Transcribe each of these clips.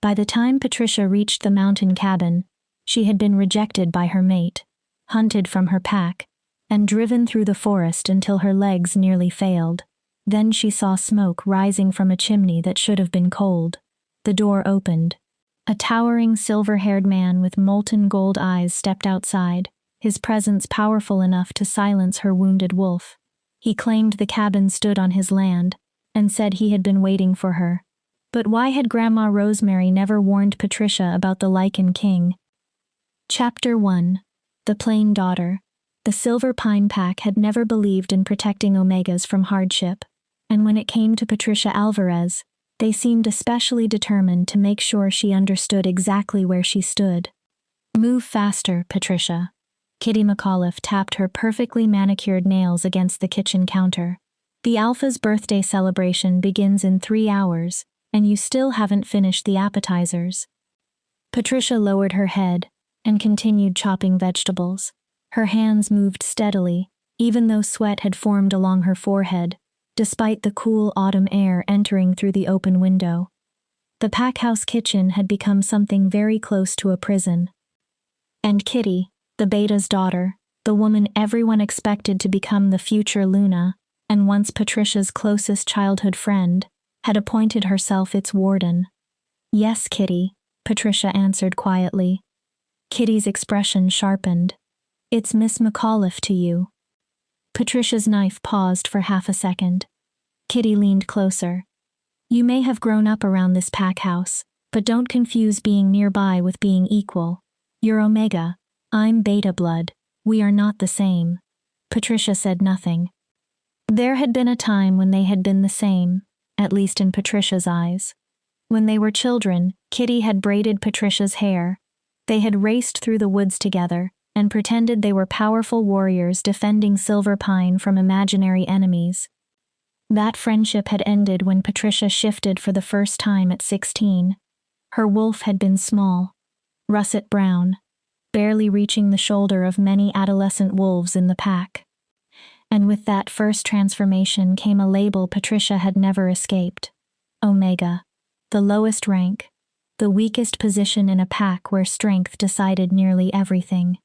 By the time Patricia reached the mountain cabin, she had been rejected by her mate, hunted from her pack, and driven through the forest until her legs nearly failed. Then she saw smoke rising from a chimney that should have been cold. The door opened. A towering silver-haired man with molten gold eyes stepped outside, his presence powerful enough to silence her wounded wolf. He claimed the cabin stood on his land, and said he had been waiting for her. But why had Grandma Rosemary never warned Patricia about the Lycan King? Chapter 1. The Plain Daughter. The Silver Pine Pack had never believed in protecting Omegas from hardship, and when it came to Patricia Alvarez, they seemed especially determined to make sure she understood exactly where she stood. Move faster, Patricia. Kitty McAuliffe tapped her perfectly manicured nails against the kitchen counter. The Alpha's birthday celebration begins in 3 hours, and you still haven't finished the appetizers. Patricia lowered her head and continued chopping vegetables. Her hands moved steadily, even though sweat had formed along her forehead, despite the cool autumn air entering through the open window. The packhouse kitchen had become something very close to a prison. And Kitty, the beta's daughter, the woman everyone expected to become the future Luna, and once Patricia's closest childhood friend, had appointed herself its warden. Yes, Kitty, Patricia answered quietly. Kitty's expression sharpened. It's Miss McAuliffe to you. Patricia's knife paused for half a second. Kitty leaned closer. You may have grown up around this pack house, but don't confuse being nearby with being equal. You're Omega. I'm Beta blood. We are not the same. Patricia said nothing. There had been a time when they had been the same, at least in Patricia's eyes. When they were children, Kitty had braided Patricia's hair. They had raced through the woods together and pretended they were powerful warriors defending Silver Pine from imaginary enemies. That friendship had ended when Patricia shifted for the first time at 16. Her wolf had been small, russet brown, barely reaching the shoulder of many adolescent wolves in the pack. And with that first transformation came a label Patricia had never escaped. Omega. The lowest rank. The weakest position in a pack where strength decided nearly everything.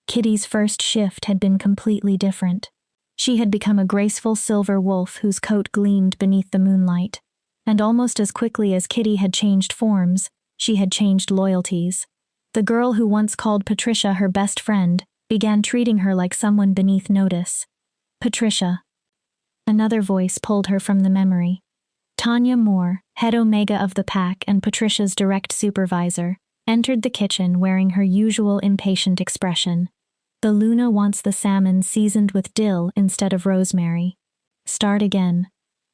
Kitty's first shift had been completely different. She had become a graceful silver wolf whose coat gleamed beneath the moonlight. And almost as quickly as Kitty had changed forms, she had changed loyalties. The girl who once called Patricia her best friend began treating her like someone beneath notice. Patricia. Another voice pulled her from the memory. Tanya Moore, head Omega of the pack and Patricia's direct supervisor, entered the kitchen wearing her usual impatient expression. The Luna wants the salmon seasoned with dill instead of rosemary. Start again.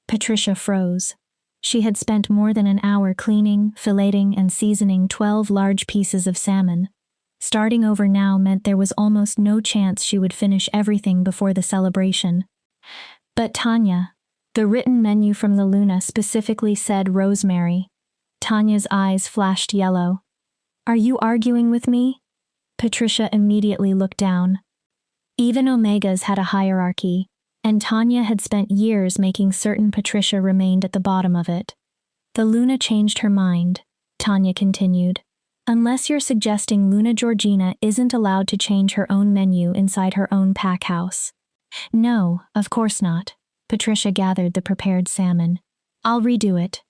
Patricia froze. She had spent more than an hour cleaning, filleting, and seasoning 12 large pieces of salmon. Starting over now meant there was almost no chance she would finish everything before the celebration. But Tanya, the written menu from the Luna specifically said rosemary. Tanya's eyes flashed yellow. Are you arguing with me? Patricia immediately looked down. Even Omegas had a hierarchy, and Tanya had spent years making certain Patricia remained at the bottom of it. The Luna changed her mind, Tanya continued. Unless you're suggesting Luna Georgina isn't allowed to change her own menu inside her own pack house. No, of course not. Patricia gathered the prepared salmon. I'll redo it.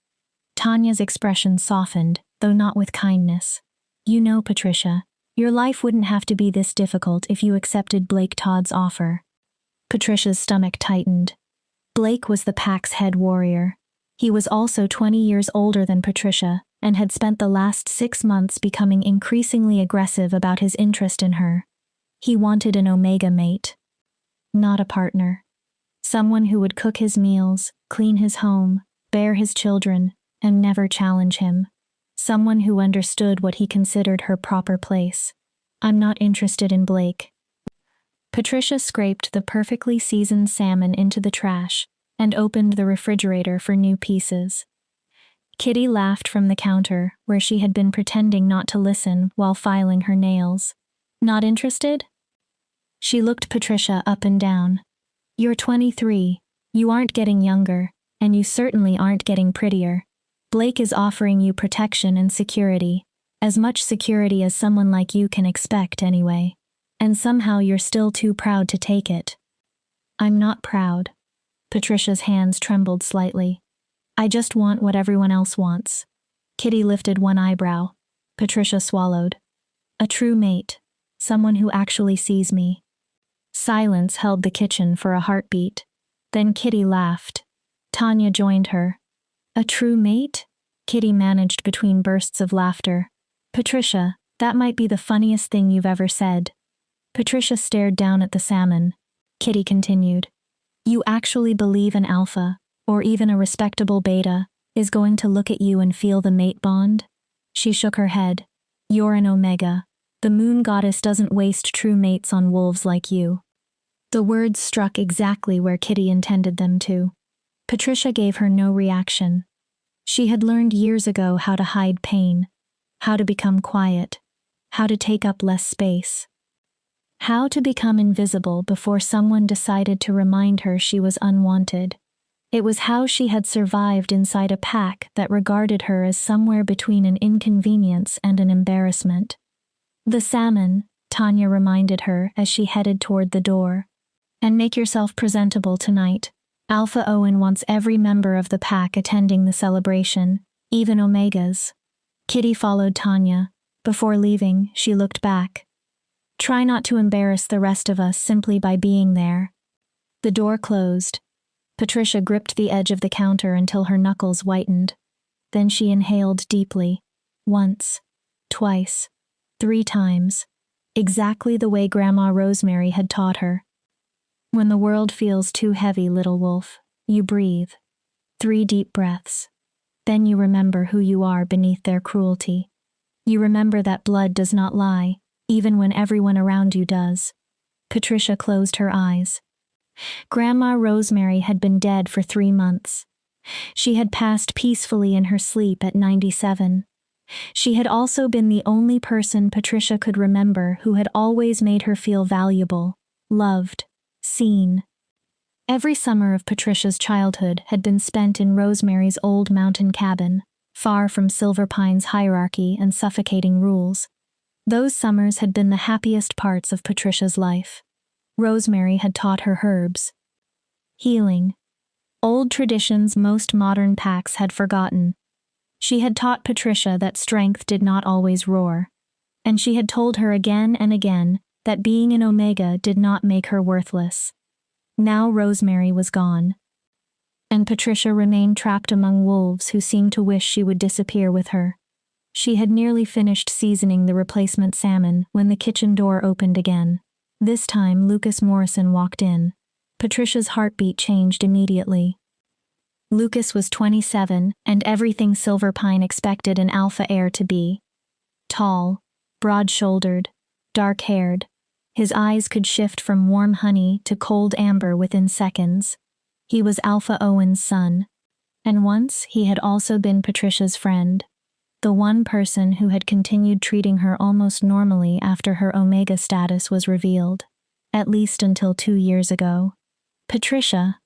Tanya's expression softened, though not with kindness. You know, Patricia, your life wouldn't have to be this difficult if you accepted Blake Todd's offer. Patricia's stomach tightened. Blake was the pack's head warrior. He was also 20 years older than Patricia and had spent the last 6 months becoming increasingly aggressive about his interest in her. He wanted an Omega mate. Not a partner. Someone who would cook his meals, clean his home, bear his children, and never challenge him. Someone who understood what he considered her proper place. I'm not interested in Blake. Patricia scraped the perfectly seasoned salmon into the trash and opened the refrigerator for new pieces. Kitty laughed from the counter, where she had been pretending not to listen while filing her nails. Not interested? She looked Patricia up and down. You're 23. You aren't getting younger, and you certainly aren't getting prettier. Blake is offering you protection and security. As much security as someone like you can expect anyway. And somehow you're still too proud to take it. I'm not proud. Patricia's hands trembled slightly. I just want what everyone else wants. Kitty lifted one eyebrow. Patricia swallowed. A true mate. Someone who actually sees me. Silence held the kitchen for a heartbeat. Then Kitty laughed. Tanya joined her. A true mate? Kitty managed between bursts of laughter. Patricia, that might be the funniest thing you've ever said. Patricia stared down at the salmon. Kitty continued. You actually believe an alpha, or even a respectable beta, is going to look at you and feel the mate bond? She shook her head. You're an omega. The moon goddess doesn't waste true mates on wolves like you. The words struck exactly where Kitty intended them to. Patricia gave her no reaction. She had learned years ago how to hide pain, how to become quiet, how to take up less space, how to become invisible before someone decided to remind her she was unwanted. It was how she had survived inside a pack that regarded her as somewhere between an inconvenience and an embarrassment. The salmon, Tanya reminded her as she headed toward the door. And make yourself presentable tonight. Alpha Owen wants every member of the pack attending the celebration, even Omegas. Kitty followed Tanya. Before leaving, she looked back. Try not to embarrass the rest of us simply by being there. The door closed. Patricia gripped the edge of the counter until her knuckles whitened. Then she inhaled deeply. Once. Twice. 3 times. Exactly the way Grandma Rosemary had taught her. When the world feels too heavy, little wolf, you breathe. 3 deep breaths. Then you remember who you are beneath their cruelty. You remember that blood does not lie, even when everyone around you does. Patricia closed her eyes. Grandma Rosemary had been dead for 3 months. She had passed peacefully in her sleep at 97. She had also been the only person Patricia could remember who had always made her feel valuable, loved, seen. Every summer of Patricia's childhood had been spent in Rosemary's old mountain cabin, far from Silver Pine's hierarchy and suffocating rules. Those summers had been the happiest parts of Patricia's life. Rosemary had taught her herbs. Healing. Old traditions most modern packs had forgotten. She had taught Patricia that strength did not always roar. And she had told her again and again that being an Omega did not make her worthless. Now Rosemary was gone. And Patricia remained trapped among wolves who seemed to wish she would disappear with her. She had nearly finished seasoning the replacement salmon when the kitchen door opened again. This time Lucas Morrison walked in. Patricia's heartbeat changed immediately. Lucas was 27 and everything Silver Pine expected an alpha heir to be. Tall, broad-shouldered, dark-haired. His eyes could shift from warm honey to cold amber within seconds. He was Alpha Owen's son. And once he had also been Patricia's friend. The one person who had continued treating her almost normally after her Omega status was revealed. At least until 2 years ago. Patricia.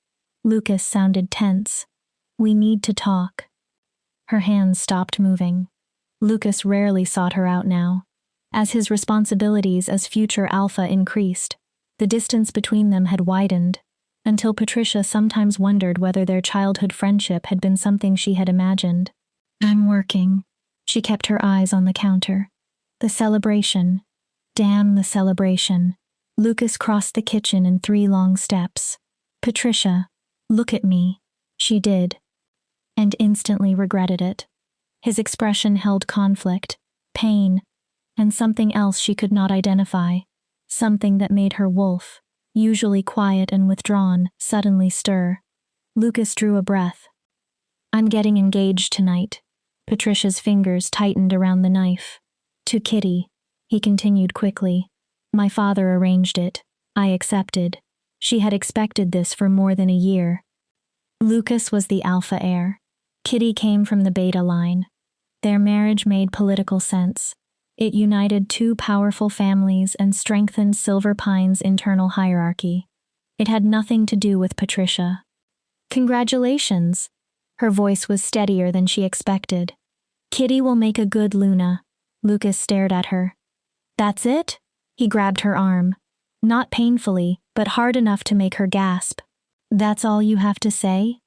Lucas sounded tense. We need to talk. Her hands stopped moving. Lucas rarely sought her out now. As his responsibilities as future Alpha increased, the distance between them had widened, until Patricia sometimes wondered whether their childhood friendship had been something she had imagined. I'm working. She kept her eyes on the counter. The celebration. Damn the celebration. Lucas crossed the kitchen in 3 long steps. Patricia, look at me. She did. And instantly regretted it. His expression held conflict, pain, and something else she could not identify. Something that made her wolf, usually quiet and withdrawn, suddenly stir. Lucas drew a breath. I'm getting engaged tonight. Patricia's fingers tightened around the knife. To Kitty, he continued quickly. My father arranged it. I accepted. She had expected this for more than a year. Lucas was the alpha heir. Kitty came from the beta line. Their marriage made political sense. It united 2 powerful families and strengthened Silver Pine's internal hierarchy. It had nothing to do with Patricia. Congratulations! Her voice was steadier than she expected. Kitty will make a good Luna. Lucas stared at her. That's it? He grabbed her arm. Not painfully, but hard enough to make her gasp. That's all you have to say?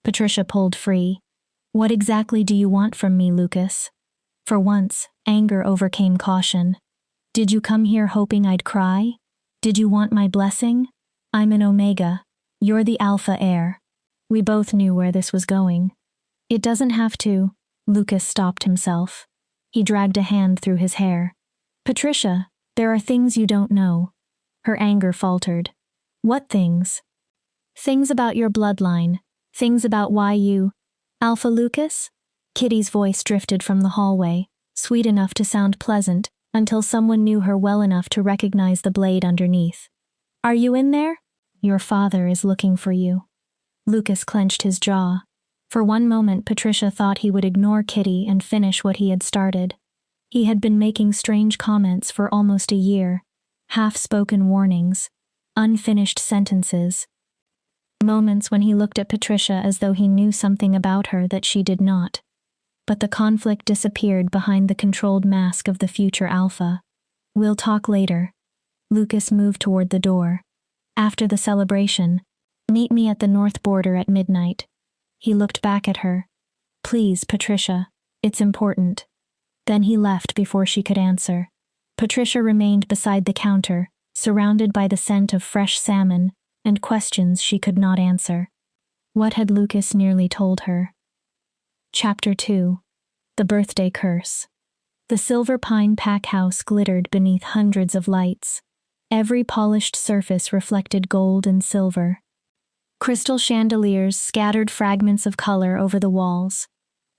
Patricia pulled free. What exactly do you want from me, Lucas? For once, anger overcame caution. Did you come here hoping I'd cry? Did you want my blessing? I'm an Omega. You're the Alpha heir. We both knew where this was going. It doesn't have to. Lucas stopped himself. He dragged a hand through his hair. Patricia, there are things you don't know. Her anger faltered. What things? Things about your bloodline. Things about why you… Alpha Lucas? Kitty's voice drifted from the hallway, sweet enough to sound pleasant, until someone knew her well enough to recognize the blade underneath. Are you in there? Your father is looking for you. Lucas clenched his jaw. For one moment Patricia thought he would ignore Kitty and finish what he had started. He had been making strange comments for almost a year, half-spoken warnings, unfinished sentences. Moments when he looked at Patricia as though he knew something about her that she did not. But the conflict disappeared behind the controlled mask of the future Alpha. We'll talk later. Lucas moved toward the door. After the celebration, meet me at the north border at midnight. He looked back at her. Please, Patricia, it's important. Then he left before she could answer. Patricia remained beside the counter, surrounded by the scent of fresh salmon and questions she could not answer. What had Lucas nearly told her? Chapter 2. The Birthday Curse. The Silver Pine pack house glittered beneath hundreds of lights. Every polished surface reflected gold and silver. Crystal chandeliers scattered fragments of color over the walls.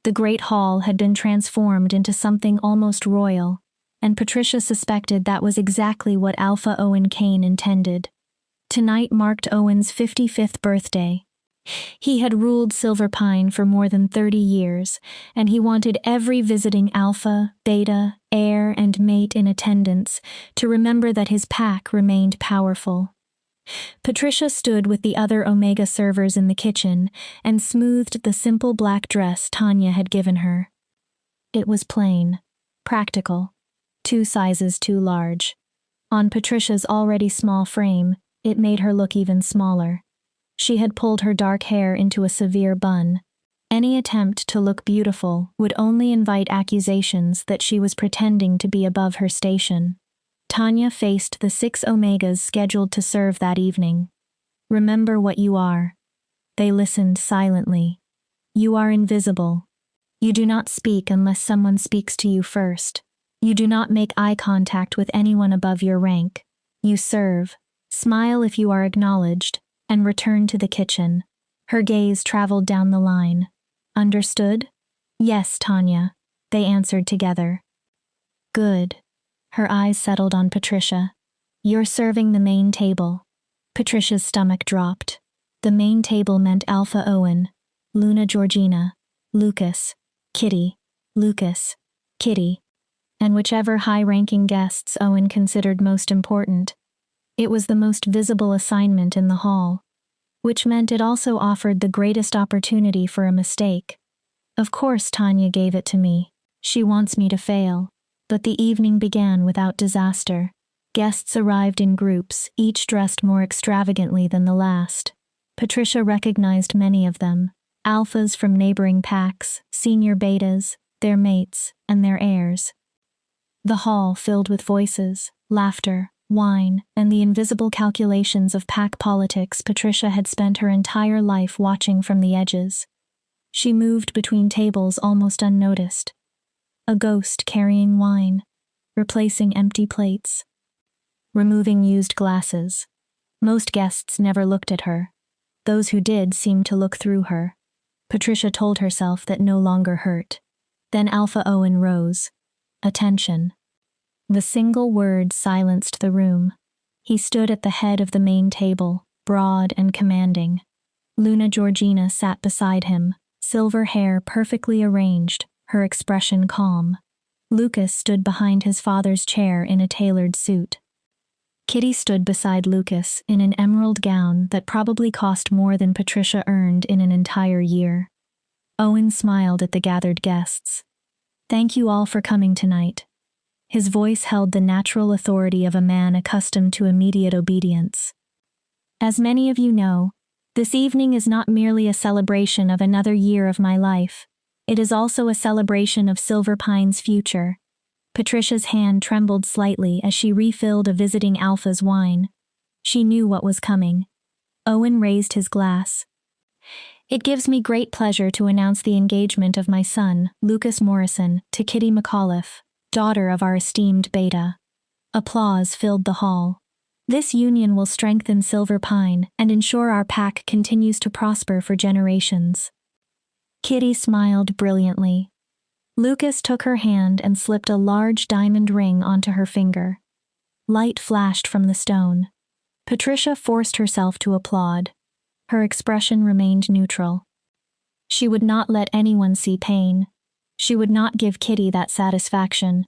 The great hall had been transformed into something almost royal, and Patricia suspected that was exactly what Alpha Owen Kane intended. Tonight marked Owen's 55th birthday. He had ruled Silver Pine for more than 30 years, and he wanted every visiting Alpha, Beta, heir, and mate in attendance to remember that his pack remained powerful. Patricia stood with the other Omega servers in the kitchen and smoothed the simple black dress Tanya had given her. It was plain, practical, 2 sizes too large. On Patricia's already small frame, it made her look even smaller. She had pulled her dark hair into a severe bun. Any attempt to look beautiful would only invite accusations that she was pretending to be above her station. Tanya faced the 6 Omegas scheduled to serve that evening. Remember what you are. They listened silently. You are invisible. You do not speak unless someone speaks to you first. You do not make eye contact with anyone above your rank. You serve, smile if you are acknowledged, and return to the kitchen. Her gaze traveled down the line. Understood? Yes, Tanya, they answered together. Good. Her eyes settled on Patricia. You're serving the main table. Patricia's stomach dropped. The main table meant Alpha Owen, Luna Georgina, Lucas, Kitty, Lucas, Kitty, and whichever high-ranking guests Owen considered most important. It was the most visible assignment in the hall, which meant it also offered the greatest opportunity for a mistake. Of course Tanya gave it to me. She wants me to fail. But the evening began without disaster. Guests arrived in groups, each dressed more extravagantly than the last. Patricia recognized many of them, alphas from neighboring packs, senior betas, their mates, and their heirs. The hall filled with voices, laughter, wine, and the invisible calculations of pack politics Patricia had spent her entire life watching from the edges. She moved between tables almost unnoticed. A ghost carrying wine, replacing empty plates, removing used glasses. Most guests never looked at her. Those who did seemed to look through her. Patricia told herself that no longer hurt. Then Alpha Owen rose. Attention. The single word silenced the room. He stood at the head of the main table, broad and commanding. Luna Georgina sat beside him, silver hair perfectly arranged, her expression calm. Lucas stood behind his father's chair in a tailored suit. Kitty stood beside Lucas in an emerald gown that probably cost more than Patricia earned in an entire year. Owen smiled at the gathered guests. Thank you all for coming tonight. His voice held the natural authority of a man accustomed to immediate obedience. As many of you know, this evening is not merely a celebration of another year of my life. It is also a celebration of Silver Pine's future. Patricia's hand trembled slightly as she refilled a visiting Alpha's wine. She knew what was coming. Owen raised his glass. It gives me great pleasure to announce the engagement of my son, Lucas Morrison, to Kitty McAuliffe, daughter of our esteemed Beta. Applause filled the hall. This union will strengthen Silver Pine and ensure our pack continues to prosper for generations. Kitty smiled brilliantly. Lucas took her hand and slipped a large diamond ring onto her finger. Light flashed from the stone. Patricia forced herself to applaud. Her expression remained neutral. She would not let anyone see pain. She would not give Kitty that satisfaction.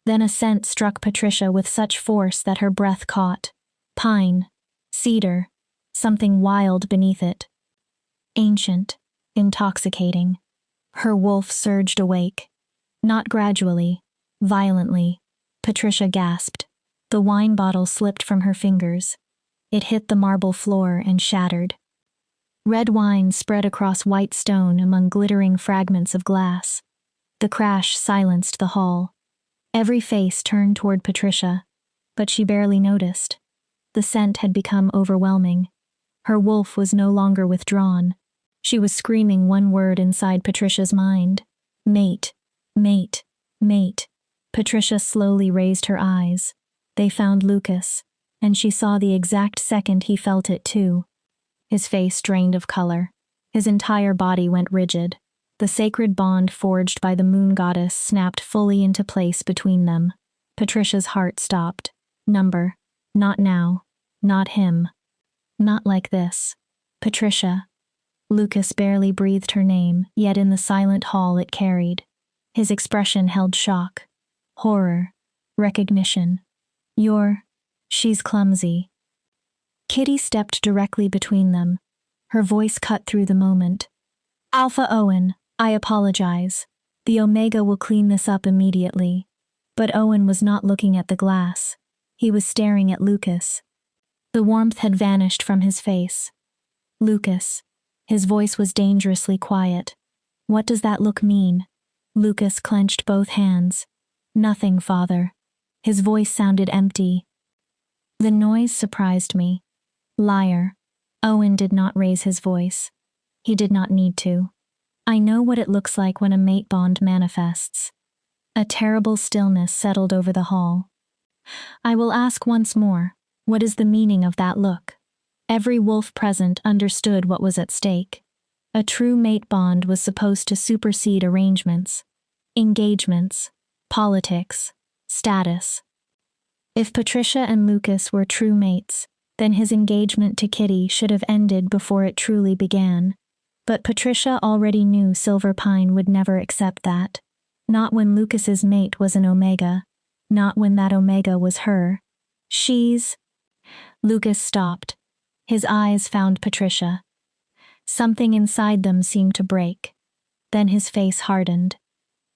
Then a scent struck Patricia with such force that her breath caught. Pine. Cedar. Something wild beneath it. Ancient. Intoxicating. Her wolf surged awake. Not gradually. Violently. Patricia gasped. The wine bottle slipped from her fingers. It hit the marble floor and shattered. Red wine spread across white stone among glittering fragments of glass. The crash silenced the hall. Every face turned toward Patricia, but she barely noticed. The scent had become overwhelming. Her wolf was no longer withdrawn. She was screaming one word inside Patricia's mind. Mate, mate, mate. Patricia slowly raised her eyes. They found Lucas, and she saw the exact second he felt it too. His face drained of color. His entire body went rigid. The sacred bond forged by the moon goddess snapped fully into place between them. Patricia's heart stopped. Number. Not now. Not him. Not like this. Patricia. Lucas barely breathed her name, yet in the silent hall it carried. His expression held shock. Horror. Recognition. She's clumsy. Kitty stepped directly between them. Her voice cut through the moment. Alpha Owen, I apologize. The Omega will clean this up immediately. But Owen was not looking at the glass. He was staring at Lucas. The warmth had vanished from his face. Lucas. His voice was dangerously quiet. What does that look mean? Lucas clenched both hands. Nothing, father. His voice sounded empty. The noise surprised me. Liar. Owen did not raise his voice. He did not need to. I know what it looks like when a mate bond manifests. A terrible stillness settled over the hall. I will ask once more, what is the meaning of that look? Every wolf present understood what was at stake. A true mate bond was supposed to supersede arrangements, engagements, politics, status. If Patricia and Lucas were true mates, then his engagement to Kitty should have ended before it truly began. But Patricia already knew Silver Pine would never accept that. Not when Lucas's mate was an Omega. Not when that Omega was her. Lucas stopped. His eyes found Patricia. Something inside them seemed to break. Then his face hardened.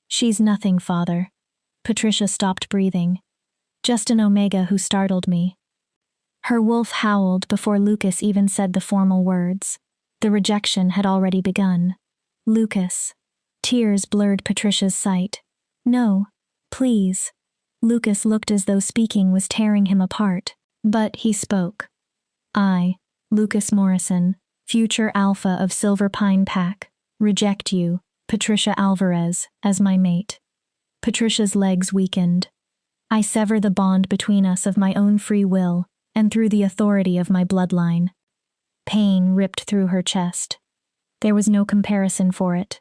She's nothing, father. Patricia stopped breathing. Just an Omega who startled me. Her wolf howled before Lucas even said the formal words. The rejection had already begun. Lucas. Tears blurred Patricia's sight. No, please. Lucas looked as though speaking was tearing him apart, but he spoke. I, Lucas Morrison, future alpha of Silver Pine Pack, reject you, Patricia Alvarez, as my mate. Patricia's legs weakened. I sever the bond between us of my own free will, and through the authority of my bloodline. Pain ripped through her chest. There was no comparison for it.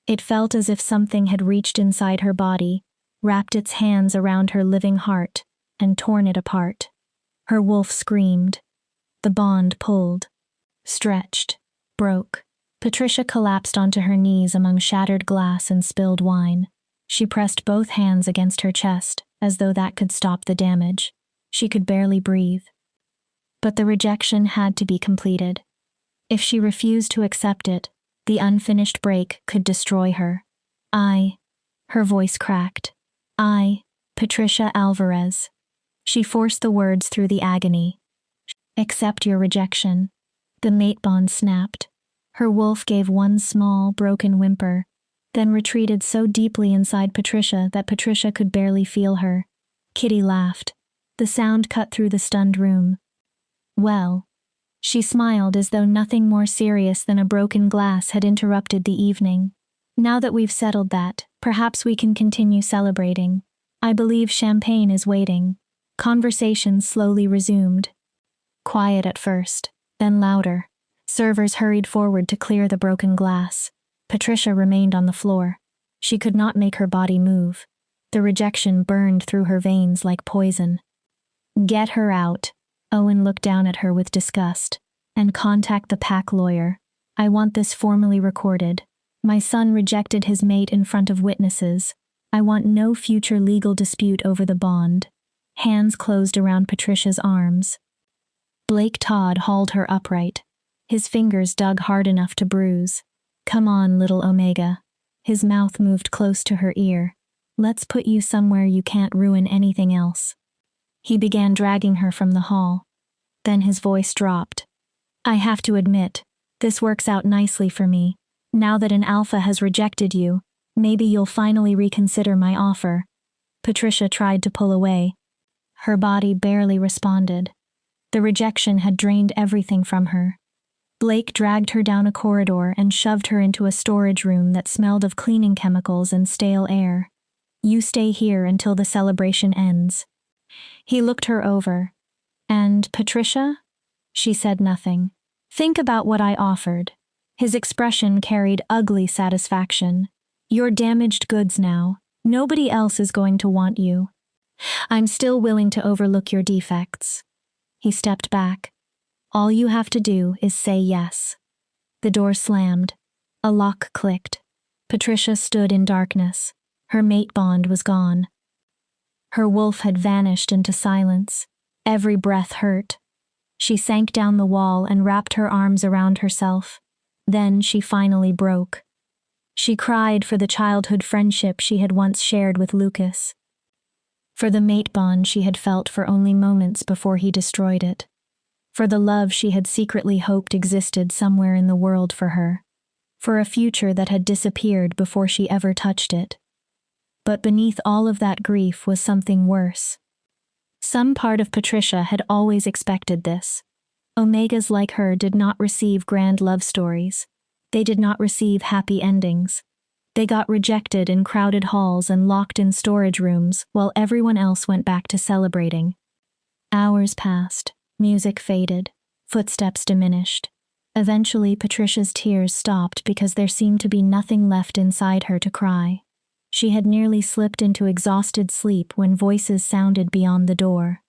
It felt as if something had reached inside her body, wrapped its hands around her living heart, and torn it apart. Her wolf screamed. The bond pulled, stretched, broke. Patricia collapsed onto her knees among shattered glass and spilled wine. She pressed both hands against her chest, as though that could stop the damage. She could barely breathe. But the rejection had to be completed. If she refused to accept it, The unfinished break could destroy her. Her voice cracked. Patricia Alvarez. She forced the words through the agony. Accept your rejection. The mate bond snapped. Her wolf gave one small, broken whimper, then retreated so deeply inside Patricia that Patricia could barely feel her. Kitty laughed. The sound cut through the stunned room. Well, she smiled as though nothing more serious than a broken glass had interrupted the evening. Now that we've settled that, perhaps we can continue celebrating. I believe champagne is waiting. Conversation slowly resumed. Quiet at first, then louder. Servers hurried forward to clear the broken glass. Patricia remained on the floor. She could not make her body move. The rejection burned through her veins like poison. Get her out. Owen looked down at her with disgust. And contact the pack lawyer. I want this formally recorded. My son rejected his mate in front of witnesses. I want no future legal dispute over the bond. Hands closed around Patricia's arms. Blake Todd hauled her upright. His fingers dug hard enough to bruise. Come on, little Omega. His mouth moved close to her ear. Let's put you somewhere you can't ruin anything else. He began dragging her from the hall. Then his voice dropped. I have to admit, this works out nicely for me. Now that an alpha has rejected you, maybe you'll finally reconsider my offer. Patricia tried to pull away. Her body barely responded. The rejection had drained everything from her. Blake dragged her down a corridor and shoved her into a storage room that smelled of cleaning chemicals and stale air. You stay here until the celebration ends. He looked her over. And Patricia? She said nothing. Think about what I offered. His expression carried ugly satisfaction. You're damaged goods now. Nobody else is going to want you. I'm still willing to overlook your defects. He stepped back. All you have to do is say yes. The door slammed. A lock clicked. Patricia stood in darkness. Her mate bond was gone. Her wolf had vanished into silence. Every breath hurt. She sank down the wall and wrapped her arms around herself. Then she finally broke. She cried for the childhood friendship she had once shared with Lucas. For the mate bond she had felt for only moments before he destroyed it. For the love she had secretly hoped existed somewhere in the world for her. For a future that had disappeared before she ever touched it. But beneath all of that grief was something worse. Some part of Patricia had always expected this. Omegas like her did not receive grand love stories. They did not receive happy endings. They got rejected in crowded halls and locked in storage rooms while everyone else went back to celebrating. Hours passed, music faded, footsteps diminished. Eventually, Patricia's tears stopped because there seemed to be nothing left inside her to cry. She had nearly slipped into exhausted sleep when voices sounded beyond the door.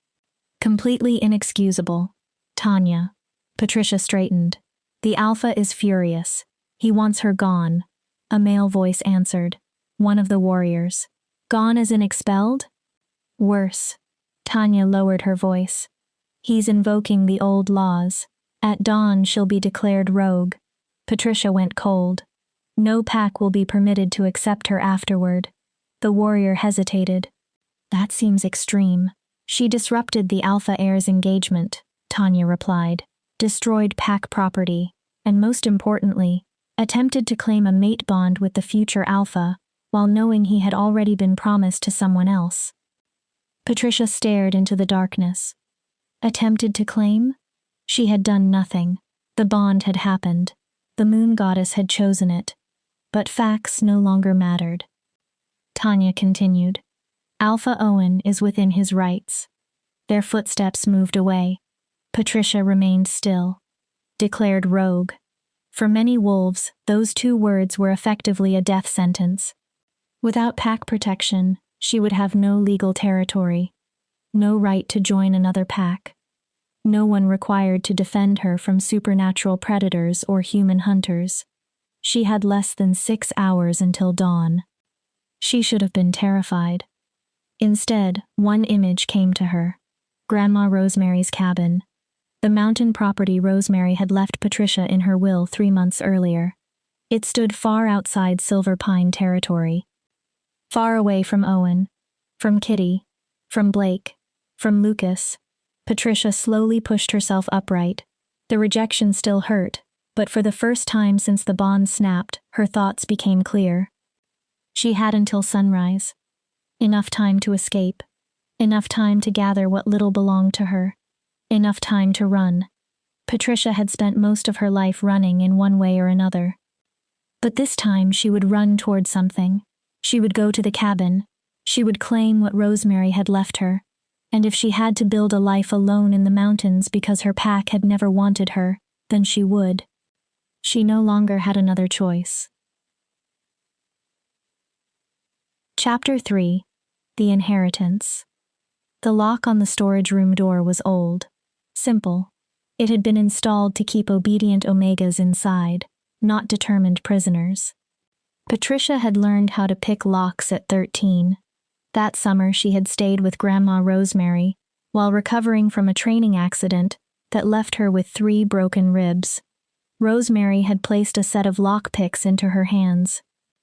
Completely inexcusable. Tanya. Patricia straightened. The alpha is furious. He wants her gone. A male voice answered. One of the warriors. Gone as in expelled? Worse. Tanya lowered her voice. He's invoking the old laws. At dawn she'll be declared rogue. Patricia went cold. No pack will be permitted to accept her afterward. The warrior hesitated. That seems extreme. She disrupted the Alpha Heir's engagement, Tanya replied, destroyed pack property, and most importantly, attempted to claim a mate bond with the future Alpha, while knowing he had already been promised to someone else. Patricia stared into the darkness. Attempted to claim? She had done nothing. The bond had happened. The moon goddess had chosen it. But facts no longer mattered. Tanya continued. Alpha Owen is within his rights. Their footsteps moved away. Patricia remained still. Declared rogue. For many wolves, those 2 words were effectively a death sentence. Without pack protection, she would have no legal territory. No right to join another pack. No one required to defend her from supernatural predators or human hunters. She had less than 6 hours until dawn. She should have been terrified. Instead, one image came to her. Grandma Rosemary's cabin. The mountain property Rosemary had left Patricia in her will 3 months earlier. It stood far outside Silver Pine territory. Far away from Owen, from Kitty, from Blake, from Lucas. Patricia slowly pushed herself upright. The rejection still hurt, but for the first time since the bond snapped, her thoughts became clear. She had until sunrise. Enough time to escape. Enough time to gather what little belonged to her. Enough time to run. Patricia had spent most of her life running in one way or another. But this time she would run toward something. She would go to the cabin. She would claim what Rosemary had left her. And if she had to build a life alone in the mountains because her pack had never wanted her, then she would. She no longer had another choice. Chapter 3. The Inheritance. The lock on the storage room door was old. Simple. It had been installed to keep obedient Omegas inside, not determined prisoners. Patricia had learned how to pick locks at 13. That summer she had stayed with Grandma Rosemary while recovering from a training accident that left her with 3 broken ribs. Rosemary had placed a set of lockpicks into her hands.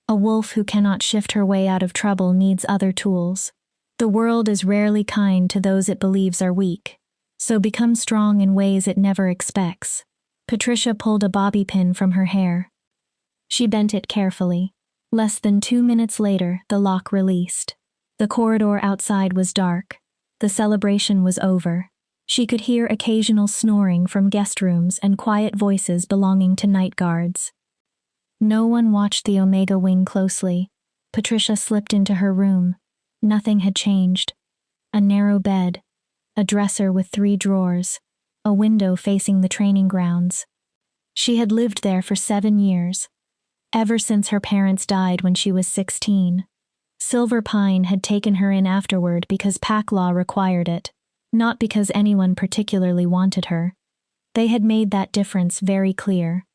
A wolf who cannot shift her way out of trouble needs other tools. The world is rarely kind to those it believes are weak, so become strong in ways it never expects. Patricia pulled a bobby pin from her hair. She bent it carefully. Less than 2 minutes later, the lock released. The corridor outside was dark. The celebration was over. She could hear occasional snoring from guest rooms and quiet voices belonging to night guards. No one watched the Omega wing closely. Patricia slipped into her room. Nothing had changed. A narrow bed, a dresser with 3 drawers, a window facing the training grounds. She had lived there for 7 years, ever since her parents died when she was 16. Silver Pine had taken her in afterward because pack law required it, not because anyone particularly wanted her. They had made that difference very clear.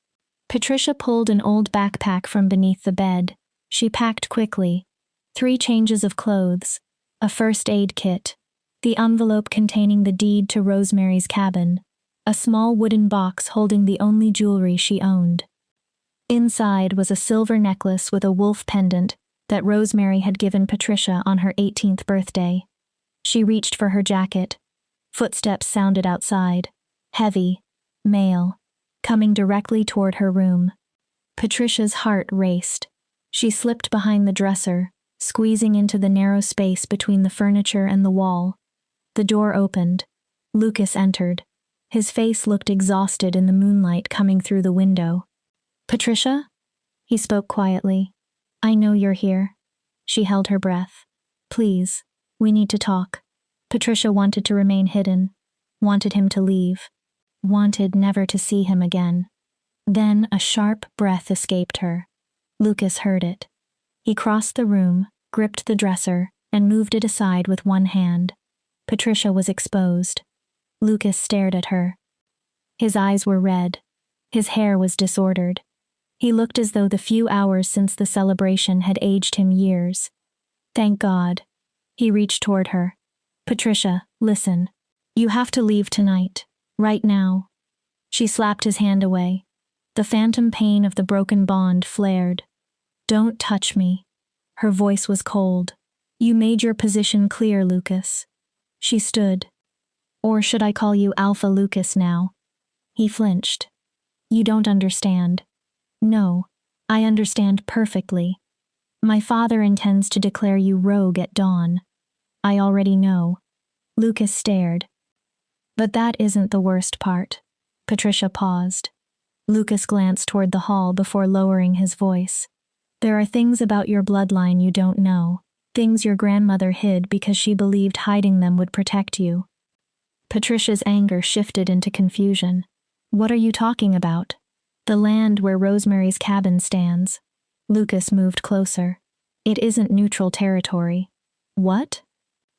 Patricia pulled an old backpack from beneath the bed. She packed quickly. 3 changes of clothes, a first aid kit, the envelope containing the deed to Rosemary's cabin, a small wooden box holding the only jewelry she owned. Inside was a silver necklace with a wolf pendant that Rosemary had given Patricia on her 18th birthday. She reached for her jacket. Footsteps sounded outside, heavy, male, coming directly toward her room. Patricia's heart raced. She slipped behind the dresser, squeezing into the narrow space between the furniture and the wall. The door opened. Lucas entered. His face looked exhausted in the moonlight coming through the window. "Patricia?" He spoke quietly. "I know you're here." She held her breath. "Please, we need to talk." Patricia wanted to remain hidden, wanted him to leave, wanted never to see him again. Then a sharp breath escaped her. Lucas heard it. He crossed the room, gripped the dresser, and moved it aside with one hand. Patricia was exposed. Lucas stared at her. His eyes were red. His hair was disordered. He looked as though the few hours since the celebration had aged him years. "Thank God." He reached toward her. "Patricia, listen. You have to leave tonight. Right now." She slapped his hand away. The phantom pain of the broken bond flared. "Don't touch me." Her voice was cold. "You made your position clear, Lucas." She stood. "Or should I call you Alpha Lucas now?" He flinched. "You don't understand." "No, I understand perfectly. My father intends to declare you rogue at dawn. I already know." Lucas stared. "But that isn't the worst part." Patricia paused. Lucas glanced toward the hall before lowering his voice. "There are things about your bloodline you don't know, things your grandmother hid because she believed hiding them would protect you." Patricia's anger shifted into confusion. "What are you talking about?" "The land where Rosemary's cabin stands." Lucas moved closer. "It isn't neutral territory." "What?"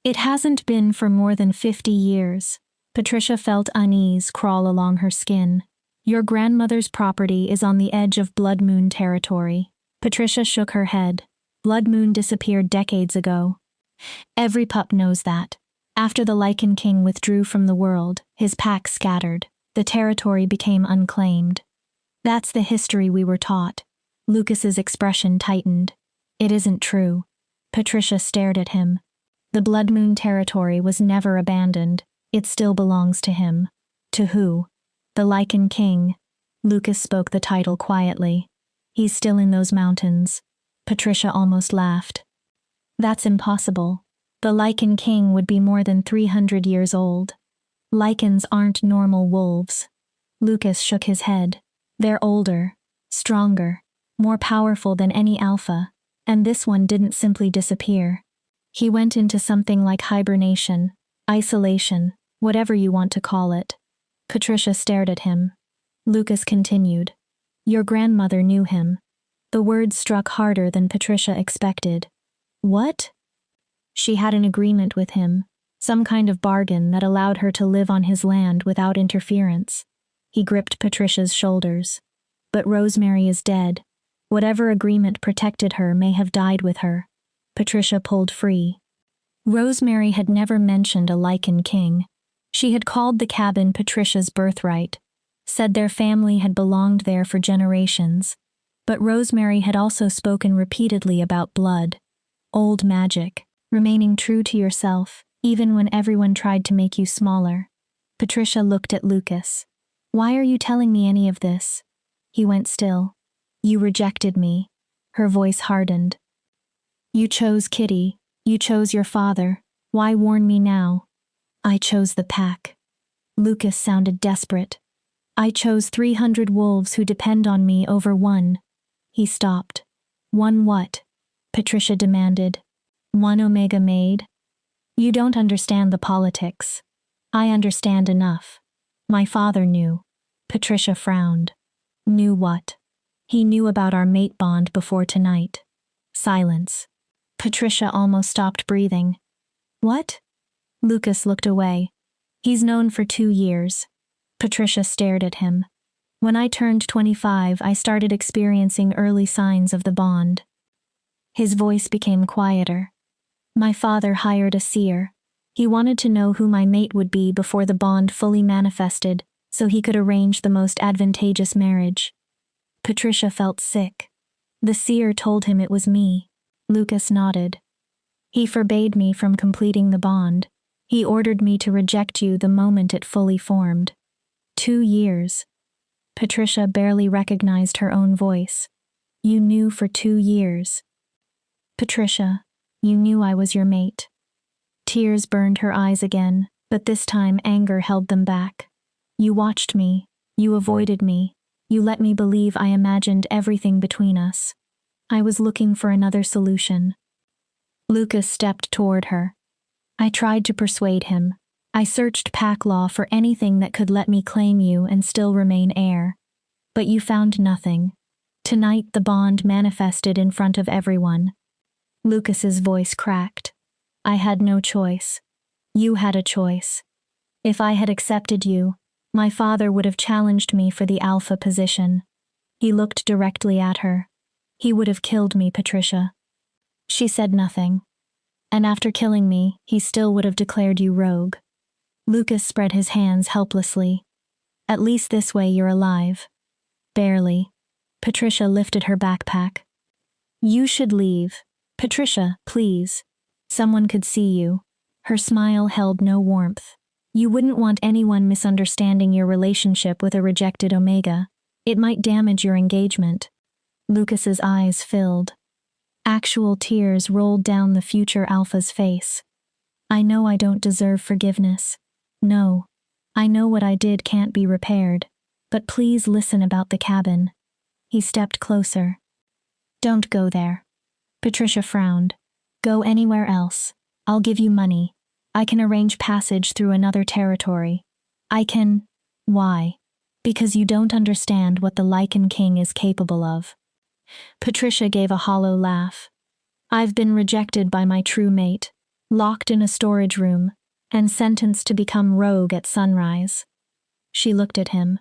"It hasn't been for more than 50 years. Patricia felt unease crawl along her skin. "Your grandmother's property is on the edge of Blood Moon territory." Patricia shook her head. Blood Moon disappeared decades ago. Every pup knows that. After the Lycan King withdrew from the world, his pack scattered. The territory became unclaimed. That's the history we were taught. Lucas's expression tightened. It isn't true. Patricia stared at him. The Blood Moon territory was never abandoned. It still belongs to him. To who? The Lycan King. Lucas spoke the title quietly. He's still in those mountains. Patricia almost laughed. That's impossible. The Lycan King would be more than 300 years old. Lycans aren't normal wolves. Lucas shook his head. They're older, stronger, more powerful than any alpha, and this one didn't simply disappear. He went into something like hibernation, isolation, whatever you want to call it. Patricia stared at him. Lucas continued. Your grandmother knew him. The words struck harder than Patricia expected. What? She had an agreement with him, some kind of bargain that allowed her to live on his land without interference. He gripped Patricia's shoulders. But Rosemary is dead. Whatever agreement protected her may have died with her. Patricia pulled free. Rosemary had never mentioned a Lycan King. She had called the cabin Patricia's birthright, said their family had belonged there for generations. But Rosemary had also spoken repeatedly about blood, old magic, remaining true to yourself, even when everyone tried to make you smaller. Patricia looked at Lucas. Why are you telling me any of this? He went still. You rejected me. Her voice hardened. You chose Kitty. You chose your father. Why warn me now? I chose the pack. Lucas sounded desperate. I chose 300 wolves who depend on me over one. He stopped. One what? Patricia demanded. One Omega maid? You don't understand the politics. I understand enough. My father knew. Patricia frowned. Knew what? He knew about our mate bond before tonight. Silence. Patricia almost stopped breathing. What? Lucas looked away. He's known for 2 years. Patricia stared at him. When I turned 25, I started experiencing early signs of the bond. His voice became quieter. My father hired a seer. He wanted to know who my mate would be before the bond fully manifested, so he could arrange the most advantageous marriage. Patricia felt sick. The seer told him it was me. Lucas nodded. He forbade me from completing the bond. He ordered me to reject you the moment it fully formed. 2 years. Patricia barely recognized her own voice. You knew for 2 years. Patricia, you knew I was your mate. Tears burned her eyes again, but this time anger held them back. You watched me. You avoided me. You let me believe I imagined everything between us. I was looking for another solution. Lucas stepped toward her. I tried to persuade him. I searched pack law for anything that could let me claim you and still remain heir. But you found nothing. Tonight the bond manifested in front of everyone. Lucas's voice cracked. I had no choice. You had a choice. If I had accepted you, my father would have challenged me for the alpha position. He looked directly at her. He would have killed me, Patricia. She said nothing. And after killing me, he still would have declared you rogue. Lucas spread his hands helplessly. At least this way you're alive. Barely. Patricia lifted her backpack. You should leave. Patricia, please. Someone could see you. Her smile held no warmth. You wouldn't want anyone misunderstanding your relationship with a rejected Omega. It might damage your engagement. Lucas's eyes filled. Actual tears rolled down the future Alpha's face. I know I don't deserve forgiveness. No. I know what I did can't be repaired. But please listen about the cabin. He stepped closer. Don't go there. Patricia frowned. Go anywhere else. I'll give you money. I can arrange passage through another territory. I can... Why? Because you don't understand what the Lycan King is capable of. Patricia gave a hollow laugh. I've been rejected by my true mate, locked in a storage room, and sentenced to become rogue at sunrise. She looked at him.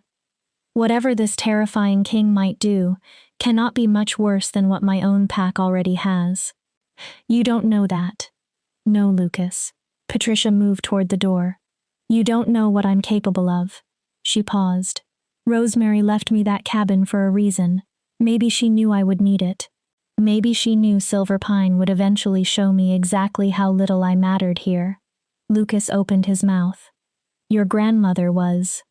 Whatever this terrifying king might do cannot be much worse than what my own pack already has. You don't know that. No, Lucas. Patricia moved toward the door. You don't know what I'm capable of. She paused. Rosemary left me that cabin for a reason. Maybe she knew I would need it. Maybe she knew Silver Pine would eventually show me exactly how little I mattered here. Lucas opened his mouth. Your grandmother was...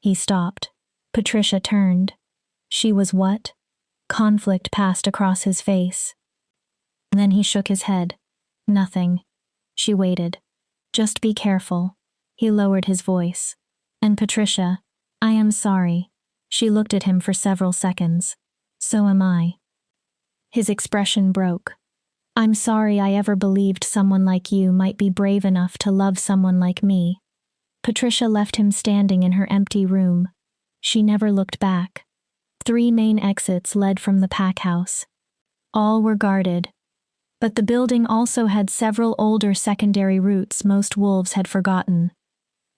He stopped. Patricia turned. She was what? Conflict passed across his face. Then he shook his head. Nothing. She waited. Just be careful. He lowered his voice. And Patricia, I am sorry. She looked at him for several seconds. So am I. His expression broke. I'm sorry I ever believed someone like you might be brave enough to love someone like me. Patricia left him standing in her empty room. She never looked back. 3 main exits led from the pack house. All were guarded. But the building also had several older secondary routes most wolves had forgotten.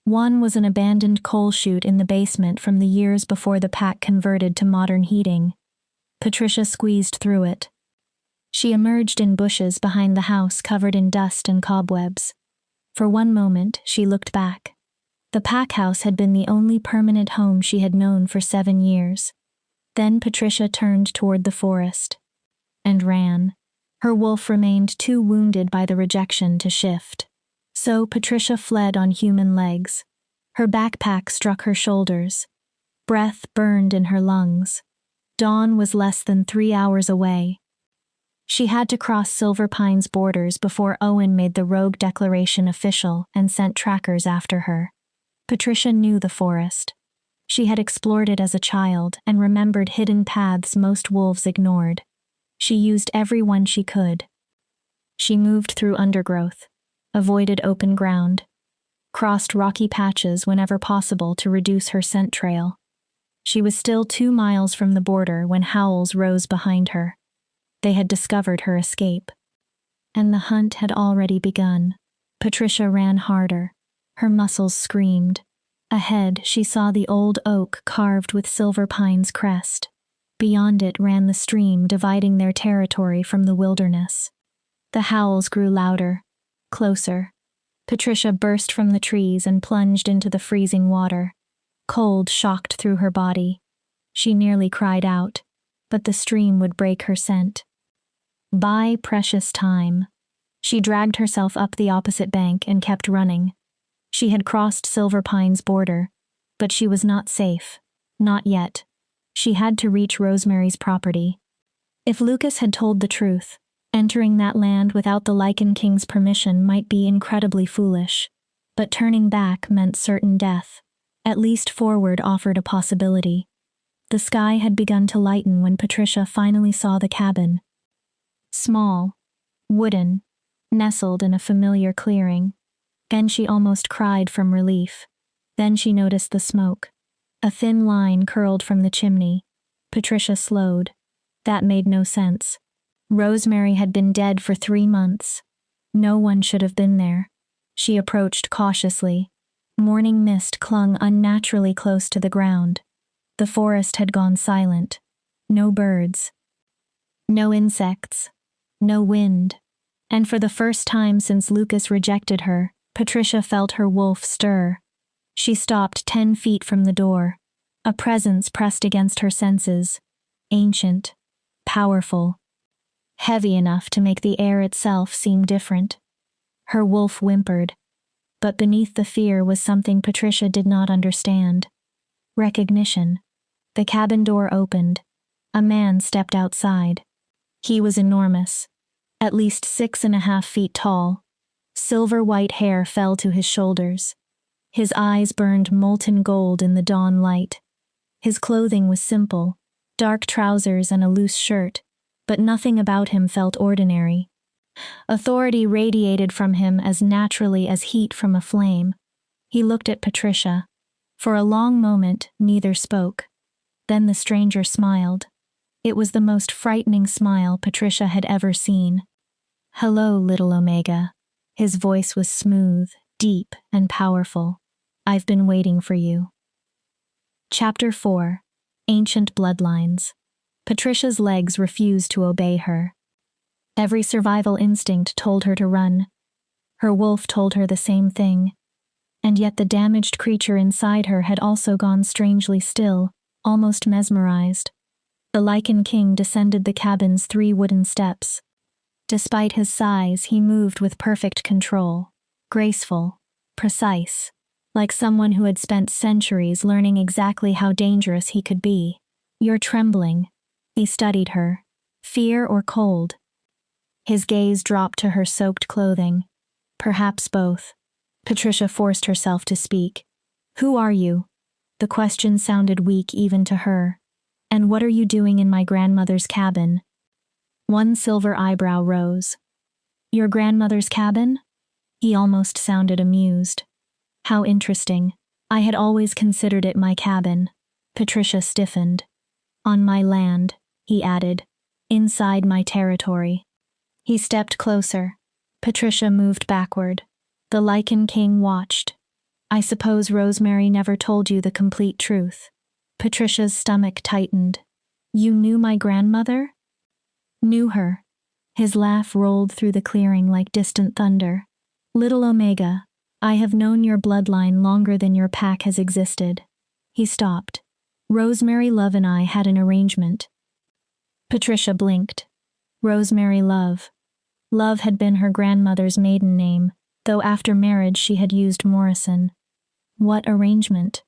One was an abandoned coal chute in the basement from the years before the pack converted to modern heating. Patricia squeezed through it. She emerged in bushes behind the house covered in dust and cobwebs. For one moment, she looked back. The pack house had been the only permanent home she had known for 7 years. Then Patricia turned toward the forest. And ran. Her wolf remained too wounded by the rejection to shift. So Patricia fled on human legs. Her backpack struck her shoulders. Breath burned in her lungs. Dawn was less than 3 hours away. She had to cross Silver Pine's borders before Owen made the rogue declaration official and sent trackers after her. Patricia knew the forest. She had explored it as a child and remembered hidden paths most wolves ignored. She used every one she could. She moved through undergrowth, avoided open ground, crossed rocky patches whenever possible to reduce her scent trail. She was still 2 miles from the border when howls rose behind her. They had discovered her escape. And the hunt had already begun. Patricia ran harder. Her muscles screamed. Ahead, she saw the old oak carved with Silver Pine's crest. Beyond it ran the stream dividing their territory from the wilderness. The howls grew louder, closer. Patricia burst from the trees and plunged into the freezing water. Cold shocked through her body. She nearly cried out, but the stream would break her scent. Buy precious time. She dragged herself up the opposite bank and kept running. She had crossed Silver Pine's border, but she was not safe. Not yet. She had to reach Rosemary's property. If Lucas had told the truth, entering that land without the Lycan King's permission might be incredibly foolish, but turning back meant certain death. At least forward offered a possibility. The sky had begun to lighten when Patricia finally saw the cabin. Small, wooden, nestled in a familiar clearing. And she almost cried from relief. Then she noticed the smoke. A thin line curled from the chimney. Patricia slowed. That made no sense. Rosemary had been dead for 3 months. No one should have been there. She approached cautiously. Morning mist clung unnaturally close to the ground. The forest had gone silent. No birds. No insects. No wind. And for the first time since Lucas rejected her, Patricia felt her wolf stir. She stopped 10 feet from the door. A presence pressed against her senses. Ancient. Powerful. Heavy enough to make the air itself seem different. Her wolf whimpered. But beneath the fear was something Patricia did not understand. Recognition. The cabin door opened. A man stepped outside. He was enormous. At least 6.5 feet tall. Silver-white hair fell to his shoulders. His eyes burned molten gold in the dawn light. His clothing was simple, dark trousers and a loose shirt, but nothing about him felt ordinary. Authority radiated from him as naturally as heat from a flame. He looked at Patricia. For a long moment, neither spoke. Then the stranger smiled. It was the most frightening smile Patricia had ever seen. "Hello, little Omega." His voice was smooth, deep, and powerful. "I've been waiting for you." Chapter 4. Ancient Bloodlines. Patricia's legs refused to obey her. Every survival instinct told her to run. Her wolf told her the same thing. And yet the damaged creature inside her had also gone strangely still, almost mesmerized. The Lycan King descended the cabin's 3 wooden steps. Despite his size, he moved with perfect control, graceful, precise, like someone who had spent centuries learning exactly how dangerous he could be. "You're trembling." He studied her. Fear or cold? His gaze dropped to her soaked clothing. Perhaps both. Patricia forced herself to speak. "Who are you?" The question sounded weak even to her. "And what are you doing in my grandmother's cabin?" One silver eyebrow rose. "Your grandmother's cabin?" He almost sounded amused. "How interesting. I had always considered it my cabin." Patricia stiffened. "On my land," he added. "Inside my territory." He stepped closer. Patricia moved backward. The Lycan King watched. "I suppose Rosemary never told you the complete truth." Patricia's stomach tightened. "You knew my grandmother?" "Knew her." His laugh rolled through the clearing like distant thunder. "Little Omega, I have known your bloodline longer than your pack has existed." He stopped. "Rosemary Love and I had an arrangement." Patricia blinked. Rosemary Love. Love had been her grandmother's maiden name, though after marriage she had used Morrison. What arrangement?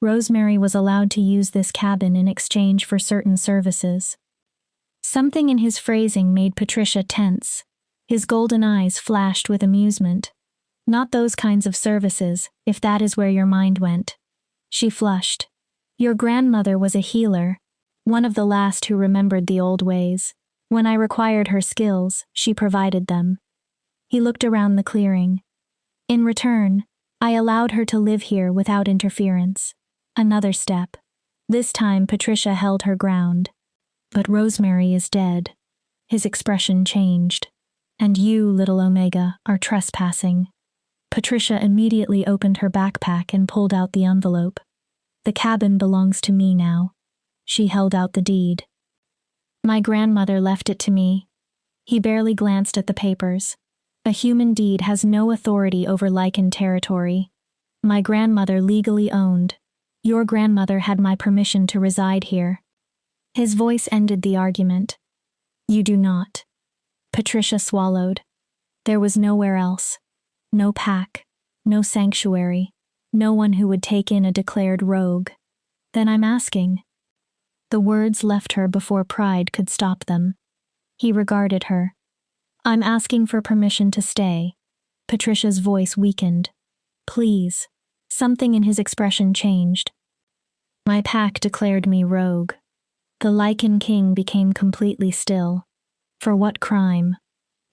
Rosemary was allowed to use this cabin in exchange for certain services. Something in his phrasing made Patricia tense. His golden eyes flashed with amusement. "Not those kinds of services, if that is where your mind went." She flushed. "Your grandmother was a healer, one of the last who remembered the old ways. When I required her skills, she provided them." He looked around the clearing. "In return, I allowed her to live here without interference." Another step. This time Patricia held her ground. "But Rosemary is dead." His expression changed. "And you, little Omega, are trespassing." Patricia immediately opened her backpack and pulled out the envelope. "The cabin belongs to me now." She held out the deed. "My grandmother left it to me." He barely glanced at the papers. "A human deed has no authority over Lycan territory. My grandmother legally owned. Your grandmother had my permission to reside here." His voice ended the argument. "You do not." Patricia swallowed. There was nowhere else. No pack. No sanctuary. No one who would take in a declared rogue. "Then I'm asking." The words left her before pride could stop them. He regarded her. "I'm asking for permission to stay." Patricia's voice weakened. "Please." Something in his expression changed. "My pack declared me rogue." The Lycan King became completely still. For what crime?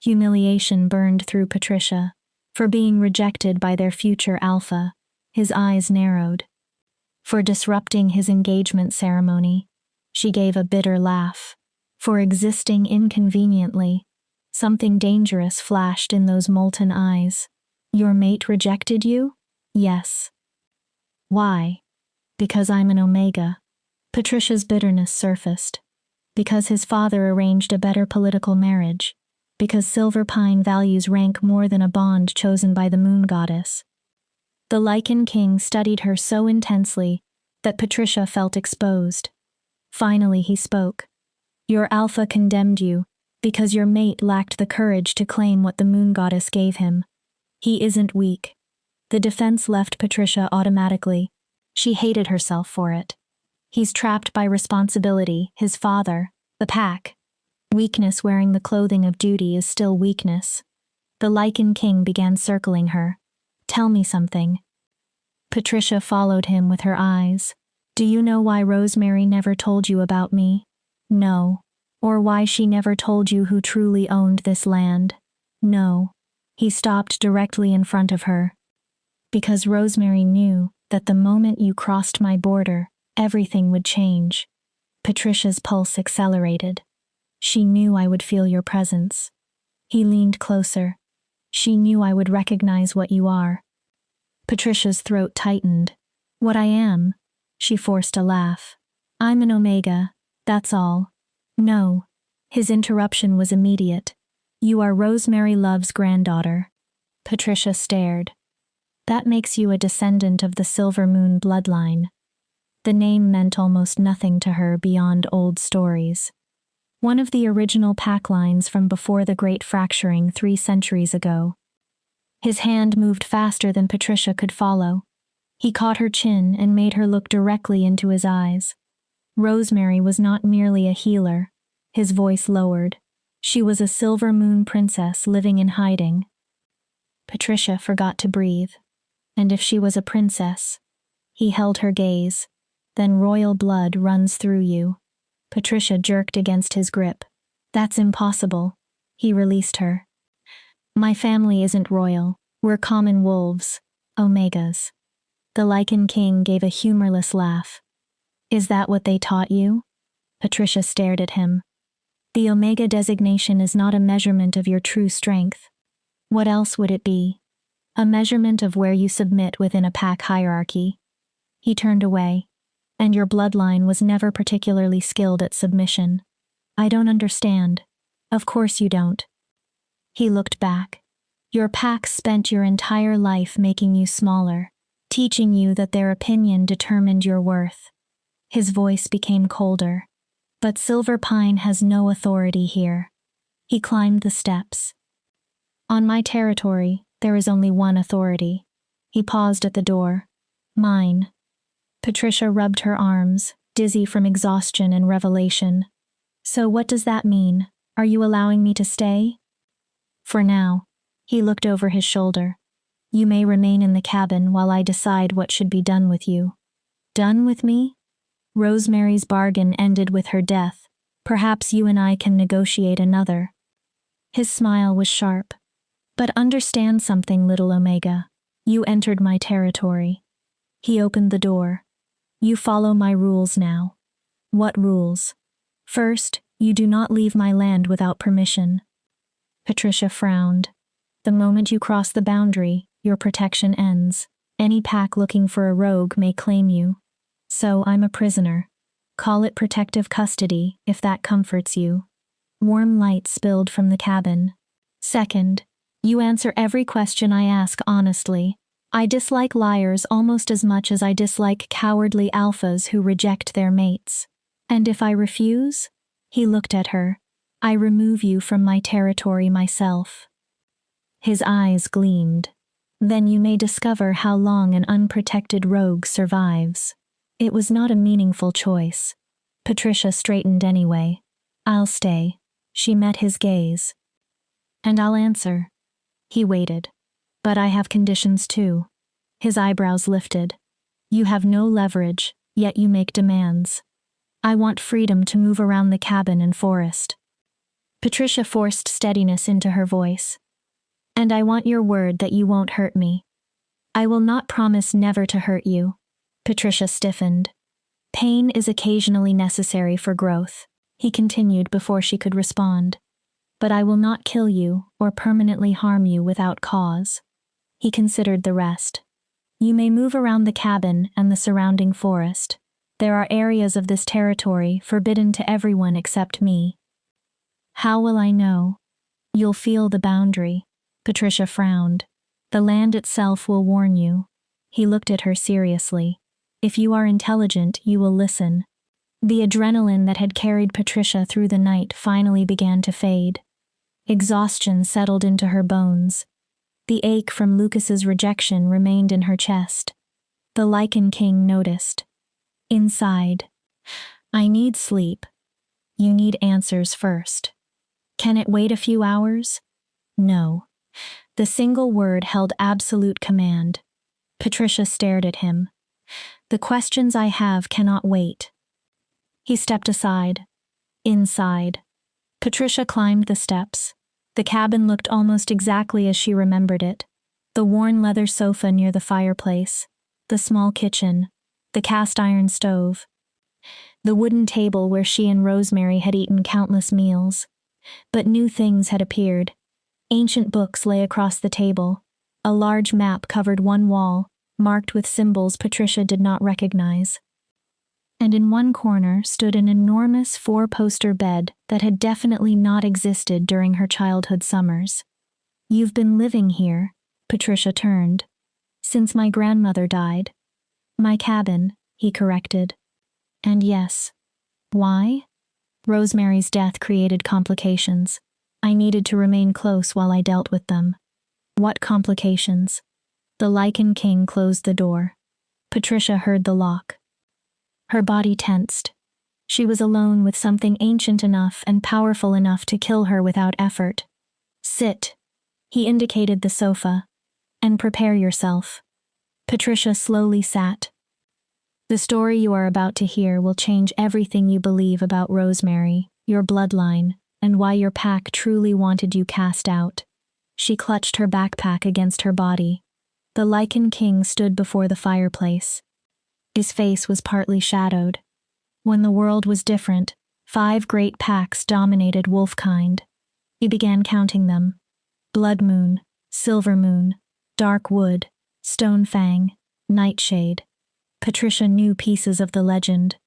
Humiliation burned through Patricia. For being rejected by their future alpha. His eyes narrowed. For disrupting his engagement ceremony. She gave a bitter laugh. For existing inconveniently. Something dangerous flashed in those molten eyes. "Your mate rejected you?" "Yes." "Why?" "Because I'm an Omega." Patricia's bitterness surfaced. Because his father arranged a better political marriage. Because Silver Pine values rank more than a bond chosen by the moon goddess. The Lycan King studied her so intensely that Patricia felt exposed. Finally he spoke. "Your alpha condemned you because your mate lacked the courage to claim what the moon goddess gave him. He isn't weak." The defense left Patricia automatically. She hated herself for it. He's trapped by responsibility, his father, the pack. Weakness wearing the clothing of duty is still weakness. The Lycan King began circling her. "Tell me something." Patricia followed him with her eyes. "Do you know why Rosemary never told you about me?" "No." "Or why she never told you who truly owned this land?" "No." He stopped directly in front of her. "Because Rosemary knew that the moment you crossed my border, everything would change." Patricia's pulse accelerated. "She knew I would feel your presence." He leaned closer. "She knew I would recognize what you are." Patricia's throat tightened. "What I am?" She forced a laugh. "I'm an Omega, that's all." "No." His interruption was immediate. "You are Rosemary Love's granddaughter." Patricia stared. "That makes you a descendant of the Silver Moon bloodline." The name meant almost nothing to her beyond old stories. One of the original pack lines from before the Great Fracturing 3 centuries ago. His hand moved faster than Patricia could follow. He caught her chin and made her look directly into his eyes. Rosemary was not merely a healer. His voice lowered. She was a silver moon princess living in hiding. Patricia forgot to breathe. And if she was a princess, he held her gaze. Then royal blood runs through you. Patricia jerked against his grip. That's impossible. He released her. My family isn't royal. We're common wolves. Omegas. The Lycan King gave a humorless laugh. Is that what they taught you? Patricia stared at him. The Omega designation is not a measurement of your true strength. What else would it be? A measurement of where you submit within a pack hierarchy. He turned away. And your bloodline was never particularly skilled at submission. I don't understand. Of course you don't. He looked back. Your pack spent your entire life making you smaller, teaching you that their opinion determined your worth. His voice became colder. But Silver Pine has no authority here. He climbed the steps. On my territory, there is only one authority. He paused at the door. Mine. Patricia rubbed her arms, dizzy from exhaustion and revelation. So what does that mean? Are you allowing me to stay? For now. He looked over his shoulder. You may remain in the cabin while I decide what should be done with you. Done with me? Rosemary's bargain ended with her death. Perhaps you and I can negotiate another. His smile was sharp. But understand something, little Omega. You entered my territory. He opened the door. You follow my rules now. What rules? First, you do not leave my land without permission. Patricia frowned. The moment you cross the boundary, your protection ends. Any pack looking for a rogue may claim you. So I'm a prisoner. Call it protective custody, if that comforts you. Warm light spilled from the cabin. Second, you answer every question I ask honestly. I dislike liars almost as much as I dislike cowardly alphas who reject their mates. And if I refuse? He looked at her. I remove you from my territory myself. His eyes gleamed. Then you may discover how long an unprotected rogue survives. It was not a meaningful choice. Patricia straightened anyway. I'll stay. She met his gaze. And I'll answer. He waited. But I have conditions too. His eyebrows lifted. You have no leverage, yet you make demands. I want freedom to move around the cabin and forest. Patricia forced steadiness into her voice. And I want your word that you won't hurt me. I will not promise never to hurt you. Patricia stiffened. Pain is occasionally necessary for growth, he continued before she could respond. But I will not kill you or permanently harm you without cause. He considered the rest. You may move around the cabin and the surrounding forest. There are areas of this territory forbidden to everyone except me. How will I know? You'll feel the boundary. Patricia frowned. The land itself will warn you. He looked at her seriously. If you are intelligent, you will listen. The adrenaline that had carried Patricia through the night finally began to fade. Exhaustion settled into her bones. The ache from Lucas's rejection remained in her chest. The Lycan King noticed. Inside. I need sleep. You need answers first. Can it wait a few hours? No. The single word held absolute command. Patricia stared at him. The questions I have cannot wait. He stepped aside. Inside. Patricia climbed the steps. The cabin looked almost exactly as she remembered it. The worn leather sofa near the fireplace, the small kitchen, the cast iron stove, the wooden table where she and Rosemary had eaten countless meals. But new things had appeared. Ancient books lay across the table. A large map covered one wall, marked with symbols Patricia did not recognize. And in one corner stood an enormous 4-poster bed that had definitely not existed during her childhood summers. You've been living here, Patricia turned. Since my grandmother died. My cabin, he corrected. And yes. Why? Rosemary's death created complications. I needed to remain close while I dealt with them. What complications? The Lycan King closed the door. Patricia heard the lock. Her body tensed. She was alone with something ancient enough and powerful enough to kill her without effort. Sit. He indicated the sofa. And prepare yourself. Patricia slowly sat. The story you are about to hear will change everything you believe about Rosemary, your bloodline, and why your pack truly wanted you cast out. She clutched her backpack against her body. The Lycan King stood before the fireplace. His face was partly shadowed. When the world was different, 5 great packs dominated wolfkind. He began counting them. Blood Moon, Silver Moon, Dark Wood, Stone Fang, Nightshade. Patricia knew pieces of the legend.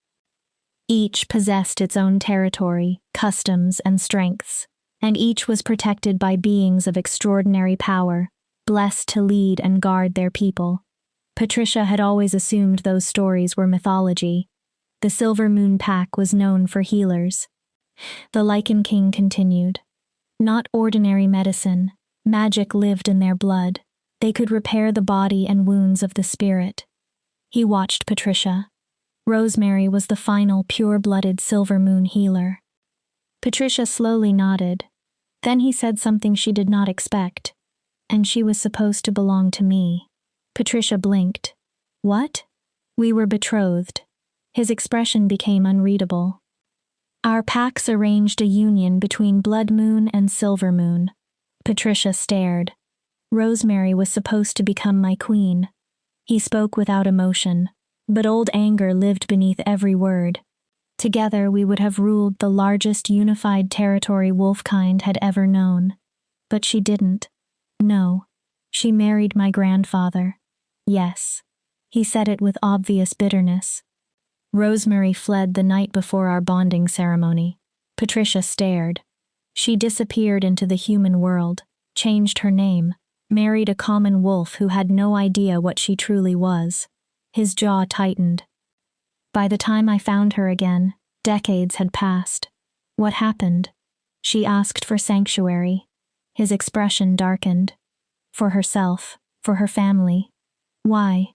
Each possessed its own territory, customs, and strengths, and each was protected by beings of extraordinary power, blessed to lead and guard their people. Patricia had always assumed those stories were mythology. The Silver Moon Pack was known for healers. The Lycan King continued. Not ordinary medicine, magic lived in their blood. They could repair the body and wounds of the spirit. He watched Patricia. Rosemary was the final pure-blooded Silver Moon healer. Patricia slowly nodded. Then he said something she did not expect. And she was supposed to belong to me. Patricia blinked. What? We were betrothed. His expression became unreadable. Our packs arranged a union between Blood Moon and Silver Moon. Patricia stared. Rosemary was supposed to become my queen. He spoke without emotion, but old anger lived beneath every word. Together we would have ruled the largest unified territory wolfkind had ever known. But she didn't. No. She married my grandfather. Yes. He said it with obvious bitterness. Rosemary fled the night before our bonding ceremony. Patricia stared. She disappeared into the human world, changed her name, married a common wolf who had no idea what she truly was. His jaw tightened. By the time I found her again, decades had passed. What happened? She asked for sanctuary. His expression darkened. For herself, for her family. Why?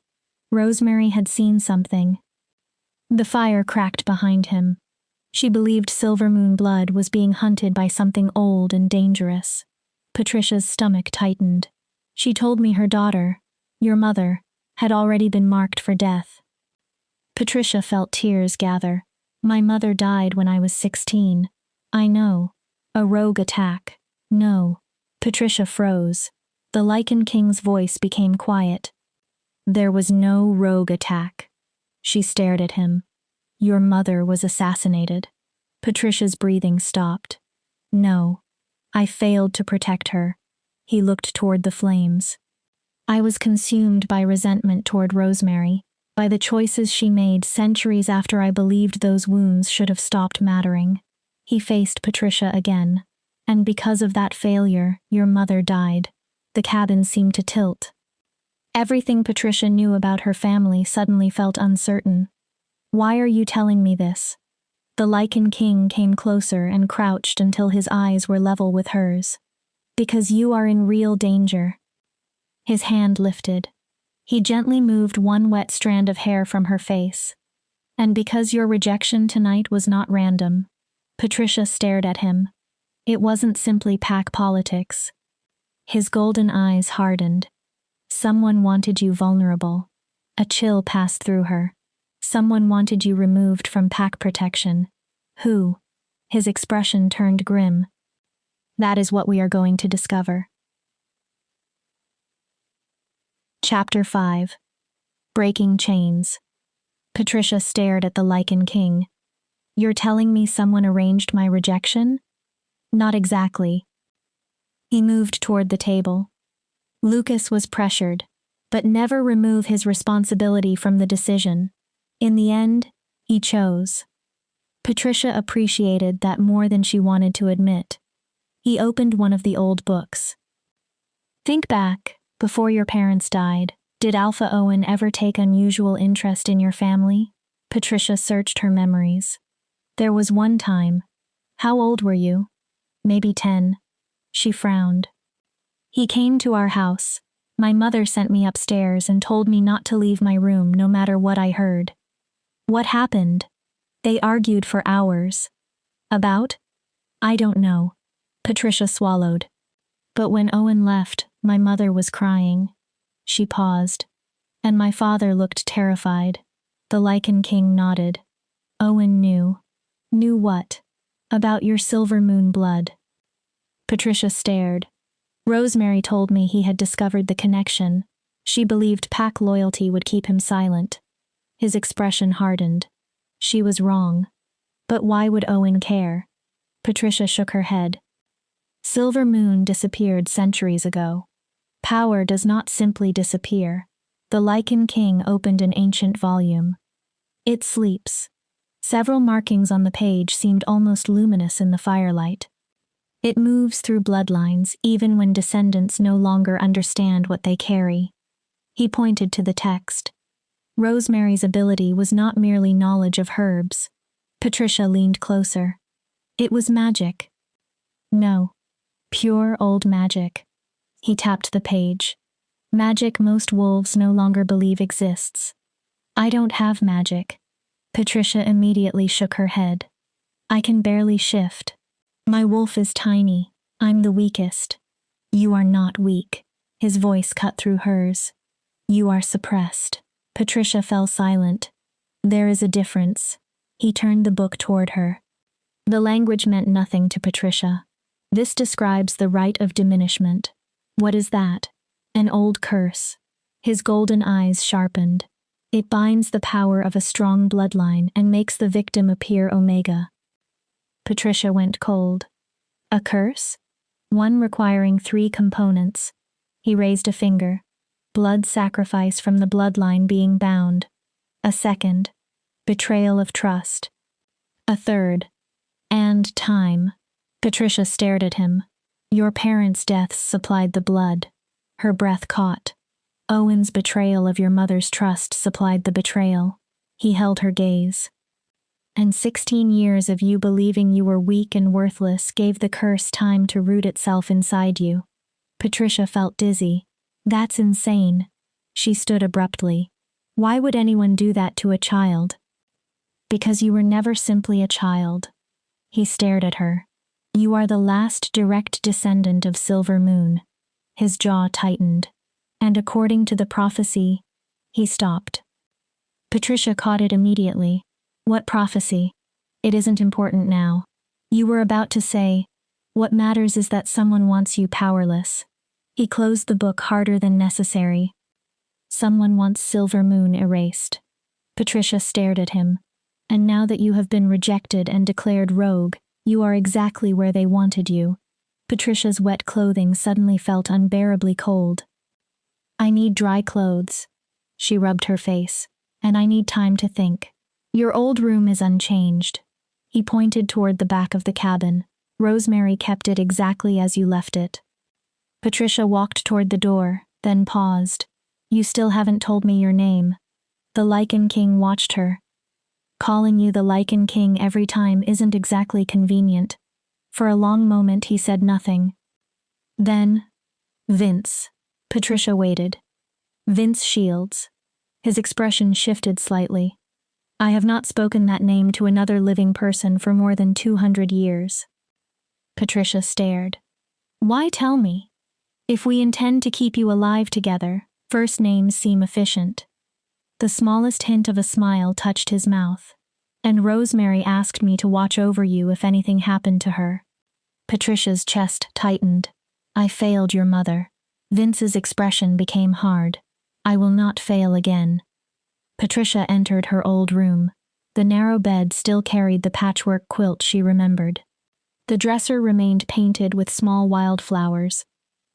Rosemary had seen something. The fire cracked behind him. She believed Silver Moon blood was being hunted by something old and dangerous. Patricia's stomach tightened. She told me her daughter, your mother, had already been marked for death. Patricia felt tears gather. My mother died when I was 16. I know. A rogue attack. No. Patricia froze. The Lycan King's voice became quiet. There was no rogue attack. She stared at him. Your mother was assassinated. Patricia's breathing stopped. No. I failed to protect her. He looked toward the flames. I was consumed by resentment toward Rosemary, by the choices she made centuries after I believed those wounds should have stopped mattering. He faced Patricia again. And because of that failure, your mother died. The cabin seemed to tilt. Everything Patricia knew about her family suddenly felt uncertain. Why are you telling me this? The Lycan King came closer and crouched until his eyes were level with hers. Because you are in real danger. His hand lifted. He gently moved one wet strand of hair from her face. And because your rejection tonight was not random. Patricia stared at him. It wasn't simply pack politics. His golden eyes hardened. Someone wanted you vulnerable. A chill passed through her. Someone wanted you removed from pack protection. Who? His expression turned grim. That is what we are going to discover. Chapter 5. Breaking Chains. Patricia stared at the Lycan King. You're telling me someone arranged my rejection? Not exactly. He moved toward the table. Lucas was pressured, but never remove his responsibility from the decision. In the end, he chose. Patricia appreciated that more than she wanted to admit. He opened one of the old books. Think back, before your parents died, did Alpha Owen ever take unusual interest in your family? Patricia searched her memories. There was one time. How old were you? Maybe 10. She frowned. He came to our house. My mother sent me upstairs and told me not to leave my room no matter what I heard. What happened? They argued for hours. About? I don't know. Patricia swallowed. But when Owen left, my mother was crying. She paused. And my father looked terrified. The Lycan King nodded. Owen knew. Knew what? About your silver moon blood. Patricia stared. Rosemary told me he had discovered the connection. She believed pack loyalty would keep him silent. His expression hardened. She was wrong. But why would Owen care? Patricia shook her head. Silver Moon disappeared centuries ago. Power does not simply disappear. The Lycan King opened an ancient volume. It sleeps. Several markings on the page seemed almost luminous in the firelight. It moves through bloodlines even when descendants no longer understand what they carry. He pointed to the text. Rosemary's ability was not merely knowledge of herbs. Patricia leaned closer. It was magic. No. Pure old magic. He tapped the page. Magic most wolves no longer believe exists. I don't have magic. Patricia immediately shook her head. I can barely shift. My wolf is tiny. I'm the weakest. You are not weak. His voice cut through hers. You are suppressed. Patricia fell silent. There is a difference. He turned the book toward her. The language meant nothing to Patricia. This describes the right of diminishment. What is that? An old curse. His golden eyes sharpened. It binds the power of a strong bloodline and makes the victim appear Omega. Patricia went cold. A curse? One requiring 3 components. He raised a finger. Blood sacrifice from the bloodline being bound. A second. Betrayal of trust. A third. And time. Patricia stared at him. Your parents' deaths supplied the blood. Her breath caught. Owen's betrayal of your mother's trust supplied the betrayal. He held her gaze. And 16 years of you believing you were weak and worthless gave the curse time to root itself inside you. Patricia felt dizzy. That's insane. She stood abruptly. Why would anyone do that to a child? Because you were never simply a child. He stared at her. You are the last direct descendant of Silver Moon. His jaw tightened. And according to the prophecy, he stopped. Patricia caught it immediately. What prophecy? It isn't important now. You were about to say, what matters is that someone wants you powerless. He closed the book harder than necessary. Someone wants Silver Moon erased. Patricia stared at him. And now that you have been rejected and declared rogue, you are exactly where they wanted you. Patricia's wet clothing suddenly felt unbearably cold. I need dry clothes. She rubbed her face. And I need time to think. Your old room is unchanged. He pointed toward the back of the cabin. Rosemary kept it exactly as you left it. Patricia walked toward the door, then paused. You still haven't told me your name. The Lycan King watched her. Calling you the Lycan King every time isn't exactly convenient. For a long moment he said nothing. Then, Vince. Patricia waited. Vince Shields. His expression shifted slightly. I have not spoken that name to another living person for more than 200 years. Patricia stared. Why tell me? If we intend to keep you alive together, first names seem efficient. The smallest hint of a smile touched his mouth. And Rosemary asked me to watch over you if anything happened to her. Patricia's chest tightened. I failed your mother. Vince's expression became hard. I will not fail again. Patricia entered her old room. The narrow bed still carried the patchwork quilt she remembered. The dresser remained painted with small wildflowers.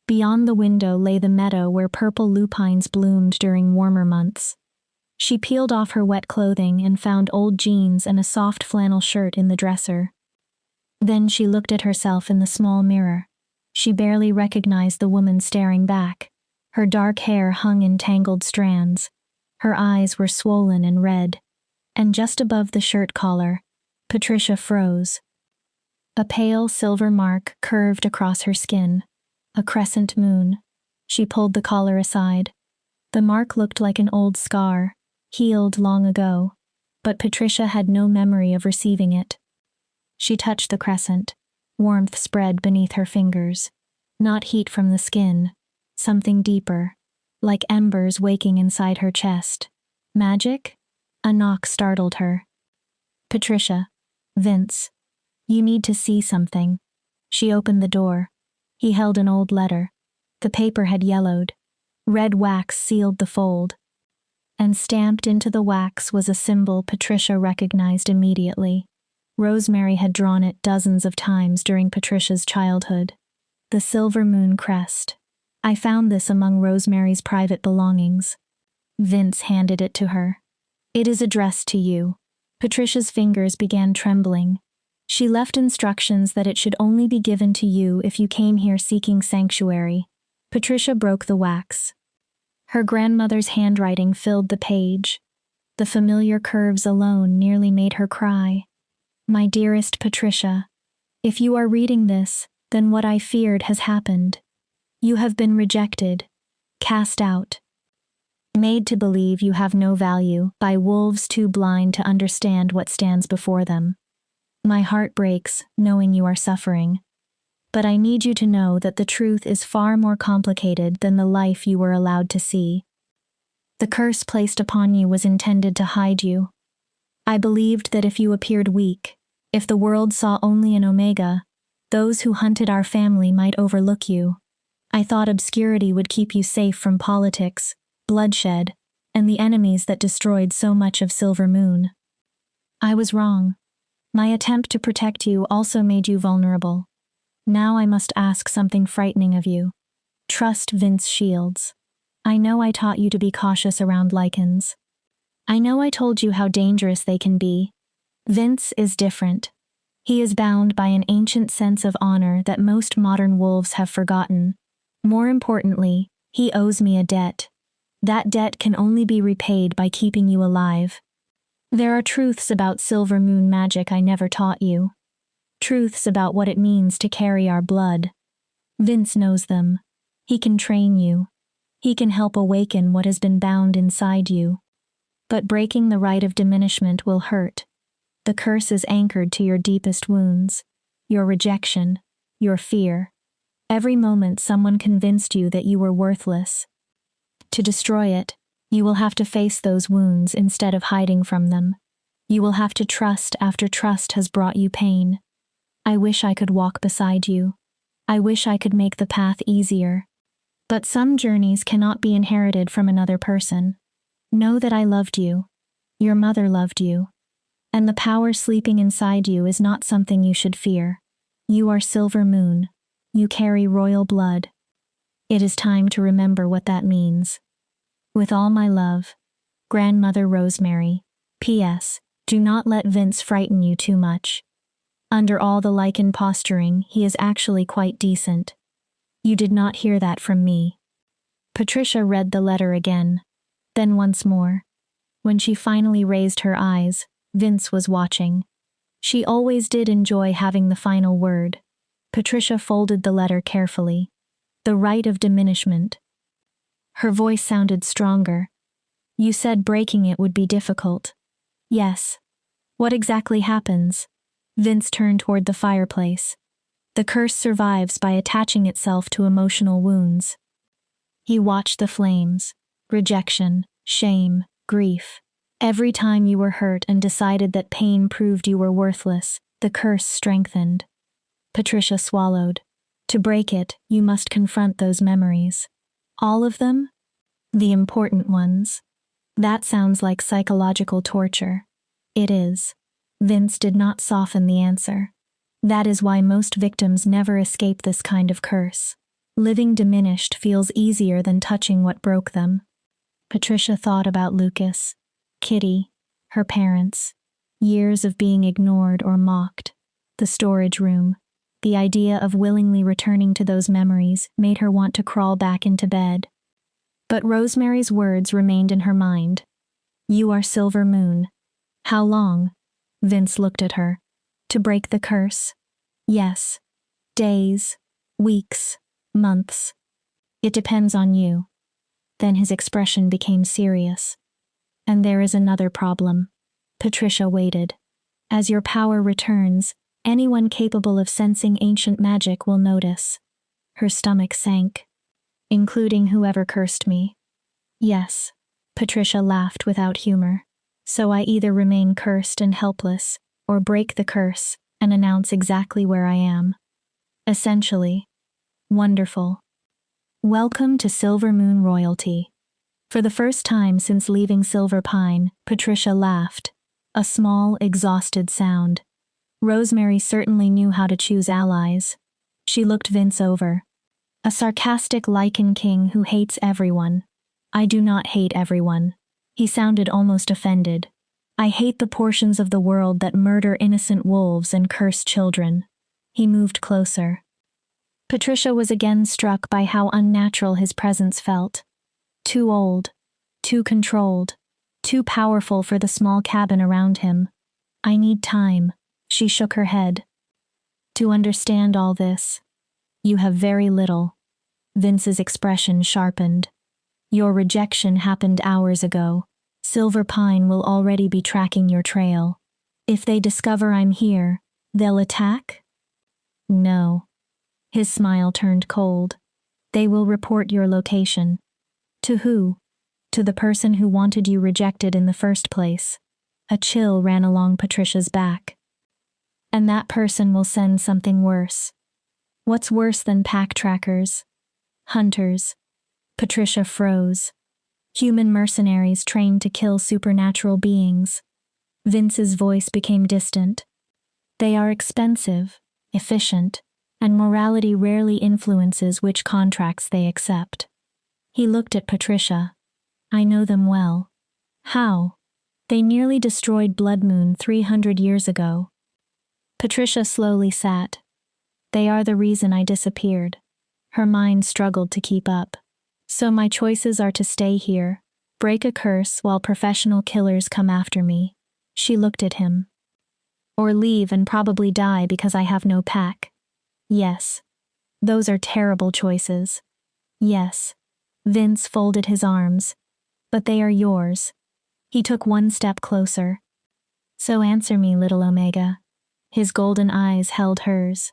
Beyond the window lay the meadow where purple lupines bloomed during warmer months. She peeled off her wet clothing and found old jeans and a soft flannel shirt in the dresser. Then she looked at herself in the small mirror. She barely recognized the woman staring back. Her dark hair hung in tangled strands. Her eyes were swollen and red. and just above the shirt collar, Patricia froze. A pale silver mark curved across her skin, a crescent moon. She pulled the collar aside. The mark looked like an old scar, healed long ago, but Patricia had no memory of receiving it. She touched the crescent. Warmth spread beneath her fingers. Not heat from the skin, something deeper, like embers waking inside her chest. Magic? A knock startled her. Patricia. Vince. You need to see something. She opened the door. He held an old letter. The paper had yellowed. Red wax sealed the fold. And stamped into the wax was a symbol Patricia recognized immediately. Rosemary had drawn it dozens of times during Patricia's childhood. The silver moon crest. I found this among Rosemary's private belongings. Vince handed it to her. It is addressed to you. Patricia's fingers began trembling. She left instructions that it should only be given to you if you came here seeking sanctuary. Patricia broke the wax. Her grandmother's handwriting filled the page. The familiar curves alone nearly made her cry. My dearest Patricia, if you are reading this, then what I feared has happened. You have been rejected, cast out, made to believe you have no value by wolves too blind to understand what stands before them. My heart breaks knowing you are suffering. But I need you to know that the truth is far more complicated than the life you were allowed to see. The curse placed upon you was intended to hide you. I believed that if you appeared weak, if the world saw only an Omega, those who hunted our family might overlook you. I thought obscurity would keep you safe from politics, bloodshed, and the enemies that destroyed so much of Silver Moon. I was wrong. My attempt to protect you also made you vulnerable. Now I must ask something frightening of you. Trust Vince Shields. I know I taught you to be cautious around Lycans. I know I told you how dangerous they can be. Vince is different. He is bound by an ancient sense of honor that most modern wolves have forgotten. More importantly, he owes me a debt. That debt can only be repaid by keeping you alive. There are truths about Silver Moon magic I never taught you. Truths about what it means to carry our blood. Vince knows them. He can train you. He can help awaken what has been bound inside you. But breaking the rite of diminishment will hurt. The curse is anchored to your deepest wounds, your rejection, your fear. Every moment someone convinced you that you were worthless. To destroy it, you will have to face those wounds instead of hiding from them. You will have to trust after trust has brought you pain. I wish I could walk beside you. I wish I could make the path easier. But some journeys cannot be inherited from another person. Know that I loved you. Your mother loved you. And the power sleeping inside you is not something you should fear. You are Silver Moon. You carry royal blood. It is time to remember what that means. With all my love, Grandmother Rosemary. P.S. Do not let Vince frighten you too much. Under all the Lycan posturing, he is actually quite decent. You did not hear that from me. Patricia read the letter again, then once more. When she finally raised her eyes, Vince was watching. She always did enjoy having the final word. Patricia folded the letter carefully. The rite of diminishment. Her voice sounded stronger. You said breaking it would be difficult. Yes. What exactly happens? Vince turned toward the fireplace. The curse survives by attaching itself to emotional wounds. He watched the flames. Rejection, shame, grief. Every time you were hurt and decided that pain proved you were worthless, the curse strengthened. Patricia swallowed. To break it, you must confront those memories. All of them? The important ones. That sounds like psychological torture. It is. Vince did not soften the answer. That is why most victims never escape this kind of curse. Living diminished feels easier than touching what broke them. Patricia thought about Lucas, Kitty, her parents, years of being ignored or mocked, the storage room. The idea of willingly returning to those memories made her want to crawl back into bed. But Rosemary's words remained in her mind. You are Silver Moon. How long? Vince looked at her. To break the curse? Yes. Days, weeks, months. It depends on you. Then his expression became serious. And there is another problem. Patricia waited. As your power returns, anyone capable of sensing ancient magic will notice. Her stomach sank. Including whoever cursed me. Yes. Patricia laughed without humor. So I either remain cursed and helpless, or break the curse and announce exactly where I am. Essentially. Wonderful. Welcome to Silver Moon royalty. For the first time since leaving Silver Pine, Patricia laughed. A small, exhausted sound. Rosemary certainly knew how to choose allies. She looked Vince over. A sarcastic Lycan King who hates everyone. I do not hate everyone. He sounded almost offended. I hate the portions of the world that murder innocent wolves and curse children. He moved closer. Patricia was again struck by how unnatural his presence felt. Too old, too controlled, too powerful for the small cabin around him. I need time, she shook her head. To understand all this, you have very little. Vince's expression sharpened. Your rejection happened hours ago. Silver Pine will already be tracking your trail. If they discover I'm here, they'll attack? No. His smile turned cold. They will report your location. To who? To the person who wanted you rejected in the first place. A chill ran along Patricia's back. And that person will send something worse. What's worse than pack trackers? Hunters. Patricia froze. Human mercenaries trained to kill supernatural beings. Vince's voice became distant. They are expensive, efficient, and morality rarely influences which contracts they accept. He looked at Patricia. I know them well. How? They nearly destroyed Blood Moon 300 years ago. Patricia slowly sat. They are the reason I disappeared. Her mind struggled to keep up. So my choices are to stay here, break a curse while professional killers come after me. She looked at him. Or leave and probably die because I have no pack. Yes. Those are terrible choices. Yes. Vince folded his arms. But they are yours. He took one step closer. So answer me, little Omega. His golden eyes held hers.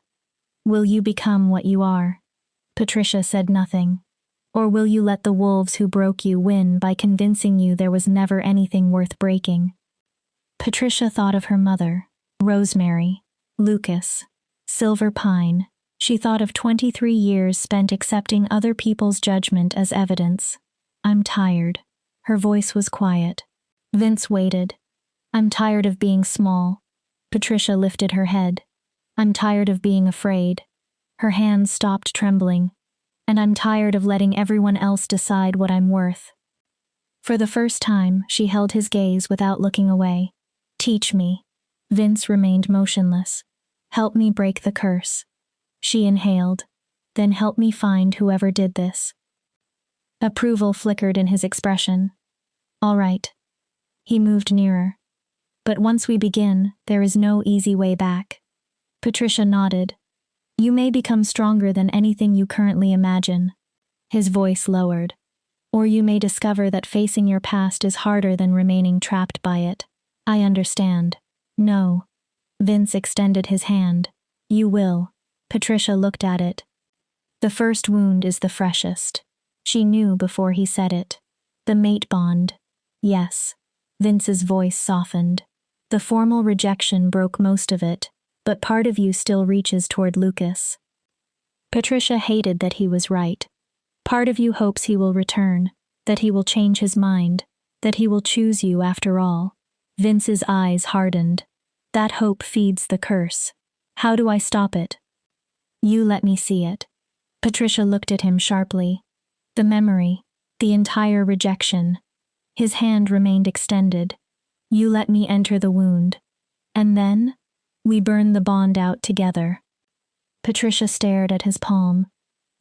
Will you become what you are? Patricia said nothing. Or will you let the wolves who broke you win by convincing you there was never anything worth breaking? Patricia thought of her mother, Rosemary, Lucas, Silver Pine. She thought of 23 years spent accepting other people's judgment as evidence. I'm tired. Her voice was quiet. Vince waited. I'm tired of being small. Patricia lifted her head. I'm tired of being afraid. Her hands stopped trembling. And I'm tired of letting everyone else decide what I'm worth. For the first time, she held his gaze without looking away. Teach me. Vince remained motionless. Help me break the curse. She inhaled. Then help me find whoever did this. Approval flickered in his expression. All right. He moved nearer. But once we begin, there is no easy way back. Patricia nodded. You may become stronger than anything you currently imagine. His voice lowered. Or you may discover that facing your past is harder than remaining trapped by it. I understand. No. Vince extended his hand. You will. Patricia looked at it. The first wound is the freshest. She knew before he said it. The mate bond. Yes. Vince's voice softened. The formal rejection broke most of it. But part of you still reaches toward Lucas. Patricia hated that he was right. Part of you hopes he will return, that he will change his mind, that he will choose you after all. Vince's eyes hardened. That hope feeds the curse. How do I stop it? You let me see it. Patricia looked at him sharply. The memory, the entire rejection. His hand remained extended. You let me enter the wound. And then? We burn the bond out together. Patricia stared at his palm.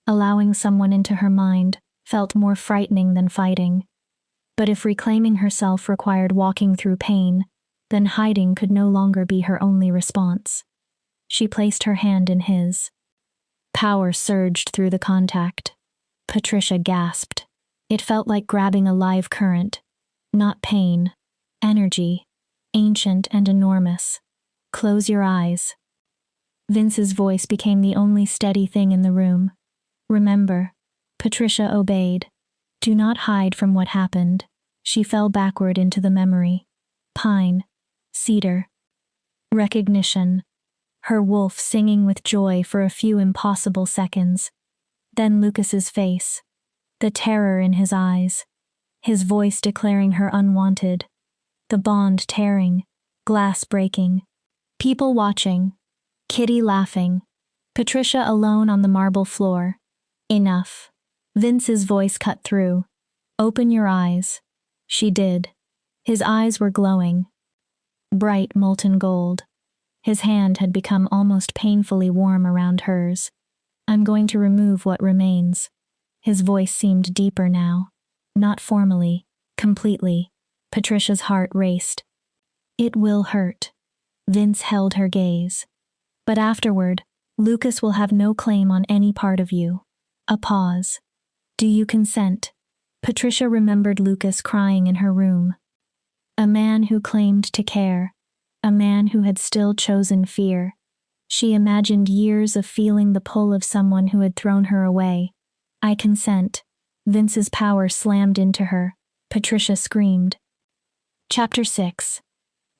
Allowing someone into her mind felt more frightening than fighting. But if reclaiming herself required walking through pain, then hiding could no longer be her only response. She placed her hand in his. Power surged through the contact. Patricia gasped. It felt like grabbing a live current. Not pain. Energy. Ancient and enormous. Close your eyes. Vince's voice became the only steady thing in the room. Remember. Patricia obeyed. Do not hide from what happened. She fell backward into the memory. Pine. Cedar. Recognition. Her wolf singing with joy for a few impossible seconds. Then Lucas's face. The terror in his eyes. His voice declaring her unwanted. The bond tearing. Glass breaking. People watching. Kitty laughing. Patricia alone on the marble floor. Enough. Vince's voice cut through. Open your eyes. She did. His eyes were glowing. Bright molten gold. His hand had become almost painfully warm around hers. I'm going to remove what remains. His voice seemed deeper now. Not formally, completely. Patricia's heart raced. It will hurt. Vince held her gaze. But afterward, Lucas will have no claim on any part of you. A pause. Do you consent? Patricia remembered Lucas crying in her room. A man who claimed to care. A man who had still chosen fear. She imagined years of feeling the pull of someone who had thrown her away. I consent. Vince's power slammed into her. Patricia screamed. Chapter 6.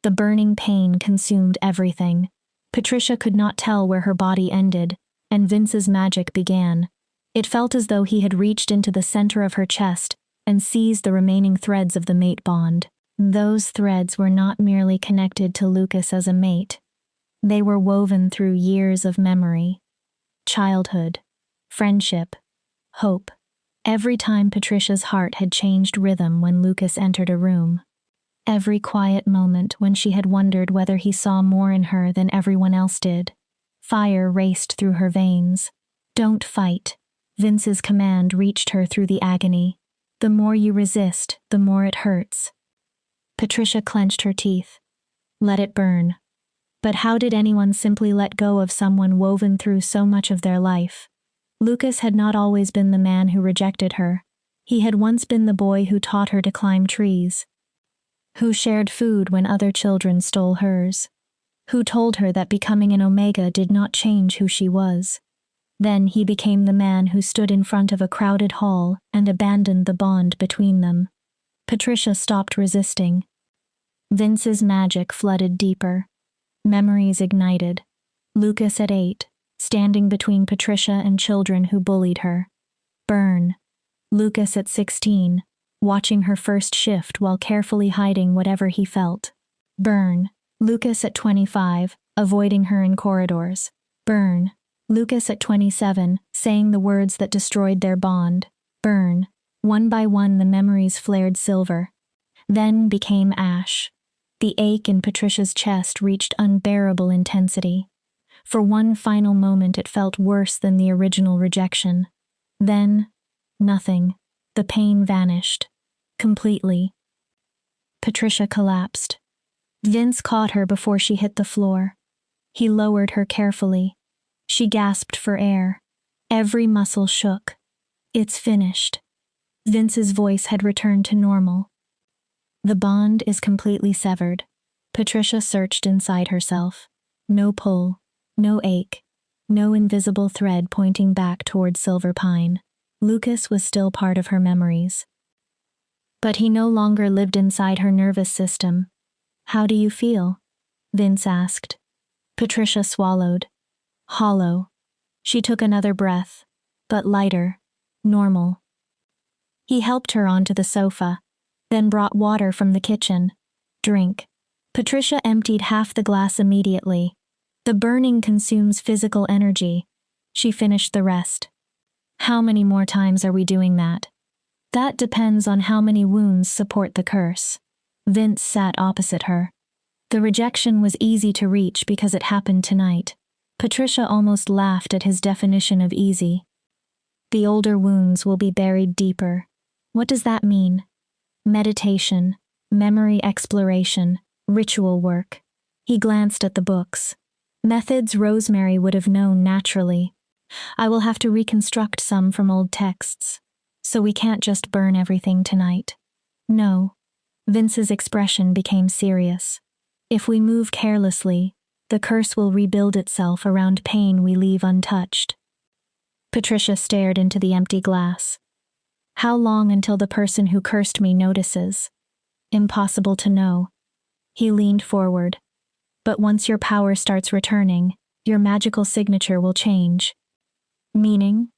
The burning pain consumed everything. Patricia could not tell where her body ended, and Vince's magic began. It felt as though he had reached into the center of her chest and seized the remaining threads of the mate bond. Those threads were not merely connected to Lucas as a mate. They were woven through years of memory. Childhood. Friendship. Hope. Every time Patricia's heart had changed rhythm when Lucas entered a room. Every quiet moment when she had wondered whether he saw more in her than everyone else did. Fire raced through her veins. Don't fight. Vince's command reached her through the agony. The more you resist, the more it hurts. Patricia clenched her teeth. Let it burn. But how did anyone simply let go of someone woven through so much of their life? Lucas had not always been the man who rejected her. He had once been the boy who taught her to climb trees. Who shared food when other children stole hers. Who told her that becoming an Omega did not change who she was. Then he became the man who stood in front of a crowded hall and abandoned the bond between them. Patricia stopped resisting. Vince's magic flooded deeper. Memories ignited. Lucas at 8, standing between Patricia and children who bullied her. Burn. Lucas at 16, watching her first shift while carefully hiding whatever he felt. Burn. Lucas at 25, avoiding her in corridors. Burn. Lucas at 27, saying the words that destroyed their bond. Burn. One by one the memories flared silver. Then became ash. The ache in Patricia's chest reached unbearable intensity. For one final moment it felt worse than the original rejection. Then, nothing. The pain vanished. Completely. Patricia collapsed. Vince caught her before she hit the floor. He lowered her carefully. She gasped for air. Every muscle shook. It's finished. Vince's voice had returned to normal. The bond is completely severed. Patricia searched inside herself. No pull. No ache. No invisible thread pointing back toward Silver Pine. Lucas was still part of her memories. But he no longer lived inside her nervous system. How do you feel? Vince asked. Patricia swallowed. Hollow. She took another breath, but lighter, normal. He helped her onto the sofa, then brought water from the kitchen. Drink. Patricia emptied half the glass immediately. The burning consumes physical energy. She finished the rest. How many more times are we doing that? That depends on how many wounds support the curse. Vince sat opposite her. The rejection was easy to reach because it happened tonight. Patricia almost laughed at his definition of easy. The older wounds will be buried deeper. What does that mean? Meditation, memory exploration, Ritual work. He glanced at the books. Methods Rosemary would have known naturally. I will have to reconstruct some from old texts. So we can't just burn everything tonight. No. Vince's expression became serious. If we move carelessly, the curse will rebuild itself around pain we leave untouched. Patricia stared into the empty glass. How long until the person who cursed me notices? Impossible to know. He leaned forward. But once your power starts returning, your magical signature will change. Meaning?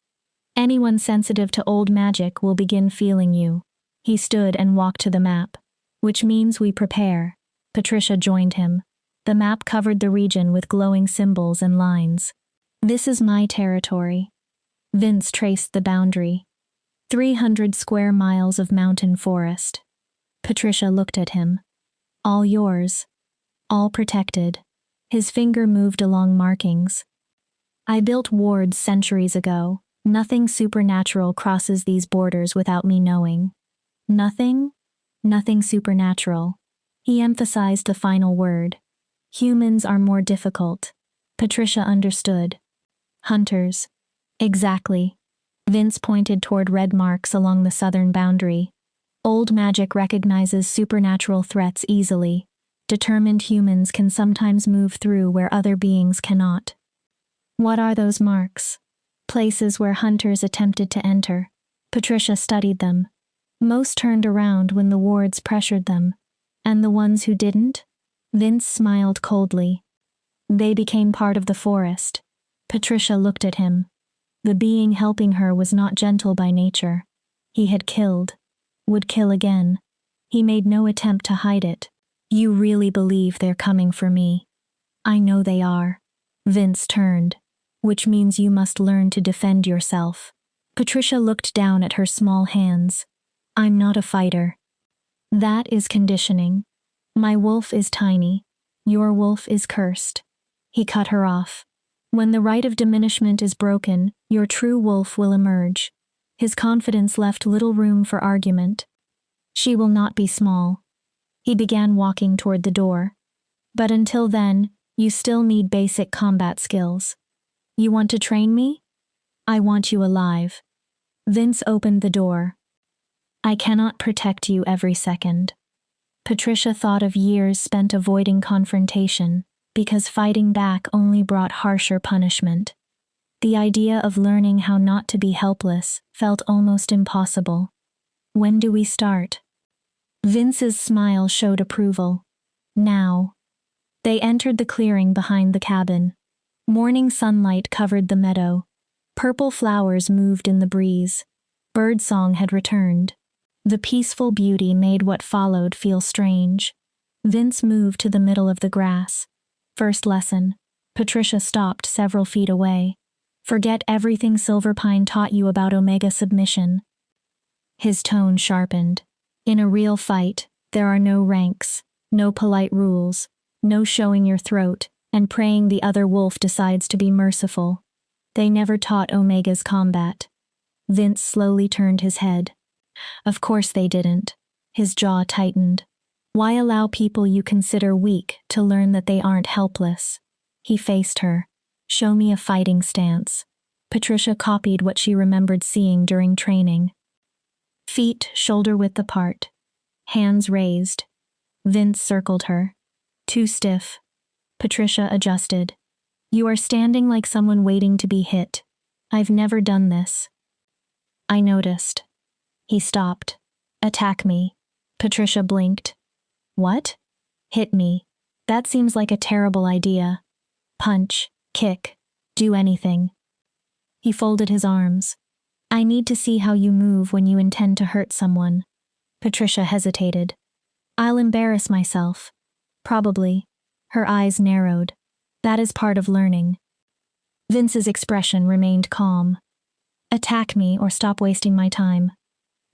Anyone sensitive to old magic will begin feeling you. He stood and walked to the map. Which means we prepare. Patricia joined him. The map covered the region with glowing symbols and lines. This is my territory. Vince traced the boundary. 300 square miles of mountain forest. Patricia looked at him. All yours. All protected. His finger moved along markings. I built wards centuries ago. Nothing supernatural crosses these borders without me knowing. Nothing? Nothing supernatural. He emphasized the final word. Humans are more difficult. Patricia understood. Hunters. Exactly. Vince pointed toward red marks along the southern boundary. Old magic recognizes supernatural threats easily. Determined humans can sometimes move through where other beings cannot. What are those marks? Places where hunters attempted to enter. Patricia studied them. Most turned around when the wards pressured them. And the ones who didn't? Vince smiled coldly. They became part of the forest. Patricia looked at him. The being helping her was not gentle by nature. He had killed. Would kill again. He made no attempt to hide it. You really believe they're coming for me? I know they are. Vince turned. Which means you must learn to defend yourself. Patricia looked down at her small hands. I'm not a fighter. That is conditioning. My wolf is tiny. Your wolf is cursed. He cut her off. When the rite of diminishment is broken, your true wolf will emerge. His confidence left little room for argument. She will not be small. He began walking toward the door. But until then, you still need basic combat skills. You want to train me? I want you alive. Vince opened the door. I cannot protect you every second. Patricia thought of years spent avoiding confrontation, because fighting back only brought harsher punishment. The idea of learning how not to be helpless felt almost impossible. When do we start? Vince's smile showed approval. Now. They entered the clearing behind the cabin. Morning sunlight covered the meadow. Purple flowers moved in the breeze. Birdsong had returned. The peaceful beauty made what followed feel strange. Vince moved to the middle of the grass. First lesson. Patricia stopped several feet away. Forget everything Silverpine taught you about Omega submission. His tone sharpened. In a real fight, there are no ranks, no polite rules, no showing your throat, and praying the other wolf decides to be merciful. They never taught Omega's combat. Vince slowly turned his head. Of course they didn't. His jaw tightened. Why allow people you consider weak to learn that they aren't helpless? He faced her. Show me a fighting stance. Patricia copied what she remembered seeing during training. Feet shoulder-width apart. Hands raised. Vince circled her. Too stiff. Patricia adjusted. You are standing like someone waiting to be hit. I've never done this. I noticed. He stopped. Attack me. Patricia blinked. What? Hit me. That seems like a terrible idea. Punch, kick, do anything. He folded his arms. I need to see how you move when you intend to hurt someone. Patricia hesitated. I'll embarrass myself. Probably. Her eyes narrowed. That is part of learning. Vince's expression remained calm. Attack me or stop wasting my time.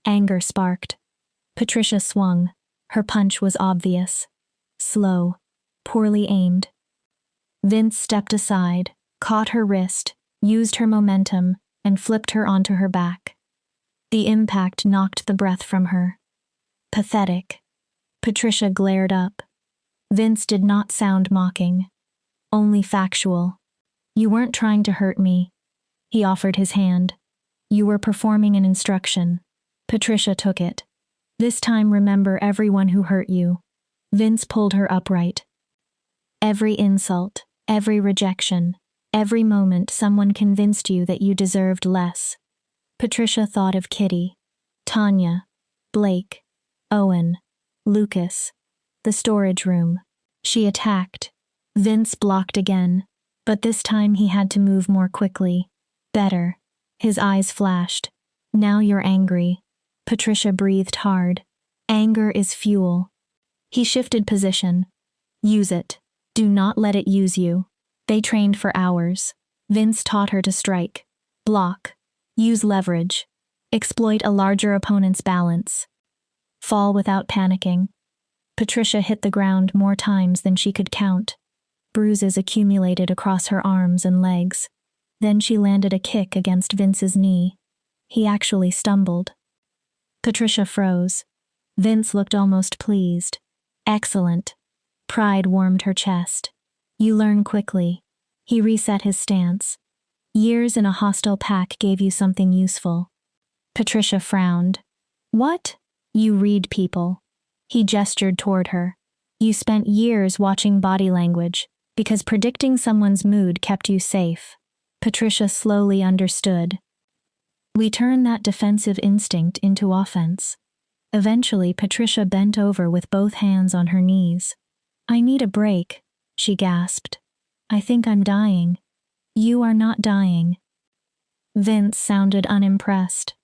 Anger sparked. Patricia swung. Her punch was obvious. Slow. Poorly aimed. Vince stepped aside, caught her wrist, used her momentum, and flipped her onto her back. The impact knocked the breath from her. Pathetic. Patricia glared up. Vince did not sound mocking, only factual. You weren't trying to hurt me. He offered his hand. You were performing an instruction. Patricia took it. This time remember everyone who hurt you. Vince pulled her upright. Every insult, every rejection, every moment someone convinced you that you deserved less. Patricia thought of Kitty, Tanya, Blake, Owen, Lucas, the storage room. She attacked. Vince blocked again, but this time he had to move more quickly. Better. His eyes flashed. Now you're angry. Patricia breathed hard. Anger is fuel. He shifted position. Use it. Do not let it use you. They trained for hours. Vince taught her to strike. Block. Use leverage. Exploit a larger opponent's balance. Fall without panicking. Patricia hit the ground more times than she could count. Bruises accumulated across her arms and legs. Then she landed a kick against Vince's knee. He actually stumbled. Patricia froze. Vince looked almost pleased. Excellent. Pride warmed her chest. You learn quickly. He reset his stance. Years in a hostile pack gave you something useful. Patricia frowned. What? You read people. He gestured toward her. You spent years watching body language, because predicting someone's mood kept you safe. Patricia slowly understood. We turn that defensive instinct into offense. Eventually, Patricia bent over with both hands on her knees. I need a break, she gasped. I think I'm dying. You are not dying. Vince sounded unimpressed.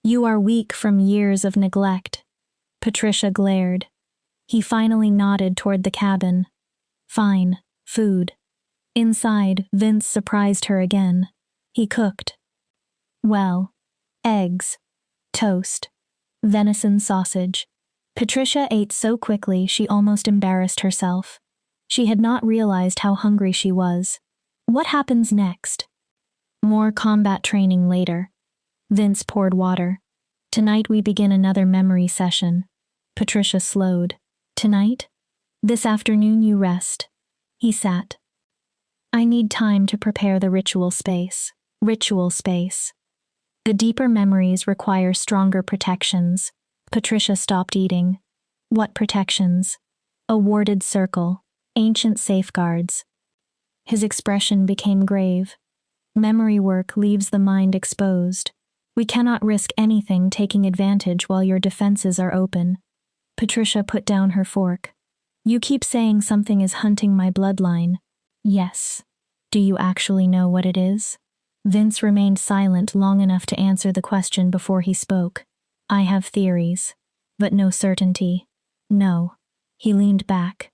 You are weak from years of neglect. Patricia glared. He finally nodded toward the cabin. Fine, food. Inside, Vince surprised her again. He cooked. Well, eggs, toast, venison sausage. Patricia ate so quickly she almost embarrassed herself. She had not realized how hungry she was. What happens next? More combat training later. Vince poured water. Tonight we begin another memory session. Patricia slowed. Tonight? This afternoon you rest. He sat. I need time to prepare the ritual space. Ritual space. The deeper memories require stronger protections. Patricia stopped eating. What protections? A warded circle. Ancient safeguards. His expression became grave. Memory work leaves the mind exposed. We cannot risk anything taking advantage while your defenses are open. Patricia put down her fork. You keep saying something is hunting my bloodline. Yes. Do you actually know what it is? Vince remained silent long enough to answer the question before he spoke. I have theories, but no certainty. No. He leaned back.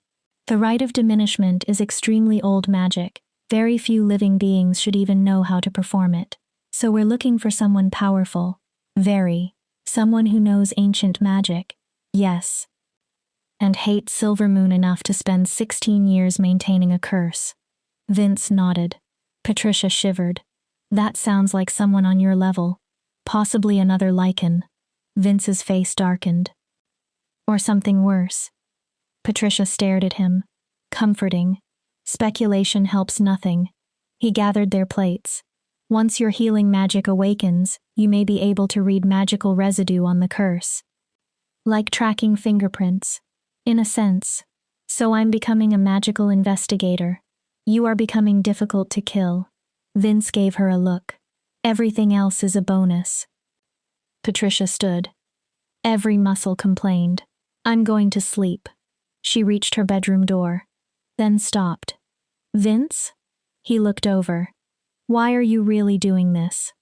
The rite of diminishment is extremely old magic. Very few living beings should even know how to perform it. So we're looking for someone powerful. Very. Someone who knows ancient magic. Yes. And hates Silver Moon enough to spend 16 years maintaining a curse. Vince nodded. Patricia shivered. That sounds like someone on your level. Possibly another Lycan. Vince's face darkened. Or something worse. Patricia stared at him. Comforting. Speculation helps nothing. He gathered their plates. Once your healing magic awakens, you may be able to read magical residue on the curse. Like tracking fingerprints. In a sense. So I'm becoming a magical investigator. You are becoming difficult to kill. Vince gave her a look. Everything else is a bonus. Patricia stood. Every muscle complained. I'm going to sleep. She reached her bedroom door. Then stopped. Vince? He looked over. Why are you really doing this?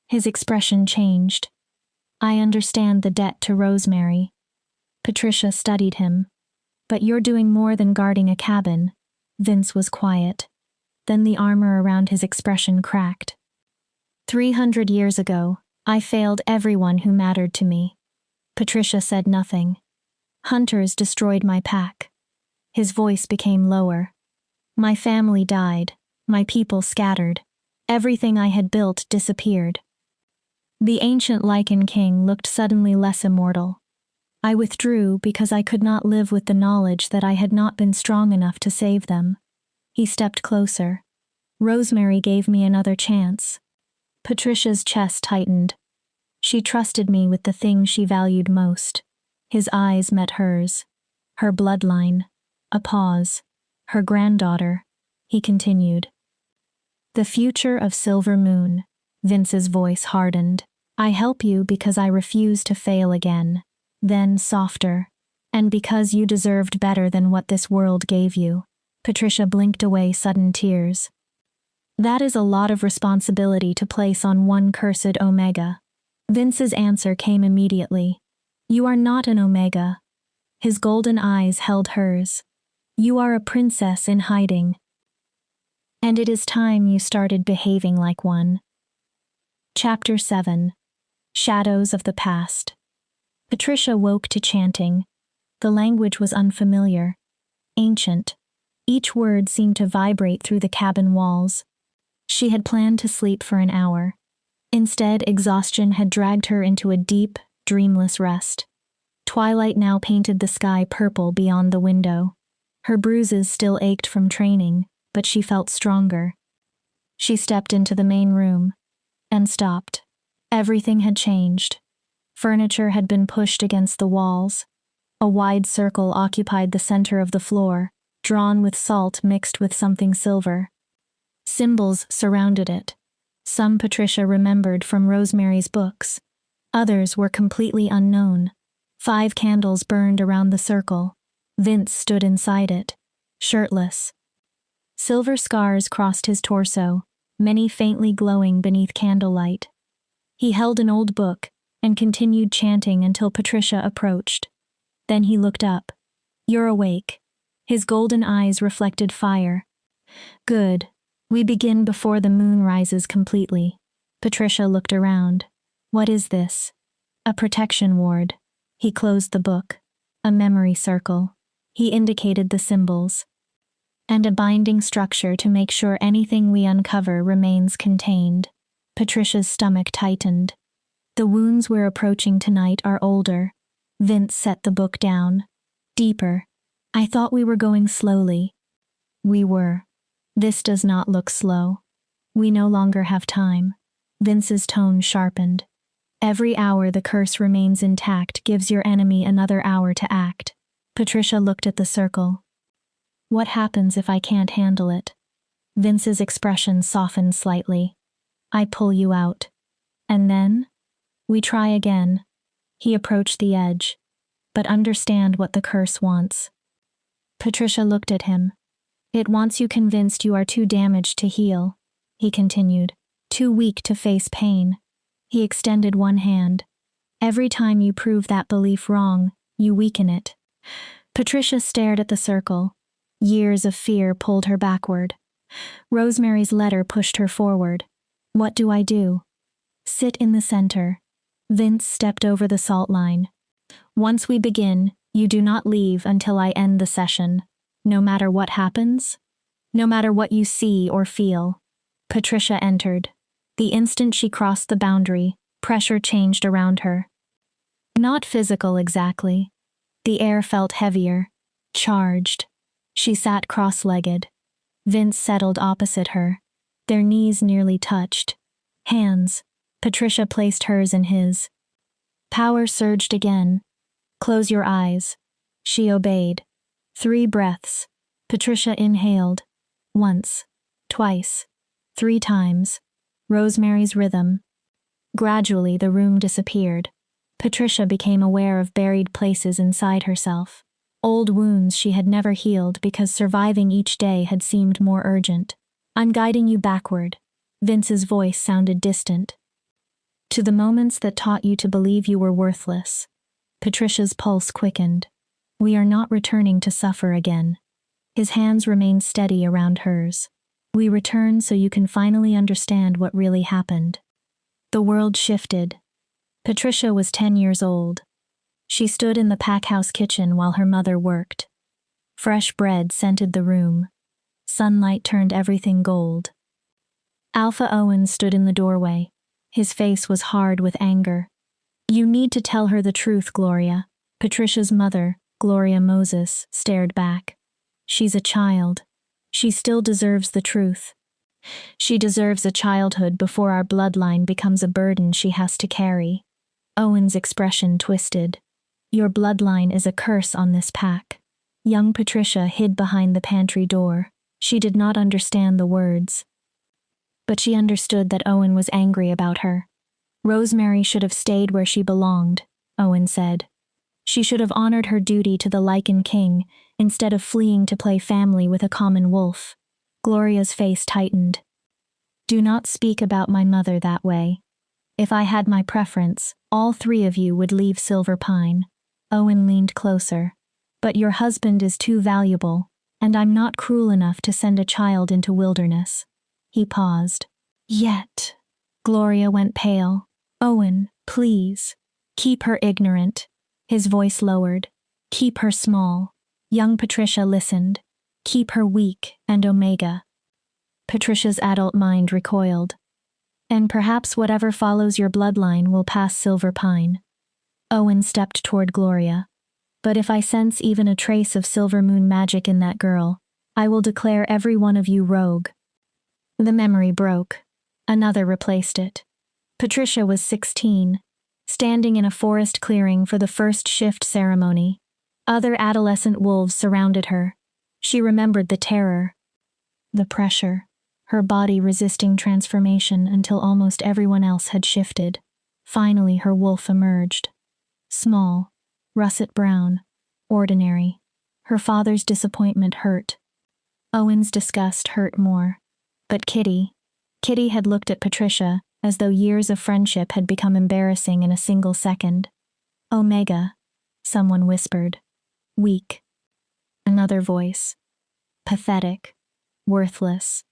His expression changed. I understand the debt to Rosemary. Patricia studied him. But you're doing more than guarding a cabin. Vince was quiet. Then the armor around his expression cracked. 300 years ago, I failed everyone who mattered to me. Patricia said nothing. Hunters destroyed my pack. His voice became lower. My family died. My people scattered. Everything I had built disappeared. The ancient Lycan King looked suddenly less immortal. I withdrew because I could not live with the knowledge that I had not been strong enough to save them. He stepped closer. Rosemary gave me another chance. Patricia's chest tightened. She trusted me with the thing she valued most. His eyes met hers. Her bloodline. A pause. Her granddaughter. He continued. The future of Silver Moon. Vince's voice hardened. I help you because I refuse to fail again. Then softer. And because you deserved better than what this world gave you. Patricia blinked away sudden tears. That is a lot of responsibility to place on one cursed Omega. Vince's answer came immediately. You are not an Omega. His golden eyes held hers. You are a princess in hiding. And it is time you started behaving like one. Chapter 7. Shadows of the Past. Patricia woke to chanting. The language was unfamiliar, ancient. Each word seemed to vibrate through the cabin walls. She had planned to sleep for an hour. Instead, exhaustion had dragged her into a deep, dreamless rest. Twilight now painted the sky purple beyond the window. Her bruises still ached from training, but she felt stronger. She stepped into the main room and stopped. Everything had changed. Furniture had been pushed against the walls. A wide circle occupied the center of the floor, drawn with salt mixed with something silver. Symbols surrounded it. Some Patricia remembered from Rosemary's books. Others were completely unknown. 5 candles burned around the circle. Vince stood inside it, shirtless. Silver scars crossed his torso, many faintly glowing beneath candlelight. He held an old book and continued chanting until Patricia approached. Then he looked up. You're awake. His golden eyes reflected fire. Good. We begin before the moon rises completely. Patricia looked around. What is this? A protection ward. He closed the book. A memory circle. He indicated the symbols. And a binding structure to make sure anything we uncover remains contained. Patricia's stomach tightened. The wounds we're approaching tonight are older. Vince set the book down. Deeper. I thought we were going slowly. We were. This does not look slow. We no longer have time. Vince's tone sharpened. Every hour the curse remains intact gives your enemy another hour to act. Patricia looked at the circle. What happens if I can't handle it? Vince's expression softened slightly. I pull you out. And then? We try again. He approached the edge. But understand what the curse wants. Patricia looked at him. It wants you convinced you are too damaged to heal, he continued, too weak to face pain. He extended one hand. Every time you prove that belief wrong, you weaken it. Patricia stared at the circle. Years of fear pulled her backward. Rosemary's letter pushed her forward. What do I do? Sit in the center. Vince stepped over the salt line. Once we begin, you do not leave until I end the session. No matter what happens? No matter what you see or feel. Patricia entered. The instant she crossed the boundary, pressure changed around her. Not physical exactly. The air felt heavier, charged. She sat cross-legged. Vince settled opposite her. Their knees nearly touched. Hands. Patricia placed hers in his. Power surged again. Close your eyes. She obeyed. 3 breaths. Patricia inhaled. Once. Twice. 3 times. Rosemary's rhythm. Gradually the room disappeared. Patricia became aware of buried places inside herself. Old wounds she had never healed because surviving each day had seemed more urgent. I'm guiding you backward. Vince's voice sounded distant. To the moments that taught you to believe you were worthless. Patricia's pulse quickened. We are not returning to suffer again. His hands remained steady around hers. We return so you can finally understand what really happened. The world shifted. Patricia was 10 years old. She stood in the packhouse kitchen while her mother worked. Fresh bread scented the room. Sunlight turned everything gold. Alpha Owen stood in the doorway. His face was hard with anger. You need to tell her the truth, Gloria. Patricia's mother, Gloria Moses, stared back. She's a child. She still deserves the truth. She deserves a childhood before our bloodline becomes a burden she has to carry. Owen's expression twisted. Your bloodline is a curse on this pack. Young Patricia hid behind the pantry door. She did not understand the words. But she understood that Owen was angry about her. Rosemary should have stayed where she belonged, Owen said. She should have honored her duty to the Lycan King instead of fleeing to play family with a common wolf. Gloria's face tightened. Do not speak about my mother that way. If I had my preference, all three of you would leave Silver Pine. Owen leaned closer. But your husband is too valuable, and I'm not cruel enough to send a child into wilderness. He paused. Yet. Gloria went pale. Owen, please. Keep her ignorant. His voice lowered. Keep her small. Young Patricia listened. Keep her weak and Omega. Patricia's adult mind recoiled. And perhaps whatever follows your bloodline will pass Silver Pine. Owen stepped toward Gloria. But if I sense even a trace of Silver Moon magic in that girl, I will declare every one of you rogue. The memory broke. Another replaced it. Patricia was 16, standing in a forest clearing for the first shift ceremony. Other adolescent wolves surrounded her. She remembered the terror, the pressure, her body resisting transformation until almost everyone else had shifted. Finally, her wolf emerged. Small, russet brown, ordinary. Her father's disappointment hurt. Owen's disgust hurt more. But Kitty had looked at Patricia as though years of friendship had become embarrassing in a single second. Omega, someone whispered. Weak. Another voice. Pathetic. Worthless.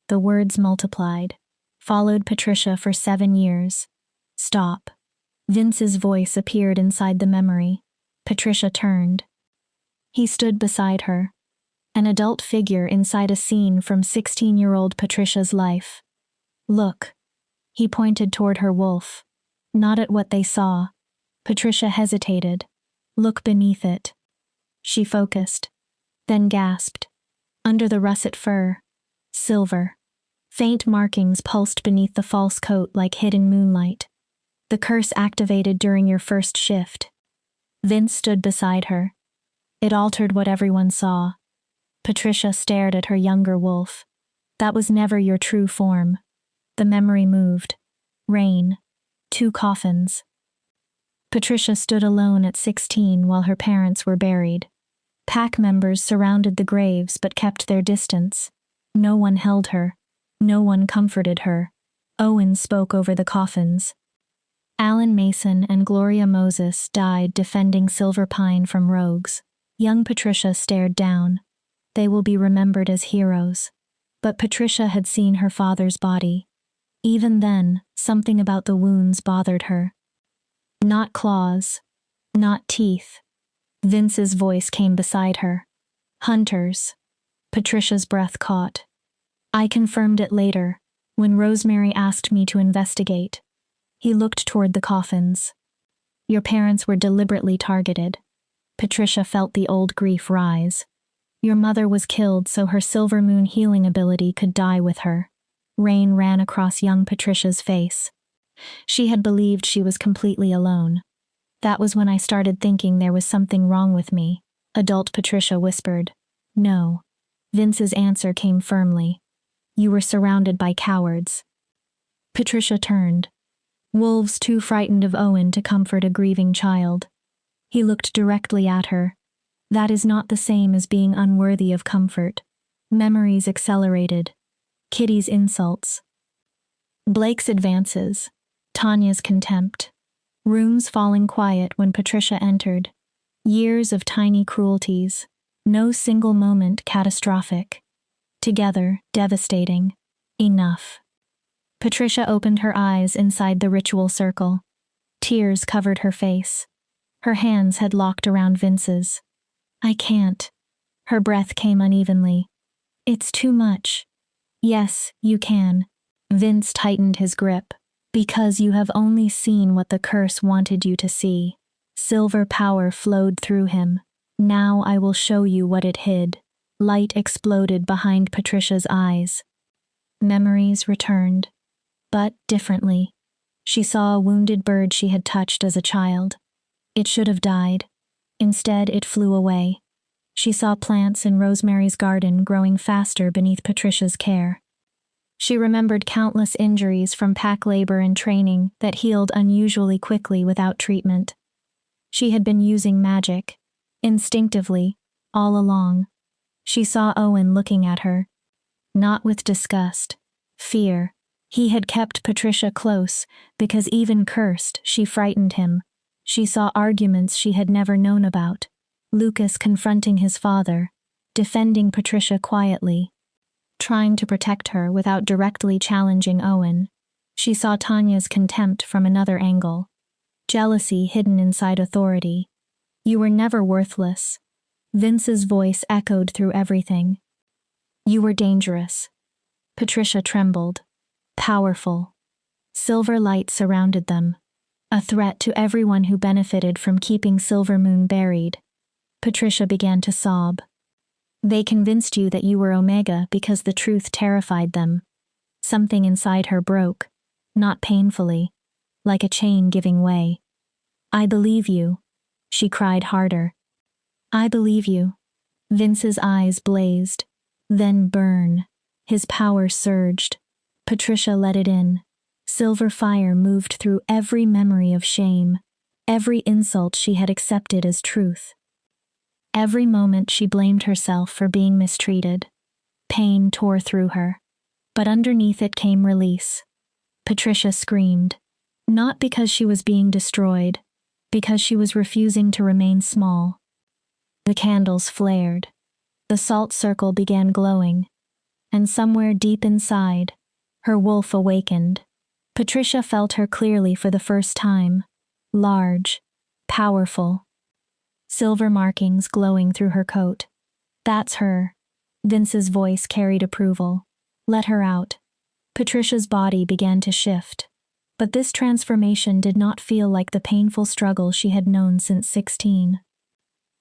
The words multiplied. Followed Patricia for 7 years. Stop. Vince's voice appeared inside the memory. Patricia turned. He stood beside her. An adult figure inside a scene from 16-year-old Patricia's life. Look. He pointed toward her wolf. Not at what they saw. Patricia hesitated. Look beneath it. She focused. Then gasped. Under the russet fur. Silver. Faint markings pulsed beneath the false coat like hidden moonlight. The curse activated during your first shift. Vince stood beside her. It altered what everyone saw. Patricia stared at her younger wolf. That was never your true form. The memory moved. Rain. 2 coffins. Patricia stood alone at 16 while her parents were buried. Pack members surrounded the graves but kept their distance. No one held her. No one comforted her. Owen spoke over the coffins. Alan Mason and Gloria Moses died defending Silver Pine from rogues. Young Patricia stared down. They will be remembered as heroes. But Patricia had seen her father's body. Even then, something about the wounds bothered her. Not claws. Not teeth. Vince's voice came beside her. Hunters. Patricia's breath caught. I confirmed it later, when Rosemary asked me to investigate. He looked toward the coffins. Your parents were deliberately targeted. Patricia felt the old grief rise. Your mother was killed so her Silver Moon healing ability could die with her. Rain ran across young Patricia's face. She had believed she was completely alone. That was when I started thinking there was something wrong with me, adult Patricia whispered. No. Vince's answer came firmly. You were surrounded by cowards. Patricia turned. Wolves too frightened of Owen to comfort a grieving child. He looked directly at her. That is not the same as being unworthy of comfort. Memories accelerated. Kitty's insults. Blake's advances. Tanya's contempt. Rooms falling quiet when Patricia entered. Years of tiny cruelties. No single moment catastrophic. Together, devastating. Enough. Patricia opened her eyes inside the ritual circle. Tears covered her face. Her hands had locked around Vince's. I can't. Her breath came unevenly. It's too much. Yes, you can. Vince tightened his grip. Because you have only seen what the curse wanted you to see. Silver power flowed through him. Now I will show you what it hid. Light exploded behind Patricia's eyes. Memories returned, but differently. She saw a wounded bird she had touched as a child. It should have died. Instead, it flew away. She saw plants in Rosemary's garden growing faster beneath Patricia's care. She remembered countless injuries from pack labor and training that healed unusually quickly without treatment. She had been using magic, instinctively, all along. She saw Owen looking at her, not with disgust, fear. He had kept Patricia close because even cursed, she frightened him. She saw arguments she had never known about. Lucas confronting his father, defending Patricia quietly, trying to protect her without directly challenging Owen. She saw Tanya's contempt from another angle. Jealousy hidden inside authority. You were never worthless. Vince's voice echoed through everything. You were dangerous. Patricia trembled. Powerful. Silver light surrounded them. A threat to everyone who benefited from keeping Silver Moon buried. Patricia began to sob. They convinced you that you were Omega because the truth terrified them. Something inside her broke, not painfully, like a chain giving way. I believe you, she cried harder. I believe you. Vince's eyes blazed, then burn. His power surged. Patricia let it in. Silver fire moved through every memory of shame, every insult she had accepted as truth. Every moment she blamed herself for being mistreated. Pain tore through her, but underneath it came release. Patricia screamed, not because she was being destroyed, because she was refusing to remain small. The candles flared. The salt circle began glowing, and somewhere deep inside, her wolf awakened. Patricia felt her clearly for the first time, large, powerful. Silver markings glowing through her coat. That's her. Vince's voice carried approval. Let her out. Patricia's body began to shift. But this transformation did not feel like the painful struggle she had known since 16.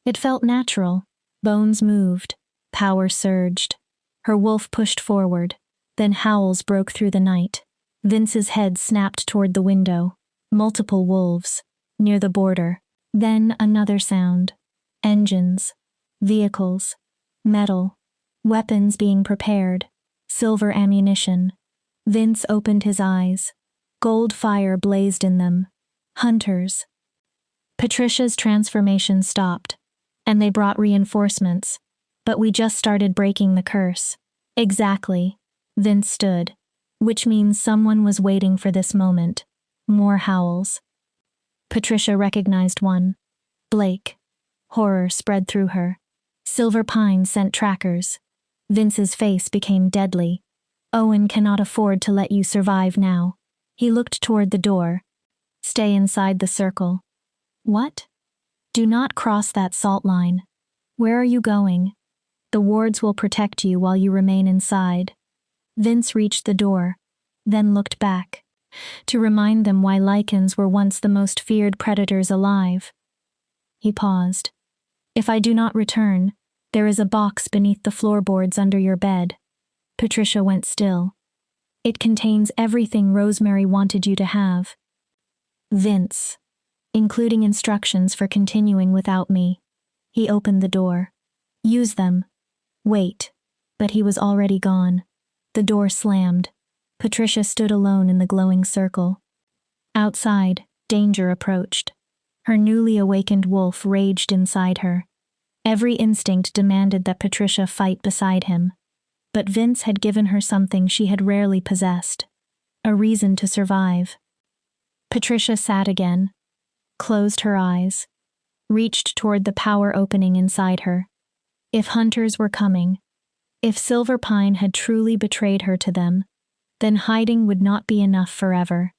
It felt natural. Bones moved. Power surged. Her wolf pushed forward. Then howls broke through the night. Vince's head snapped toward the window. Multiple wolves. Near the border. Then another sound. Engines. Vehicles. Metal. Weapons being prepared. Silver ammunition. Vince opened his eyes. Gold fire blazed in them. Hunters. Patricia's transformation stopped, and they brought reinforcements. But we just started breaking the curse. Exactly. Vince stood. Which means someone was waiting for this moment. More howls. Patricia recognized one. Blake. Horror spread through her. Silver Pine sent trackers. Vince's face became deadly. Owen cannot afford to let you survive now. He looked toward the door. Stay inside the circle. What? Do not cross that salt line. Where are you going? The wards will protect you while you remain inside. Vince reached the door, then looked back, to remind them why Lycans were once the most feared predators alive. He paused. If I do not return, there is a box beneath the floorboards under your bed. Patricia went still. It contains everything Rosemary wanted you to have. Vince, including instructions for continuing without me. He opened the door. Use them. Wait. But he was already gone. The door slammed. Patricia stood alone in the glowing circle. Outside, danger approached. Her newly awakened wolf raged inside her. Every instinct demanded that Patricia fight beside him. But Vince had given her something she had rarely possessed. A reason to survive. Patricia sat again, closed her eyes, reached toward the power opening inside her. If hunters were coming, if Silver Pine had truly betrayed her to them, then hiding would not be enough forever.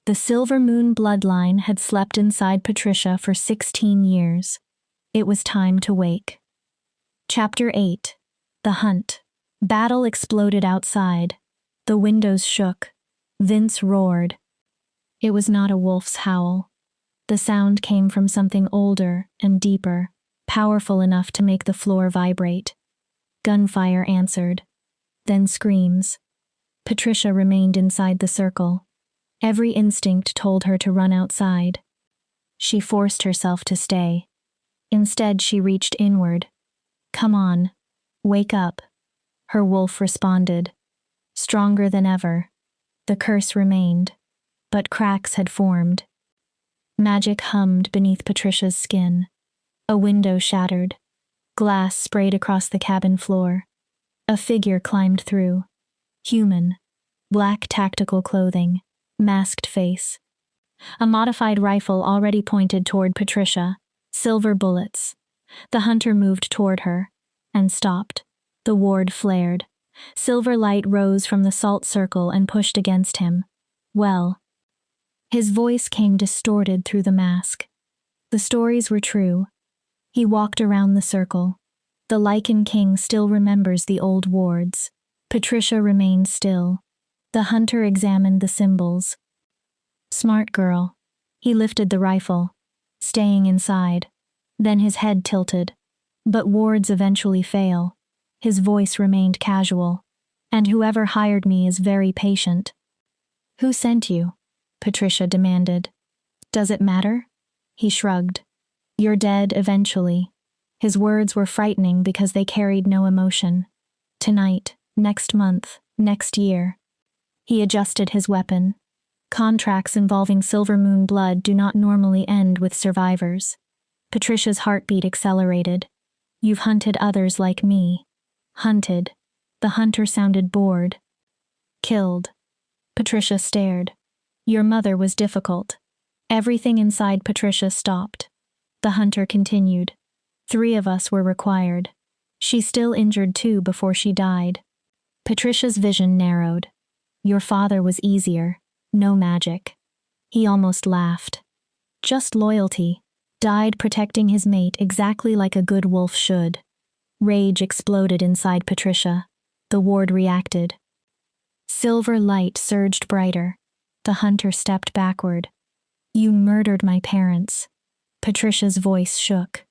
The Silver Moon bloodline had slept inside Patricia for 16 years. It was time to wake. Chapter 8. The Hunt. Battle exploded outside. The windows shook. Vince roared. It was not a wolf's howl. The sound came from something older and deeper, powerful enough to make the floor vibrate. Gunfire answered. Then screams. Patricia remained inside the circle. Every instinct told her to run outside. She forced herself to stay. Instead, she reached inward. "Come on. Wake up." Her wolf responded. Stronger than ever. The curse remained, but cracks had formed. Magic hummed beneath Patricia's skin. A window shattered. Glass sprayed across the cabin floor. A figure climbed through. Human. Black tactical clothing. Masked face. A modified rifle already pointed toward Patricia. Silver bullets. The hunter moved toward her. And stopped. The ward flared. Silver light rose from the salt circle and pushed against him. Well. His voice came distorted through the mask. The stories were true. He walked around the circle. The Lycan King still remembers the old wards. Patricia remained still. The hunter examined the symbols. Smart girl. He lifted the rifle, staying inside. Then his head tilted. But wards eventually fail. His voice remained casual. And whoever hired me is very patient. Who sent you? Patricia demanded. Does it matter? He shrugged. You're dead eventually. His words were frightening because they carried no emotion. Tonight, next month, next year. He adjusted his weapon. Contracts involving Silver Moon blood do not normally end with survivors. Patricia's heartbeat accelerated. You've hunted others like me. Hunted. The hunter sounded bored. Killed. Patricia stared. Your mother was difficult. Everything inside Patricia stopped. The hunter continued. 3 of us were required. She still injured 2 before she died. Patricia's vision narrowed. Your father was easier. No magic. He almost laughed. Just loyalty. Died protecting his mate exactly like a good wolf should. Rage exploded inside Patricia. The ward reacted. Silver light surged brighter. The hunter stepped backward. You murdered my parents. Patricia's voice shook.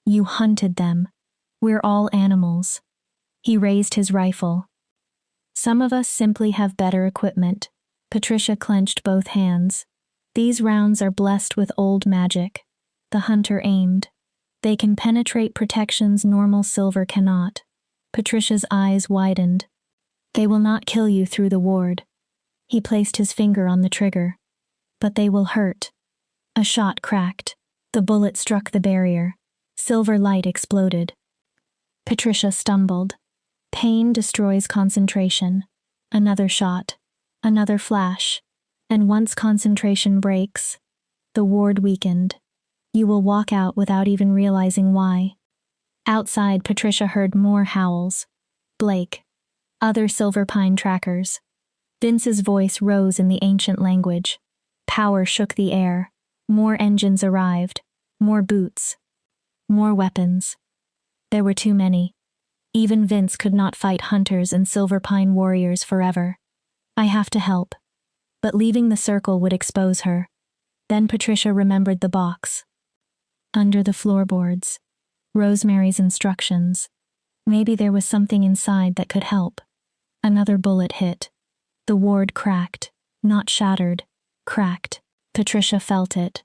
You hunted them. We're all animals. He raised his rifle. Some of us simply have better equipment. Patricia clenched both hands. These rounds are blessed with old magic. The hunter aimed. They can penetrate protections normal silver cannot. Patricia's eyes widened. They will not kill you through the ward. He placed his finger on the trigger. But they will hurt. A shot cracked. The bullet struck the barrier. Silver light exploded. Patricia stumbled. Pain destroys concentration. Another shot. Another flash. And once concentration breaks, the ward weakened. You will walk out without even realizing why. Outside, Patricia heard more howls. Blake. Other Silver Pine trackers. Vince's voice rose in the ancient language. Power shook the air. More engines arrived. More boots. More weapons. There were too many. Even Vince could not fight hunters and Silver Pine warriors forever. I have to help. But leaving the circle would expose her. Then Patricia remembered the box. Under the floorboards. Rosemary's instructions. Maybe there was something inside that could help. Another bullet hit. The ward cracked. Not shattered. Cracked. Patricia felt it.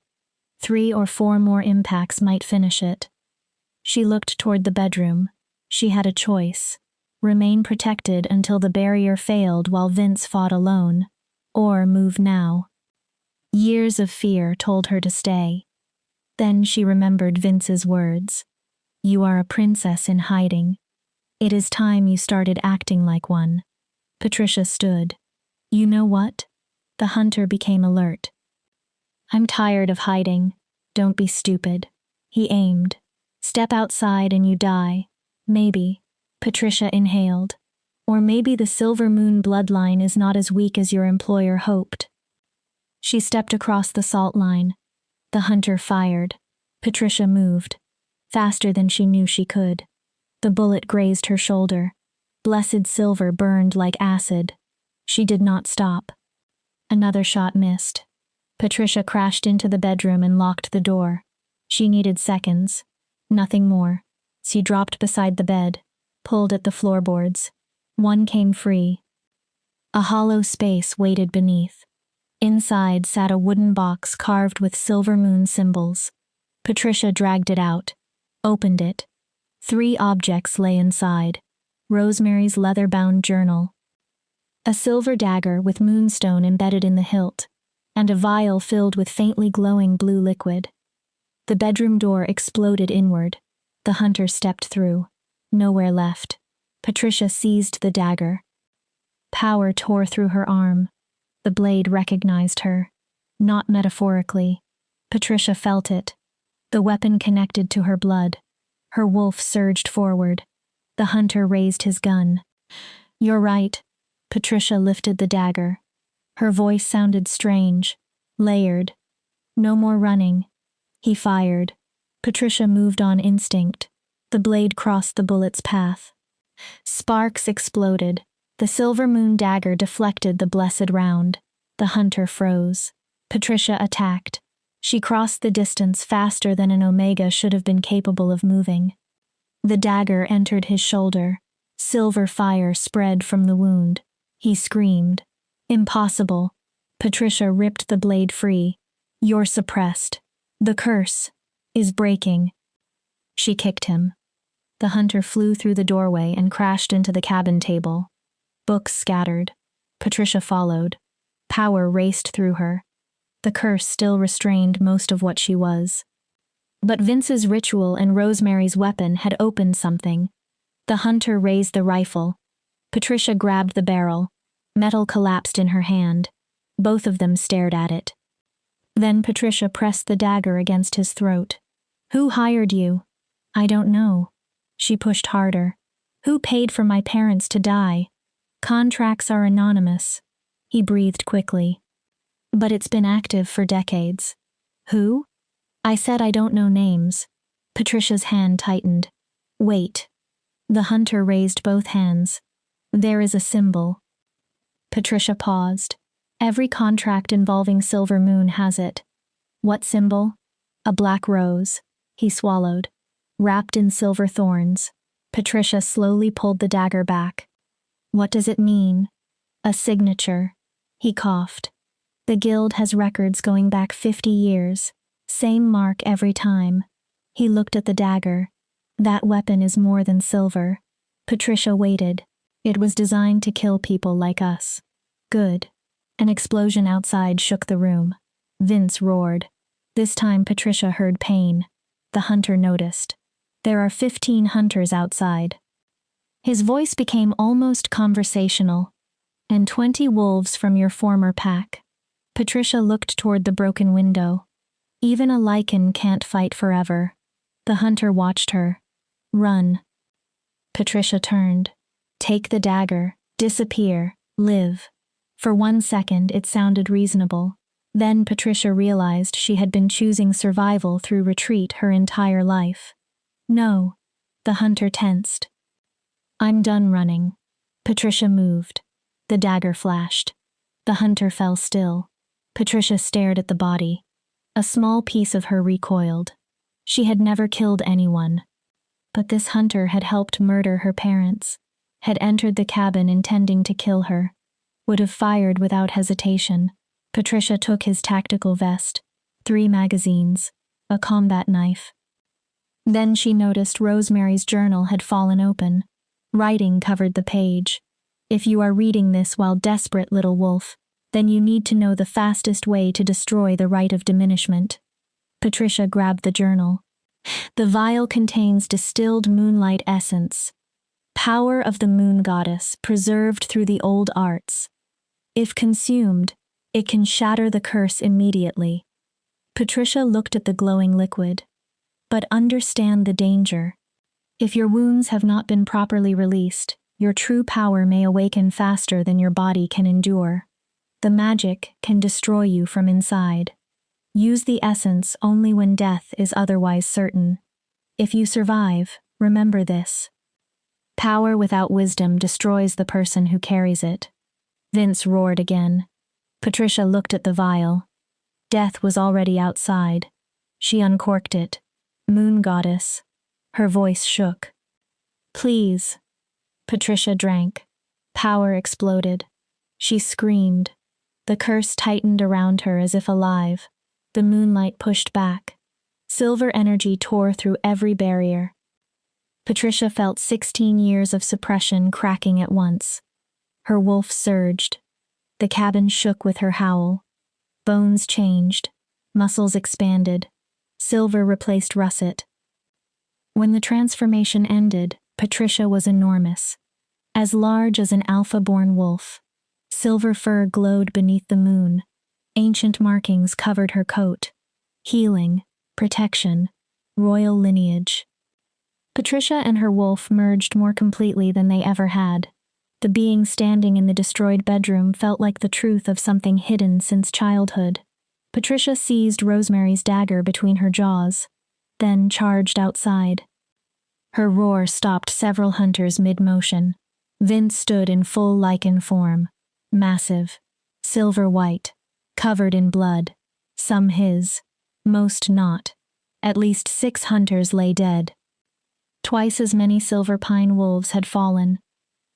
3 or 4 more impacts might finish it. She looked toward the bedroom. She had a choice. Remain protected until the barrier failed while Vince fought alone. Or move now. Years of fear told her to stay. Then she remembered Vince's words. You are a princess in hiding. It is time you started acting like one. Patricia stood. You know what? The hunter became alert. I'm tired of hiding. Don't be stupid. He aimed. Step outside and you die. Maybe. Patricia inhaled. Or maybe the Silver Moon bloodline is not as weak as your employer hoped. She stepped across the salt line. The hunter fired. Patricia moved. Faster than she knew she could. The bullet grazed her shoulder. Blessed silver burned like acid. She did not stop. Another shot missed. Patricia crashed into the bedroom and locked the door. She needed seconds. Nothing more. She dropped beside the bed, pulled at the floorboards. One came free. A hollow space waited beneath. Inside sat a wooden box carved with silver moon symbols. Patricia dragged it out, opened it. 3 objects lay inside. Rosemary's leather-bound journal, a silver dagger with moonstone embedded in the hilt, and a vial filled with faintly glowing blue liquid. The bedroom door exploded inward. The hunter stepped through. Nowhere left. Patricia seized the dagger. Power tore through her arm. The blade recognized her. Not metaphorically. Patricia felt it. The weapon connected to her blood. Her wolf surged forward. The hunter raised his gun. "You're right." Patricia lifted the dagger. Her voice sounded strange, layered. "No more running." He fired. Patricia moved on instinct. The blade crossed the bullet's path. Sparks exploded. The silver moon dagger deflected the blessed round. The hunter froze. Patricia attacked. She crossed the distance faster than an omega should have been capable of moving. The dagger entered his shoulder. Silver fire spread from the wound. He screamed. "Impossible." Patricia ripped the blade free. "You're suppressed. The curse is breaking." She kicked him. The hunter flew through the doorway and crashed into the cabin table. Books scattered. Patricia followed. Power raced through her. The curse still restrained most of what she was. But Vince's ritual and Rosemary's weapon had opened something. The hunter raised the rifle. Patricia grabbed the barrel. Metal collapsed in her hand. Both of them stared at it. Then Patricia pressed the dagger against his throat. "Who hired you?" "I don't know." She pushed harder. "Who paid for my parents to die?" "Contracts are anonymous." He breathed quickly. "But it's been active for decades." "Who?" "I said I don't know names." Patricia's hand tightened. "Wait." The hunter raised both hands. "There is a symbol." Patricia paused. "Every contract involving Silver Moon has it." "What symbol?" "A black rose." He swallowed. "Wrapped in silver thorns." Patricia slowly pulled the dagger back. "What does it mean?" "A signature." He coughed. "The guild has records going back 50 years. Same mark every time." He looked at the dagger. "That weapon is more than silver." Patricia waited. "It was designed to kill people like us." "Good." An explosion outside shook the room. Vince roared. This time Patricia heard pain. The hunter noticed. "There are 15 hunters outside." His voice became almost conversational. "And 20 wolves from your former pack." Patricia looked toward the broken window. "Even a Lycan can't fight forever." The hunter watched her. "Run." Patricia turned. "Take the dagger. Disappear. Live." For 1 second it sounded reasonable. Then Patricia realized she had been choosing survival through retreat her entire life. "No." The hunter tensed. "I'm done running." Patricia moved. The dagger flashed. The hunter fell still. Patricia stared at the body. A small piece of her recoiled. She had never killed anyone. But this hunter had helped murder her parents, had entered the cabin intending to kill her, would have fired without hesitation. Patricia took his tactical vest, 3 magazines, a combat knife. Then she noticed Rosemary's journal had fallen open. Writing covered the page. "If you are reading this while desperate, little wolf, then you need to know the fastest way to destroy the rite of diminishment." Patricia grabbed the journal. "The vial contains distilled moonlight essence. Power of the moon goddess, preserved through the old arts. If consumed, it can shatter the curse immediately." Patricia looked at the glowing liquid. "But understand the danger. If your wounds have not been properly released, your true power may awaken faster than your body can endure. The magic can destroy you from inside. Use the essence only when death is otherwise certain. If you survive, remember this. Power without wisdom destroys the person who carries it." Vince roared again. Patricia looked at the vial. Death was already outside. She uncorked it. Moon goddess. Her voice shook. Please. Patricia drank. Power exploded. She screamed. The curse tightened around her as if alive. The moonlight pushed back. Silver energy tore through every barrier. Patricia felt 16 years of suppression cracking at once. Her wolf surged. The cabin shook with her howl. Bones changed. Muscles expanded. Silver replaced russet. When the transformation ended, Patricia was enormous. As large as an alpha-born wolf. Silver fur glowed beneath the moon. Ancient markings covered her coat. Healing, protection, royal lineage. Patricia and her wolf merged more completely than they ever had. The being standing in the destroyed bedroom felt like the truth of something hidden since childhood. Patricia seized Rosemary's dagger between her jaws, then charged outside. Her roar stopped several hunters mid-motion. Vince stood in full Lycan form, massive, silver-white, covered in blood. Some his, most not. At least 6 hunters lay dead. Twice as many silver pine wolves had fallen,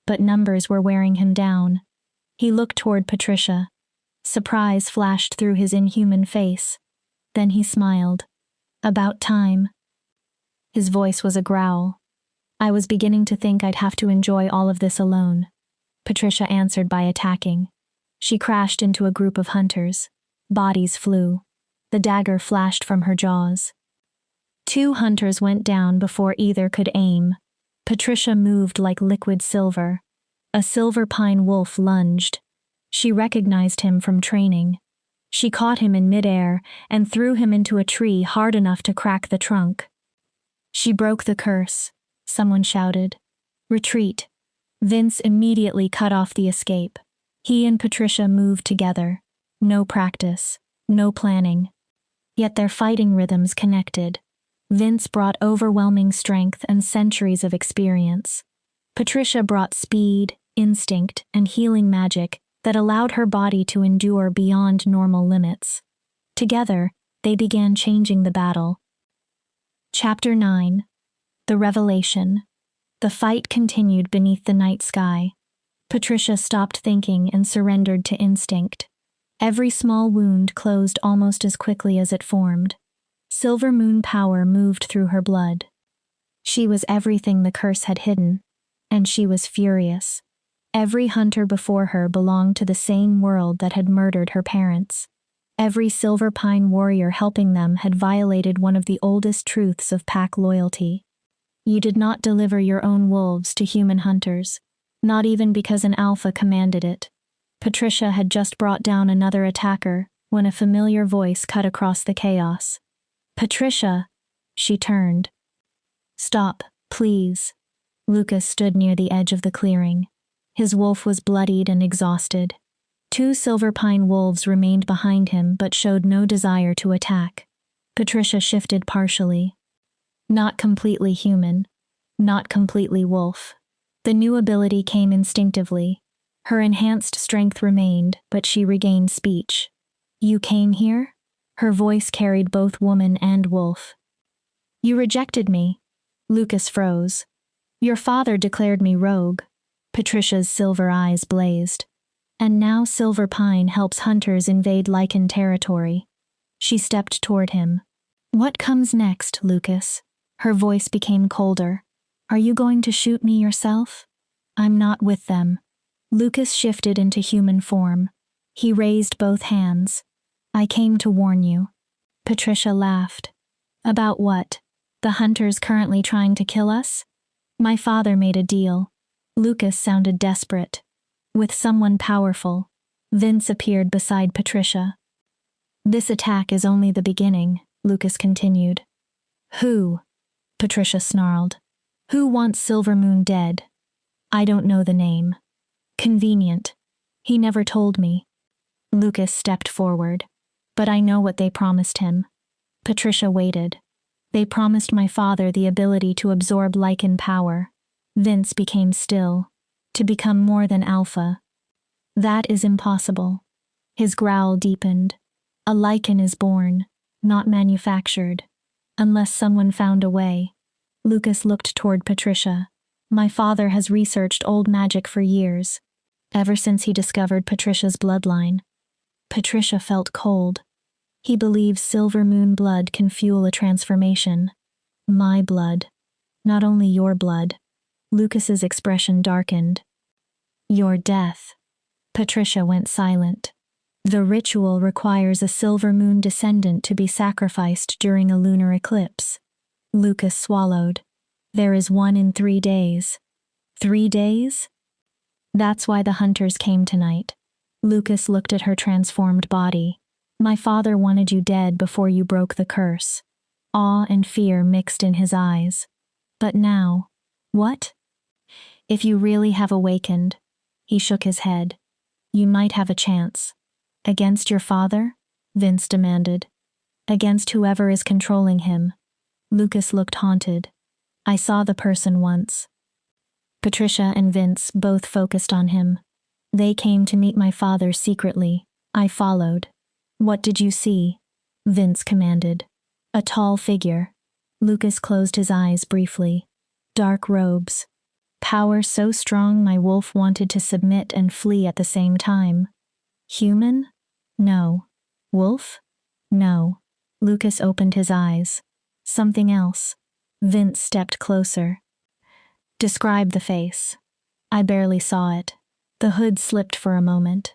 but numbers were wearing him down. He looked toward Patricia. Surprise flashed through his inhuman face. Then he smiled. About time. His voice was a growl. I was beginning to think I'd have to enjoy all of this alone. Patricia answered by attacking. She crashed into a group of hunters. Bodies flew. The dagger flashed from her jaws. 2 hunters went down before either could aim. Patricia moved like liquid silver. A silver pine wolf lunged. She recognized him from training. She caught him in midair and threw him into a tree hard enough to crack the trunk. She broke the curse. Someone shouted. Retreat. Vince immediately cut off the escape. He and Patricia moved together. No practice. No planning. Yet their fighting rhythms connected. Vince brought overwhelming strength and centuries of experience. Patricia brought speed, instinct, and healing magic that allowed her body to endure beyond normal limits. Together, they began changing the battle. Chapter 9. The Revelation. The fight continued beneath the night sky. Patricia stopped thinking and surrendered to instinct. Every small wound closed almost as quickly as it formed. Silver moon power moved through her blood. She was everything the curse had hidden, and she was furious. Every hunter before her belonged to the same world that had murdered her parents. Every silver pine warrior helping them had violated one of the oldest truths of pack loyalty. You did not deliver your own wolves to human hunters, not even because an alpha commanded it. Patricia had just brought down another attacker when a familiar voice cut across the chaos. Patricia! She turned. Stop, please. Lucas stood near the edge of the clearing. His wolf was bloodied and exhausted. 2 silver pine wolves remained behind him but showed no desire to attack. Patricia shifted partially. Not completely human. Not completely wolf. The new ability came instinctively. Her enhanced strength remained, but she regained speech. You came here? Her voice carried both woman and wolf. You rejected me. Lucas froze. Your father declared me rogue. Patricia's silver eyes blazed. And now Silver Pine helps hunters invade Lycan territory. She stepped toward him. What comes next, Lucas? Her voice became colder. Are you going to shoot me yourself? I'm not with them. Lucas shifted into human form. He raised both hands. I came to warn you. Patricia laughed. About what? The hunters currently trying to kill us? My father made a deal. Lucas sounded desperate. With someone powerful. Vince appeared beside Patricia. This attack is only the beginning, Lucas continued. Who? Patricia snarled. Who wants Silver Moon dead? I don't know the name. Convenient. He never told me. Lucas stepped forward. But I know what they promised him. Patricia waited. They promised my father the ability to absorb Lycan power. Vince became still. To become more than alpha. That is impossible. His growl deepened. A Lycan is born, not manufactured. Unless someone found a way. Lucas looked toward Patricia. My father has researched old magic for years, ever since he discovered Patricia's bloodline. Patricia felt cold. He believes silver moon blood can fuel a transformation. My blood. Not only your blood. Lucas's expression darkened. Your death. Patricia went silent. The ritual requires a silver moon descendant to be sacrificed during a lunar eclipse. Lucas swallowed. There is one in 3 days. 3 days? That's why the hunters came tonight. Lucas looked at her transformed body. My father wanted you dead before you broke the curse. Awe and fear mixed in his eyes. But now, what? If you really have awakened, he shook his head, you might have a chance. Against your father? Vince demanded. Against whoever is controlling him. Lucas looked haunted. I saw the person once. Patricia and Vince both focused on him. They came to meet my father secretly. I followed. What did you see? Vince commanded. A tall figure. Lucas closed his eyes briefly. Dark robes. Power so strong my wolf wanted to submit and flee at the same time. Human? No. Wolf? No. Lucas opened his eyes. Something else. Vince stepped closer. Describe the face. I barely saw it. The hood slipped for a moment.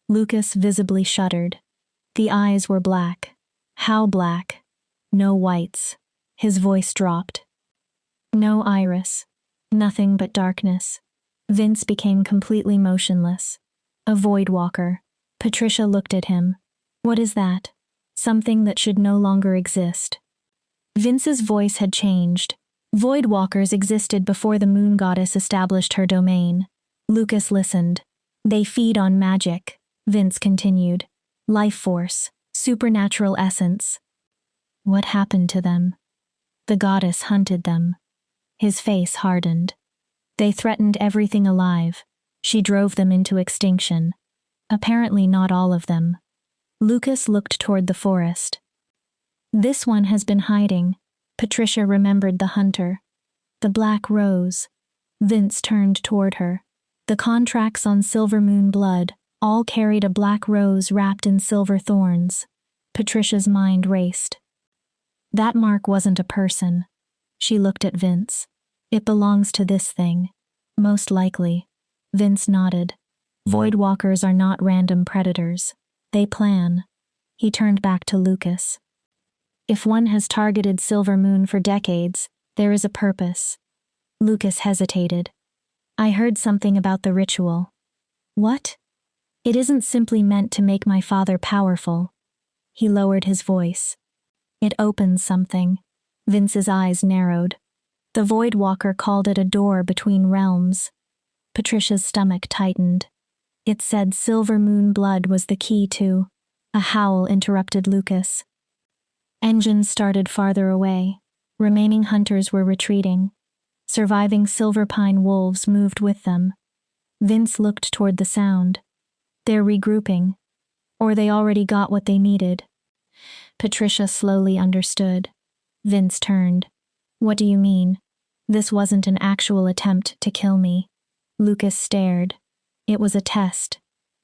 Lucas visibly shuddered. The eyes were black. How black? No whites. His voice dropped. No iris. Nothing but darkness. Vince became completely motionless. A void walker. Patricia looked at him. What is that? Something that should no longer exist. Vince's voice had changed. Void walkers existed before the moon goddess established her domain. Lucas listened. They feed on magic, Vince continued. Life force, supernatural essence. What happened to them? The goddess hunted them. His face hardened. They threatened everything alive. She drove them into extinction. Apparently not all of them. Lucas looked toward the forest. This one has been hiding. Patricia remembered the hunter. The black rose. Vince turned toward her. The contracts on Silver Moon blood all carried a black rose wrapped in silver thorns. Patricia's mind raced. That mark wasn't a person. She looked at Vince. It belongs to this thing. Most likely. Vince nodded. Voidwalkers are not random predators. They plan. He turned back to Lucas. If one has targeted Silver Moon for decades, there is a purpose. Lucas hesitated. I heard something about the ritual. What? It isn't simply meant to make my father powerful. He lowered his voice. It opens something. Vince's eyes narrowed. The Voidwalker called it a door between realms. Patricia's stomach tightened. It said Silver Moon blood was the key to. A howl interrupted Lucas. Engines started farther away. Remaining hunters were retreating. Surviving Silver Pine wolves moved with them. Vince looked toward the sound. They're regrouping. Or they already got what they needed. Patricia slowly understood. Vince turned. What do you mean? This wasn't an actual attempt to kill me. Lucas stared. It was a test.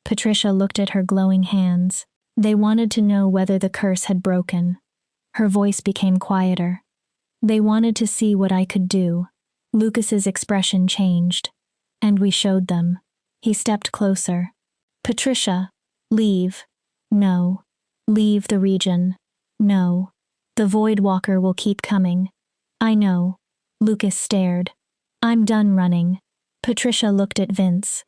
Patricia looked at her glowing hands. They wanted to know whether the curse had broken. Her voice became quieter. They wanted to see what I could do. Lucas's expression changed. And we showed them. He stepped closer. Patricia, leave. No. Leave the region. No. The Voidwalker will keep coming. I know. Lucas stared. I'm done running. Patricia looked at Vince.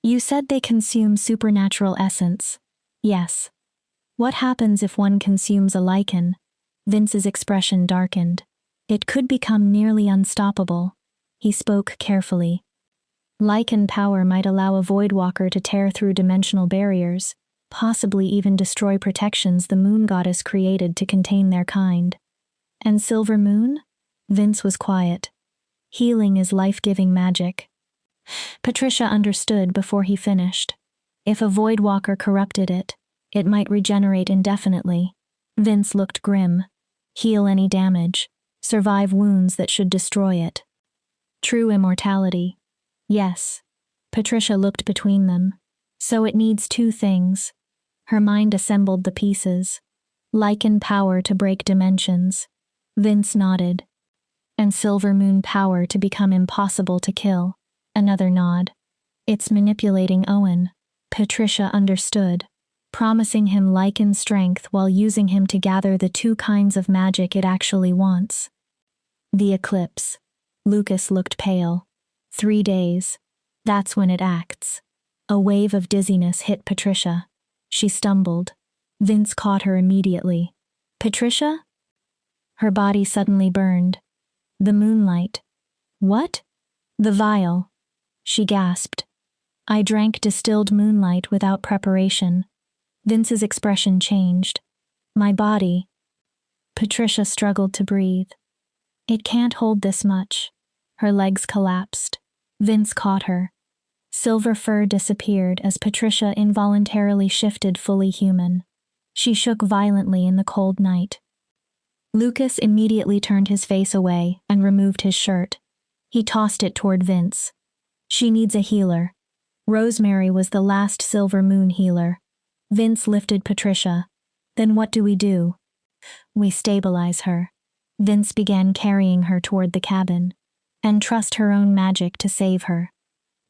You said they consume supernatural essence. Yes. What happens if one consumes a Lycan? Vince's expression darkened. It could become nearly unstoppable. He spoke carefully. Lycan power might allow a Voidwalker to tear through dimensional barriers, possibly even destroy protections the moon goddess created to contain their kind. And Silver Moon? Vince was quiet. Healing is life-giving magic. Patricia understood before he finished. If a Voidwalker corrupted it, It might regenerate indefinitely. Vince looked grim. Heal any damage. Survive wounds that should destroy it. True immortality. Yes. Patricia looked between them. So it needs two things. Her mind assembled the pieces. Lycan power to break dimensions. Vince nodded. And Silver Moon power to become impossible to kill. Another nod. It's manipulating Owen. Patricia understood, promising him Lycan strength while using him to gather the two kinds of magic it actually wants. The eclipse. Lucas looked pale. 3 days. That's when it acts. A wave of dizziness hit Patricia. She stumbled. Vince caught her immediately. Patricia? Her body suddenly burned. The moonlight. What? The vial. She gasped. I drank distilled moonlight without preparation. Vince's expression changed. My body. Patricia struggled to breathe. It can't hold this much. Her legs collapsed. Vince caught her. Silver fur disappeared as Patricia involuntarily shifted fully human. She shook violently in the cold night. Lucas immediately turned his face away and removed his shirt. He tossed it toward Vince. She needs a healer. Rosemary was the last Silver Moon healer. Vince lifted Patricia. Then what do we do? We stabilize her. Vince began carrying her toward the cabin. And trust her own magic to save her.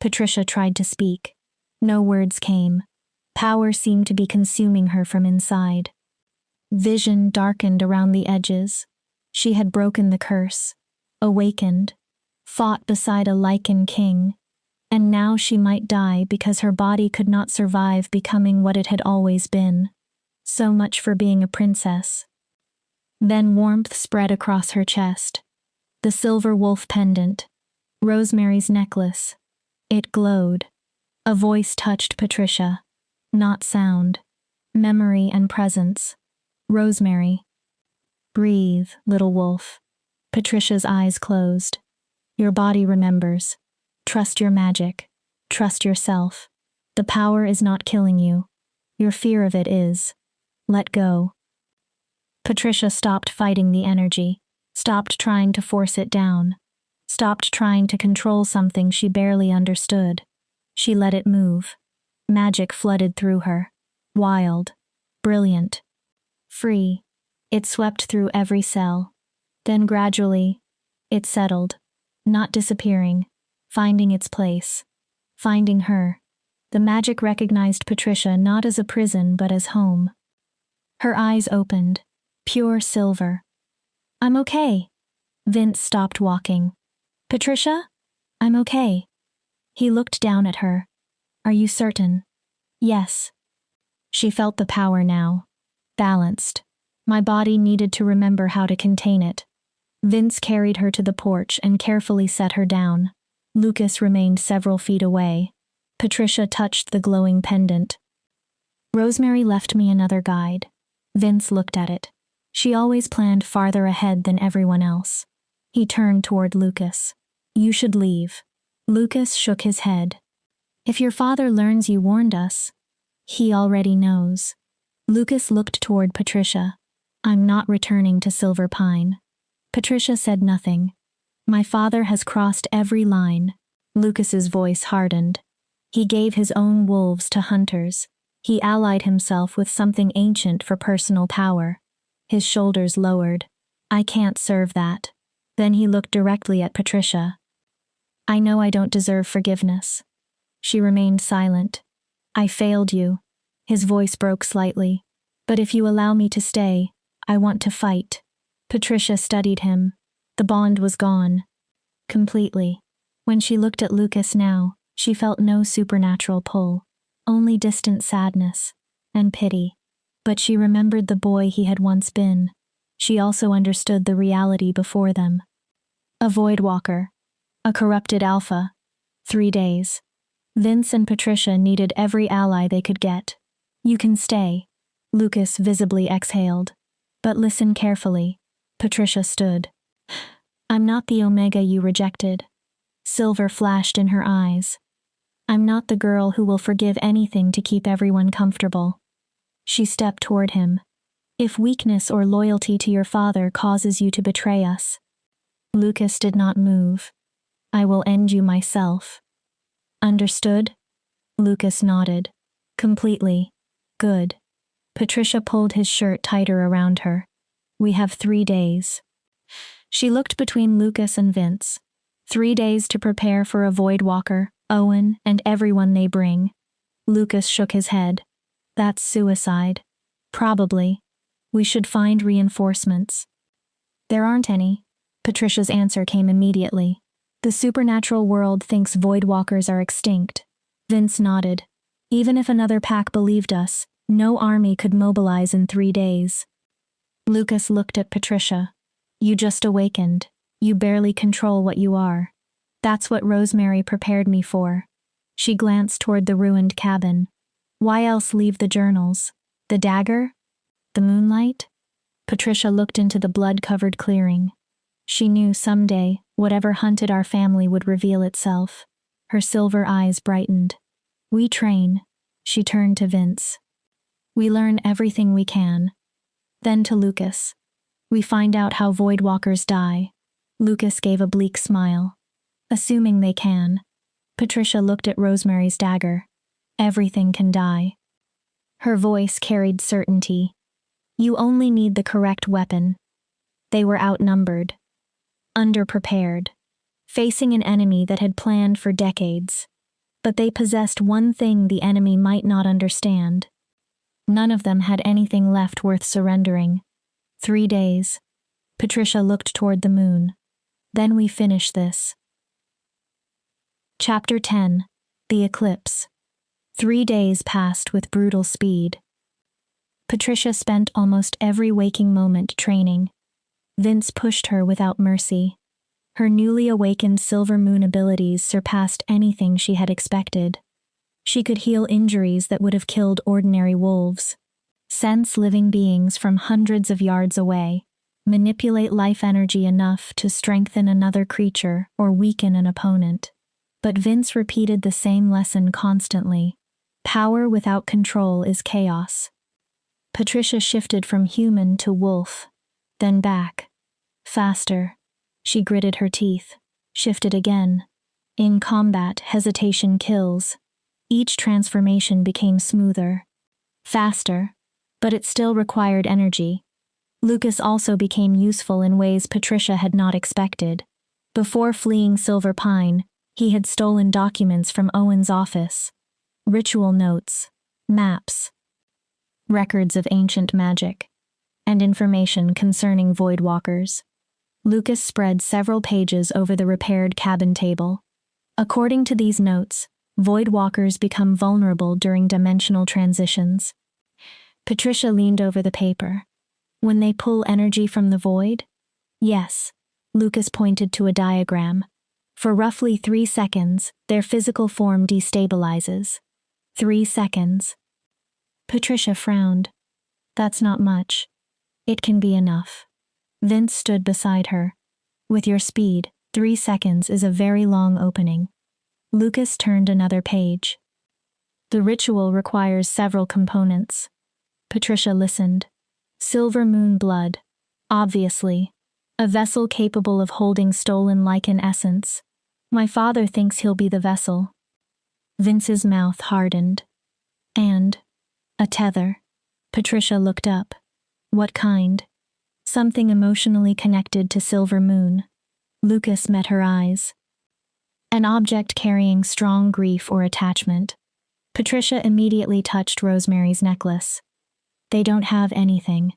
Patricia tried to speak. No words came. Power seemed to be consuming her from inside. Vision darkened around the edges. She had broken the curse. Awakened. Fought beside a Lycan King. And now she might die because her body could not survive becoming what it had always been. So much for being a princess. Then warmth spread across her chest. The silver wolf pendant. Rosemary's necklace. It glowed. A voice touched Patricia. Not sound. Memory and presence. Rosemary. Breathe, little wolf. Patricia's eyes closed. Your body remembers. Trust your magic. Trust yourself. The power is not killing you. Your fear of it is. Let go. Patricia stopped fighting the energy. Stopped trying to force it down. Stopped trying to control something she barely understood. She let it move. Magic flooded through her. Wild. Brilliant. Free. It swept through every cell. Then gradually, it settled. Not disappearing. Finding its place. Finding her. The magic recognized Patricia not as a prison but as home. Her eyes opened. Pure silver. I'm okay. Vince stopped walking. Patricia? I'm okay. He looked down at her. Are you certain? Yes. She felt the power now. Balanced. My body needed to remember how to contain it. Vince carried her to the porch and carefully set her down. Lucas remained several feet away. Patricia touched the glowing pendant. Rosemary left me another guide. Vince looked at it. She always planned farther ahead than everyone else. He turned toward Lucas. You should leave. Lucas shook his head. If your father learns you warned us, he already knows. Lucas looked toward Patricia. I'm not returning to Silver Pine. Patricia said nothing. My father has crossed every line. Lucas's voice hardened. He gave his own wolves to hunters. He allied himself with something ancient for personal power. His shoulders lowered. I can't serve that. Then he looked directly at Patricia. I know I don't deserve forgiveness. She remained silent. I failed you. His voice broke slightly. But if you allow me to stay, I want to fight. Patricia studied him. The bond was gone. Completely. When she looked at Lucas now, she felt no supernatural pull. Only distant sadness. And pity. But she remembered the boy he had once been. She also understood the reality before them. A void walker. A corrupted alpha. 3 days. Vince and Patricia needed every ally they could get. You can stay. Lucas visibly exhaled. But listen carefully. Patricia stood. I'm not the Omega you rejected. Silver flashed in her eyes. I'm not the girl who will forgive anything to keep everyone comfortable. She stepped toward him. If weakness or loyalty to your father causes you to betray us. Lucas did not move. I will end you myself. Understood? Lucas nodded. Completely. Good. Patricia pulled his shirt tighter around her. We have 3 days. She looked between Lucas and Vince. 3 days to prepare for a Void Walker, Owen, and everyone they bring. Lucas shook his head. That's suicide. Probably. We should find reinforcements. There aren't any. Patricia's answer came immediately. The supernatural world thinks Void Walkers are extinct. Vince nodded. Even if another pack believed us, no army could mobilize in 3 days. Lucas looked at Patricia. You just awakened. You barely control what you are. That's what Rosemary prepared me for. She glanced toward the ruined cabin. Why else leave the journals? The dagger? The moonlight? Patricia looked into the blood-covered clearing. She knew someday, whatever hunted our family would reveal itself. Her silver eyes brightened. We train. She turned to Vince. We learn everything we can. Then to Lucas. We find out how Void Walkers die. Lucas gave a bleak smile. Assuming they can. Patricia looked at Rosemary's dagger. Everything can die. Her voice carried certainty. You only need the correct weapon. They were outnumbered. Underprepared. Facing an enemy that had planned for decades. But they possessed one thing the enemy might not understand. None of them had anything left worth surrendering. 3 days. Patricia looked toward the moon. Then we finish this. Chapter 10. The Eclipse. 3 days passed with brutal speed. Patricia spent almost every waking moment training. Vince pushed her without mercy. Her newly awakened Silver Moon abilities surpassed anything she had expected. She could heal injuries that would have killed ordinary wolves, sense living beings from hundreds of yards away, manipulate life energy enough to strengthen another creature or weaken an opponent. But Vince repeated the same lesson constantly. Power without control is chaos. Patricia shifted from human to wolf, then back. Faster. She gritted her teeth. Shifted again. In combat, hesitation kills. Each transformation became smoother. Faster. But it still required energy. Lucas also became useful in ways Patricia had not expected. Before fleeing Silver Pine, he had stolen documents from Owen's office. Ritual notes, maps, records of ancient magic, and information concerning Void Walkers. Lucas spread several pages over the repaired cabin table. According to these notes, Void Walkers become vulnerable during dimensional transitions. Patricia leaned over the paper. When they pull energy from the void? Yes. Lucas pointed to a diagram. For roughly 3 seconds, their physical form destabilizes. 3 seconds. Patricia frowned. That's not much. It can be enough. Vince stood beside her. With your speed, 3 seconds is a very long opening. Lucas turned another page. The ritual requires several components. Patricia listened. Silver Moon blood. Obviously. A vessel capable of holding stolen Lycan essence. My father thinks he'll be the vessel. Vince's mouth hardened. And a tether. Patricia looked up. What kind? Something emotionally connected to Silver Moon. Lucas met her eyes. An object carrying strong grief or attachment. Patricia immediately touched Rosemary's necklace. They don't have anything.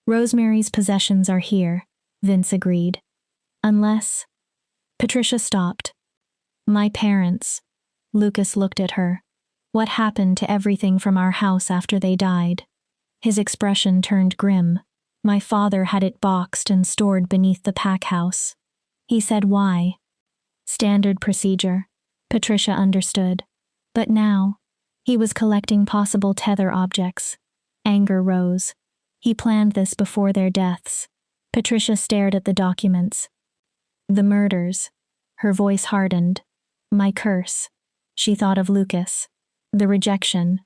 Rosemary's possessions are here, Vince agreed. Unless... Patricia stopped. My parents. Lucas looked at her. What happened to everything from our house after they died? His expression turned grim. My father had it boxed and stored beneath the pack house. He said why. Standard procedure. Patricia understood. But now, he was collecting possible tether objects. Anger rose. He planned this before their deaths. Patricia stared at the documents. The murders. Her voice hardened. My curse. She thought of Lucas. The rejection.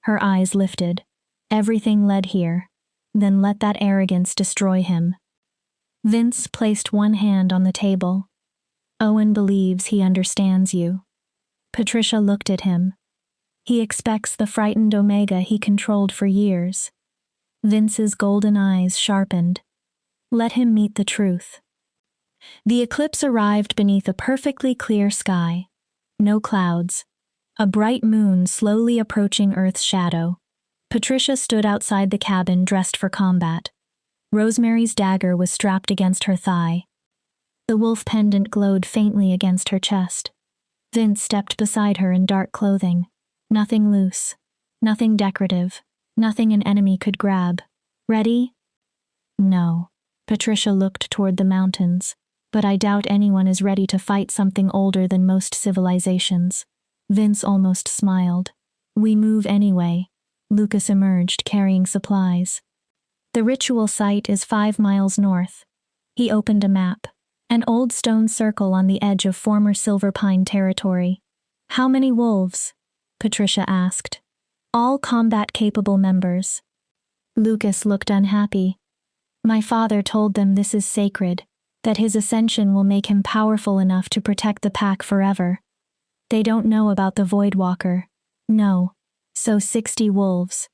Her eyes lifted. Everything led here. Then let that arrogance destroy him. Vince placed one hand on the table. Owen believes he understands you. Patricia looked at him. He expects the frightened Omega he controlled for years. Vince's golden eyes sharpened. Let him meet the truth. The eclipse arrived beneath a perfectly clear sky. No clouds. A bright moon slowly approaching Earth's shadow. Patricia stood outside the cabin dressed for combat. Rosemary's dagger was strapped against her thigh. The wolf pendant glowed faintly against her chest. Vince stepped beside her in dark clothing. Nothing loose. Nothing decorative. Nothing an enemy could grab. Ready? No. Patricia looked toward the mountains. But I doubt anyone is ready to fight something older than most civilizations. Vince almost smiled. We move anyway. Lucas emerged, carrying supplies. The ritual site is 5 miles north. He opened a map. An old stone circle on the edge of former Silver Pine territory. How many wolves? Patricia asked. All combat-capable members. Lucas looked unhappy. My father told them this is sacred, that his ascension will make him powerful enough to protect the pack forever. They don't know about the Voidwalker. No. So 60 wolves.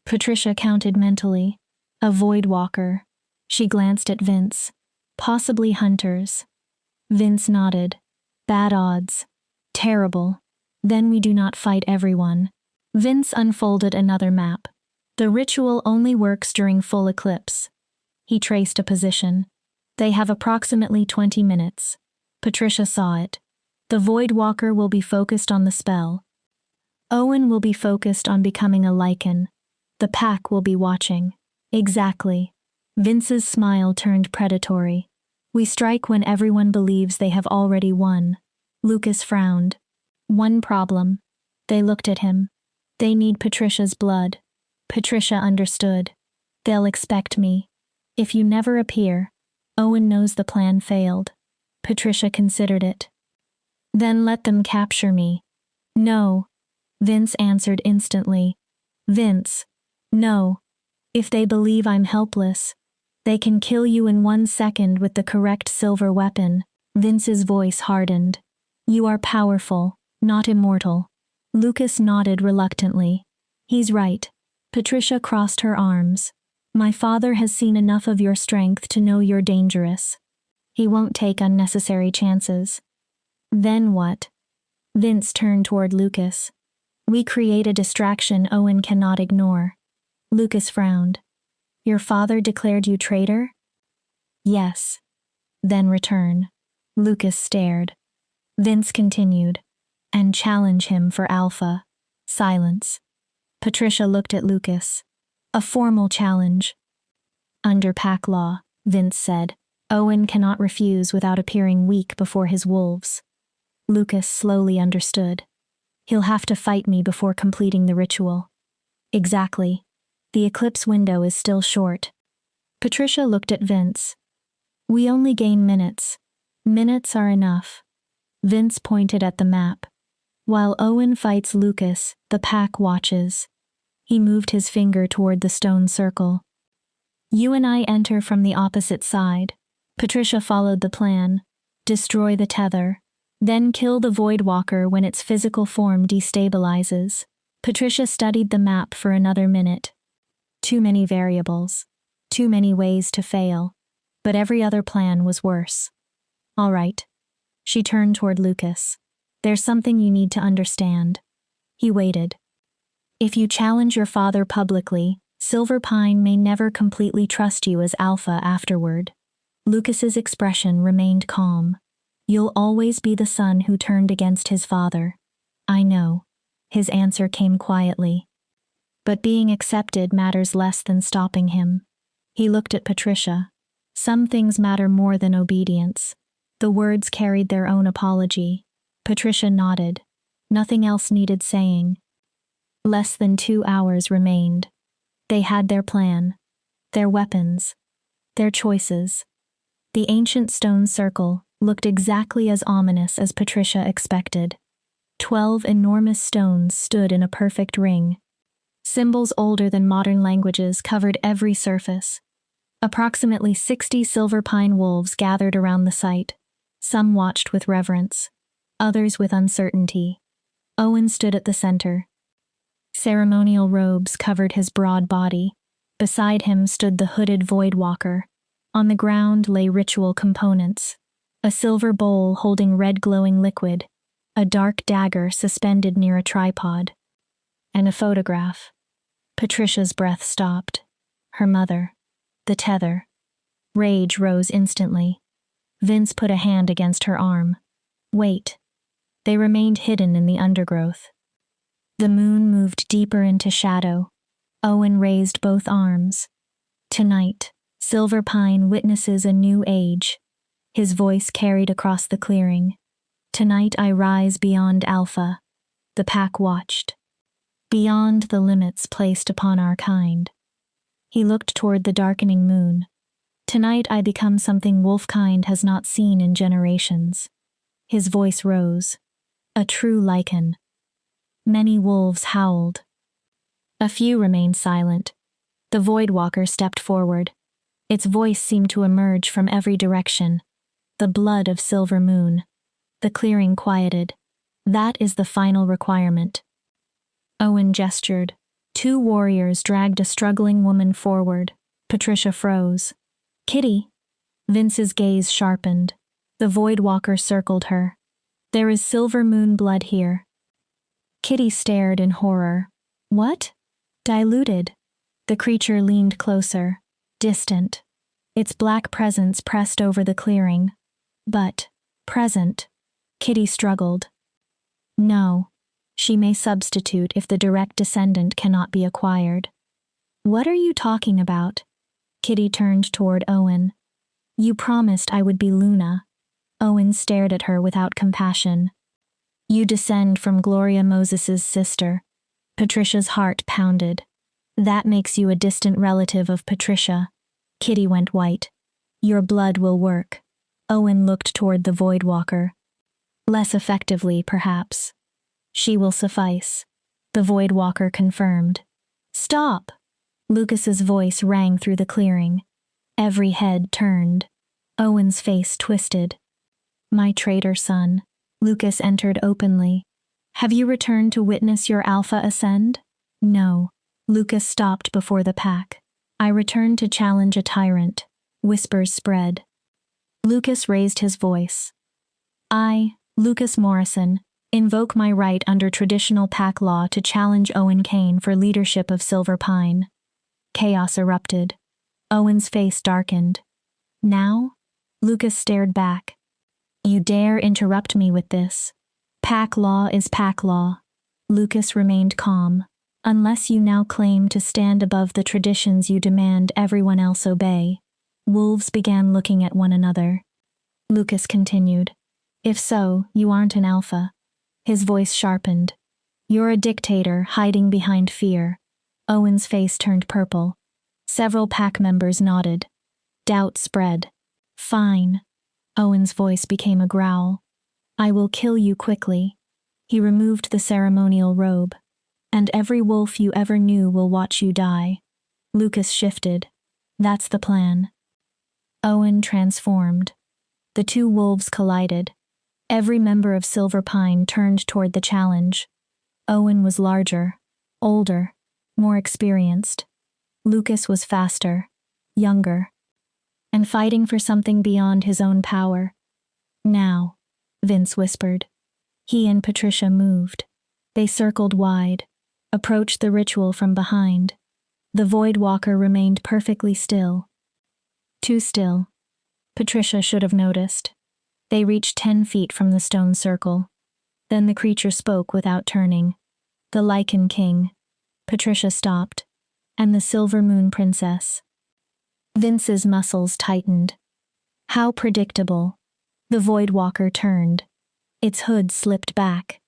Patricia counted mentally. A Voidwalker. She glanced at Vince. Possibly hunters. Vince nodded. Bad odds. Terrible. Then we do not fight everyone. Vince unfolded another map. The ritual only works during full eclipse. He traced a position. They have approximately 20 minutes. Patricia saw it. The Voidwalker will be focused on the spell. Owen will be focused on becoming a Lycan. The pack will be watching. Exactly. Vince's smile turned predatory. We strike when everyone believes they have already won. Lucas frowned. One problem. They looked at him. They need Patricia's blood. Patricia understood. They'll expect me. If you never appear, Owen knows the plan failed. Patricia considered it. Then let them capture me. No. Vince answered instantly. Vince. No. If they believe I'm helpless, they can kill you in 1 second with the correct silver weapon. Vince's voice hardened. You are powerful, not immortal. Lucas nodded reluctantly. He's right. Patricia crossed her arms. My father has seen enough of your strength to know you're dangerous. He won't take unnecessary chances. Then what? Vince turned toward Lucas. We create a distraction Owen cannot ignore. Lucas frowned. Your father declared you traitor? Yes. Then return. Lucas stared. Vince continued. And challenge him for Alpha. Silence. Patricia looked at Lucas. A formal challenge. Under pack law, Vince said, Owen cannot refuse without appearing weak before his wolves. Lucas slowly understood. He'll have to fight me before completing the ritual. Exactly. The eclipse window is still short. Patricia looked at Vince. We only gain minutes. Minutes are enough. Vince pointed at the map. While Owen fights Lucas, the pack watches. He moved his finger toward the stone circle. You and I enter from the opposite side. Patricia followed the plan. Destroy the tether. Then kill the Voidwalker when its physical form destabilizes. Patricia studied the map for another minute. Too many variables. Too many ways to fail. But every other plan was worse. All right. She turned toward Lucas. There's something you need to understand. He waited. If you challenge your father publicly, Silver Pine may never completely trust you as Alpha afterward. Lucas's expression remained calm. You'll always be the son who turned against his father. I know. His answer came quietly. But being accepted matters less than stopping him. He looked at Patricia. Some things matter more than obedience. The words carried their own apology. Patricia nodded. Nothing else needed saying. Less than 2 hours remained. They had their plan, their weapons, their choices. The ancient stone circle looked exactly as ominous as Patricia expected. 12 enormous stones stood in a perfect ring. Symbols older than modern languages covered every surface. Approximately 60 silver pine wolves gathered around the site. Some watched with reverence, others with uncertainty. Owen stood at the center. Ceremonial robes covered his broad body. Beside him stood the hooded Voidwalker. On the ground lay ritual components. A silver bowl holding red glowing liquid, a dark dagger suspended near a tripod, and a photograph. Patricia's breath stopped. Her mother. The tether. Rage rose instantly. Vince put a hand against her arm. Wait. They remained hidden in the undergrowth. The moon moved deeper into shadow. Owen raised both arms. Tonight, Silver Pine witnesses a new age. His voice carried across the clearing. Tonight I rise beyond Alpha. The pack watched. Beyond the limits placed upon our kind. He looked toward the darkening moon. Tonight I become something wolfkind has not seen in generations. His voice rose. A true Lycan. Many wolves howled. A few remained silent. The Voidwalker stepped forward. Its voice seemed to emerge from every direction. The blood of Silver Moon. The clearing quieted. That is the final requirement. Owen gestured. 2 warriors dragged a struggling woman forward. Patricia froze. Kitty. Vince's gaze sharpened. The Voidwalker circled her. There is Silver Moon blood here. Kitty stared in horror. What? Diluted. The creature leaned closer, distant. Its black presence pressed over the clearing. But, present. Kitty struggled. No. She may substitute if the direct descendant cannot be acquired. What are you talking about? Kitty turned toward Owen. You promised I would be Luna. Owen stared at her without compassion. You descend from Gloria Moses's sister. Patricia's heart pounded. That makes you a distant relative of Patricia. Kitty went white. Your blood will work. Owen looked toward the Voidwalker. Less effectively, perhaps. She will suffice. The Voidwalker confirmed. Stop! Lucas's voice rang through the clearing. Every head turned. Owen's face twisted. My traitor son. Lucas entered openly. Have you returned to witness your Alpha ascend? No. Lucas stopped before the pack. I returned to challenge a tyrant. Whispers spread. Lucas raised his voice. I, Lucas Morrison, invoke my right under traditional pack law to challenge Owen Kane for leadership of Silver Pine. Chaos erupted. Owen's face darkened. Now? Lucas stared back. You dare interrupt me with this. Pack law is pack law. Lucas remained calm. Unless you now claim to stand above the traditions you demand everyone else obey. Wolves began looking at one another. Lucas continued. If so, you aren't an alpha. His voice sharpened. You're a dictator hiding behind fear. Owen's face turned purple. Several pack members nodded. Doubt spread. Fine. Owen's voice became a growl. I will kill you quickly. He removed the ceremonial robe. And every wolf you ever knew will watch you die. Lucas shifted. That's the plan. Owen transformed. The 2 wolves collided. Every member of Silver Pine turned toward the challenge. Owen was larger, older, more experienced. Lucas was faster, younger, and fighting for something beyond his own power. Now, Vince whispered. He and Patricia moved. They circled wide, approached the ritual from behind. The Voidwalker remained perfectly still. Too still. Patricia should have noticed. They reached 10 feet from the stone circle. Then the creature spoke without turning. The Lycan King. Patricia stopped. And the Silver Moon Princess. Vince's muscles tightened. How predictable. The Voidwalker turned. Its hood slipped back.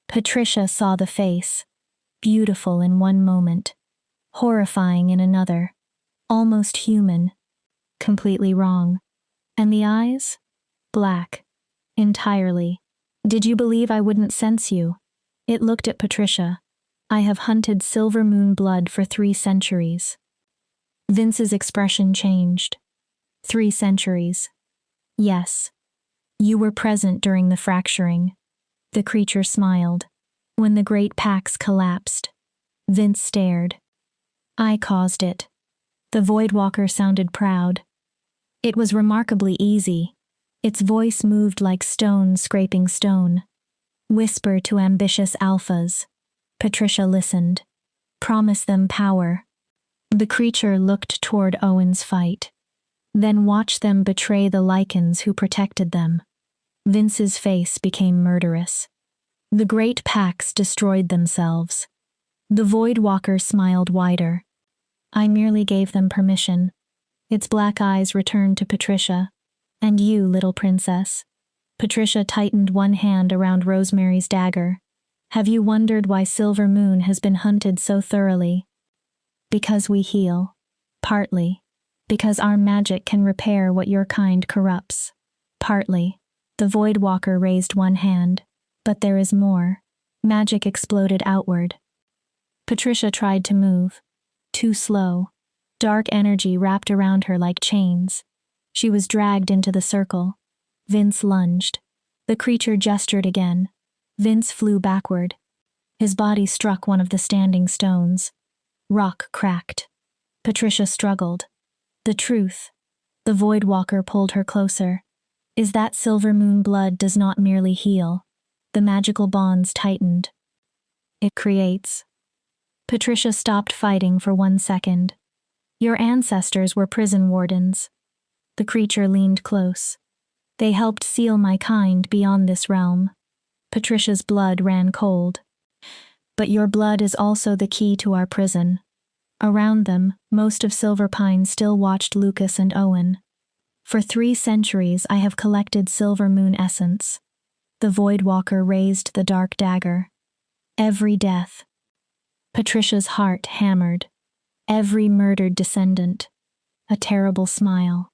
Patricia saw the face. Beautiful in one moment. Horrifying in another. Almost human. Completely wrong. And the eyes? Black. Entirely. Did you believe I wouldn't sense you? It looked at Patricia. I have hunted silver moon blood for 3 centuries. Vince's expression changed. 3 centuries. Yes. You were present during the fracturing. The creature smiled. When the great packs collapsed. Vince stared. I caused it. The Voidwalker sounded proud. It was remarkably easy. Its voice moved like stone scraping stone. Whisper to ambitious alphas. Patricia listened. Promise them power. The creature looked toward Owen's fight. Then watched them betray the Lycans who protected them. Vince's face became murderous. The great packs destroyed themselves. The Voidwalker smiled wider. I merely gave them permission. Its black eyes returned to Patricia. And you, little princess. Patricia tightened one hand around Rosemary's dagger. Have you wondered why Silver Moon has been hunted so thoroughly? Because we heal. Partly. Because our magic can repair what your kind corrupts. Partly. The Voidwalker raised one hand. But there is more. Magic exploded outward. Patricia tried to move. Too slow. Dark energy wrapped around her like chains. She was dragged into the circle. Vince lunged. The creature gestured again. Vince flew backward. His body struck one of the standing stones. Rock cracked. Patricia struggled. The truth. The Voidwalker pulled her closer. Is that Silver Moon blood does not merely heal. The magical bonds tightened. It creates. Patricia stopped fighting for 1 second. Your ancestors were prison wardens. The creature leaned close. They helped seal my kind beyond this realm. Patricia's blood ran cold. But your blood is also the key to our prison. Around them, most of Silverpine still watched Lucas and Owen. For 3 centuries I have collected Silver Moon essence. The Voidwalker raised the dark dagger. Every death. Patricia's heart hammered. Every murdered descendant. A terrible smile.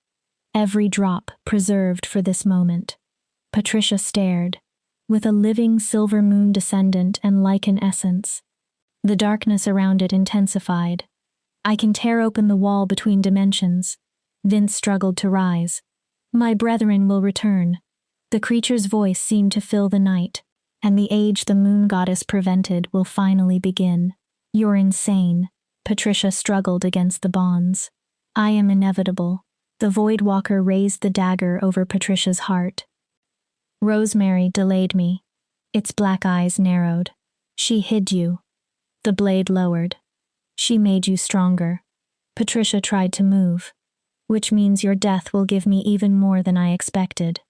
Every drop preserved for this moment. Patricia stared. With a living Silver Moon descendant and Lycan essence. The darkness around it intensified. I can tear open the wall between dimensions. Vince struggled to rise. My brethren will return. The creature's voice seemed to fill the night, and the age the moon goddess prevented will finally begin. You're insane. Patricia struggled against the bonds. I am inevitable. The Voidwalker raised the dagger over Patricia's heart. Rosemary delayed me. Its black eyes narrowed. She hid you. The blade lowered. She made you stronger. Patricia tried to move. Which means your death will give me even more than I expected.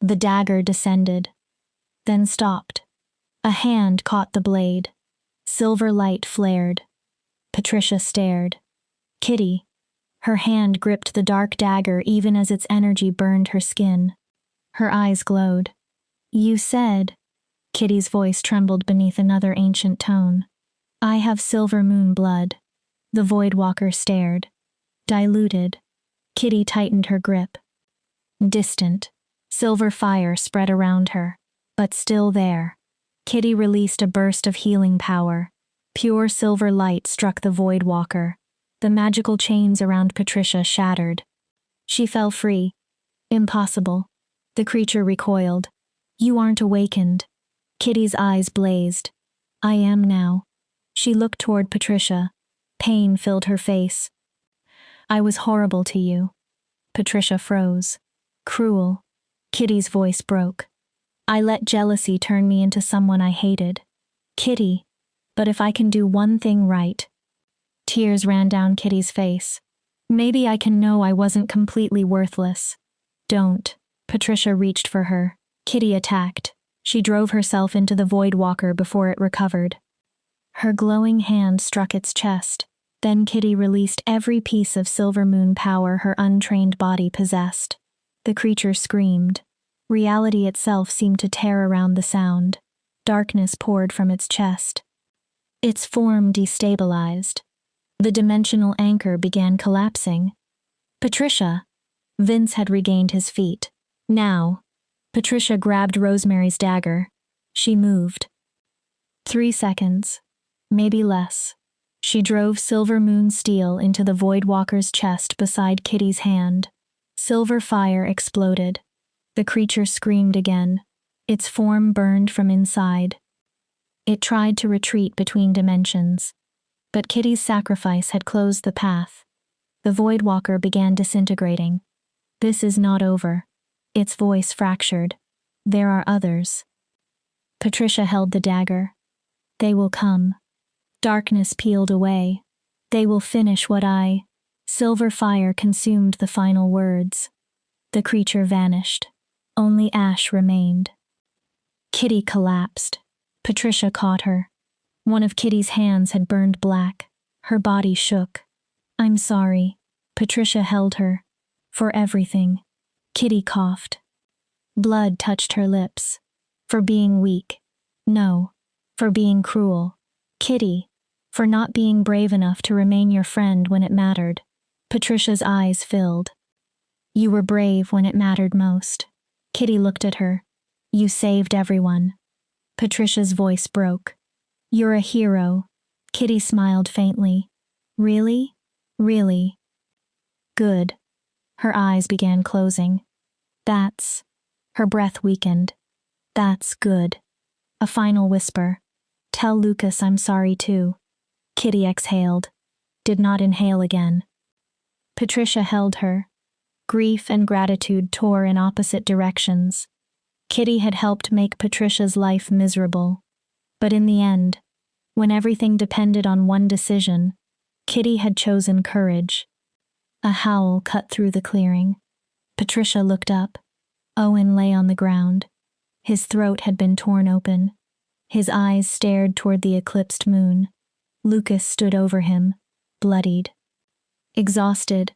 The dagger descended. Then stopped. A hand caught the blade. Silver light flared. Patricia stared. Kitty. Her hand gripped the dark dagger even as its energy burned her skin. Her eyes glowed. You said... Kitty's voice trembled beneath another ancient tone. I have Silver Moon blood. The Voidwalker stared. Diluted. Kitty tightened her grip. Distant. Silver fire spread around her. But still there. Kitty released a burst of healing power. Pure silver light struck the Voidwalker. The magical chains around Patricia shattered. She fell free. Impossible. The creature recoiled. You aren't awakened. Kitty's eyes blazed. I am now. She looked toward Patricia. Pain filled her face. I was horrible to you. Patricia froze. Cruel. Kitty's voice broke. I let jealousy turn me into someone I hated. Kitty. But if I can do one thing right. Tears ran down Kitty's face. Maybe I can know I wasn't completely worthless. Don't. Patricia reached for her. Kitty attacked. She drove herself into the Voidwalker before it recovered. Her glowing hand struck its chest. Then Kitty released every piece of Silver Moon power her untrained body possessed. The creature screamed. Reality itself seemed to tear around the sound. Darkness poured from its chest. Its form destabilized. The dimensional anchor began collapsing. Patricia! Vince had regained his feet. Now. Patricia grabbed Rosemary's dagger. She moved. 3 seconds. Maybe less. She drove Silver Moon steel into the Voidwalker's chest beside Kitty's hand. Silver fire exploded. The creature screamed again. Its form burned from inside. It tried to retreat between dimensions. But Kitty's sacrifice had closed the path. The Voidwalker began disintegrating. This is not over. Its voice fractured. There are others. Patricia held the dagger. They will come. Darkness peeled away. They will finish what I... Silver fire consumed the final words. The creature vanished. Only ash remained. Kitty collapsed. Patricia caught her. One of Kitty's hands had burned black. Her body shook. I'm sorry. Patricia held her. For everything. Kitty coughed. Blood touched her lips. For being weak. No. For being cruel. Kitty. For not being brave enough to remain your friend when it mattered. Patricia's eyes filled. You were brave when it mattered most. Kitty looked at her. You saved everyone. Patricia's voice broke. You're a hero. Kitty smiled faintly. Really? Really? Good. Her eyes began closing. That's... Her breath weakened. That's good. A final whisper. Tell Lucas I'm sorry too. Kitty exhaled. Did not inhale again. Patricia held her. Grief and gratitude tore in opposite directions. Kitty had helped make Patricia's life miserable. But in the end, when everything depended on one decision, Kitty had chosen courage. A howl cut through the clearing. Patricia looked up. Owen lay on the ground. His throat had been torn open. His eyes stared toward the eclipsed moon. Lucas stood over him, bloodied. Exhausted.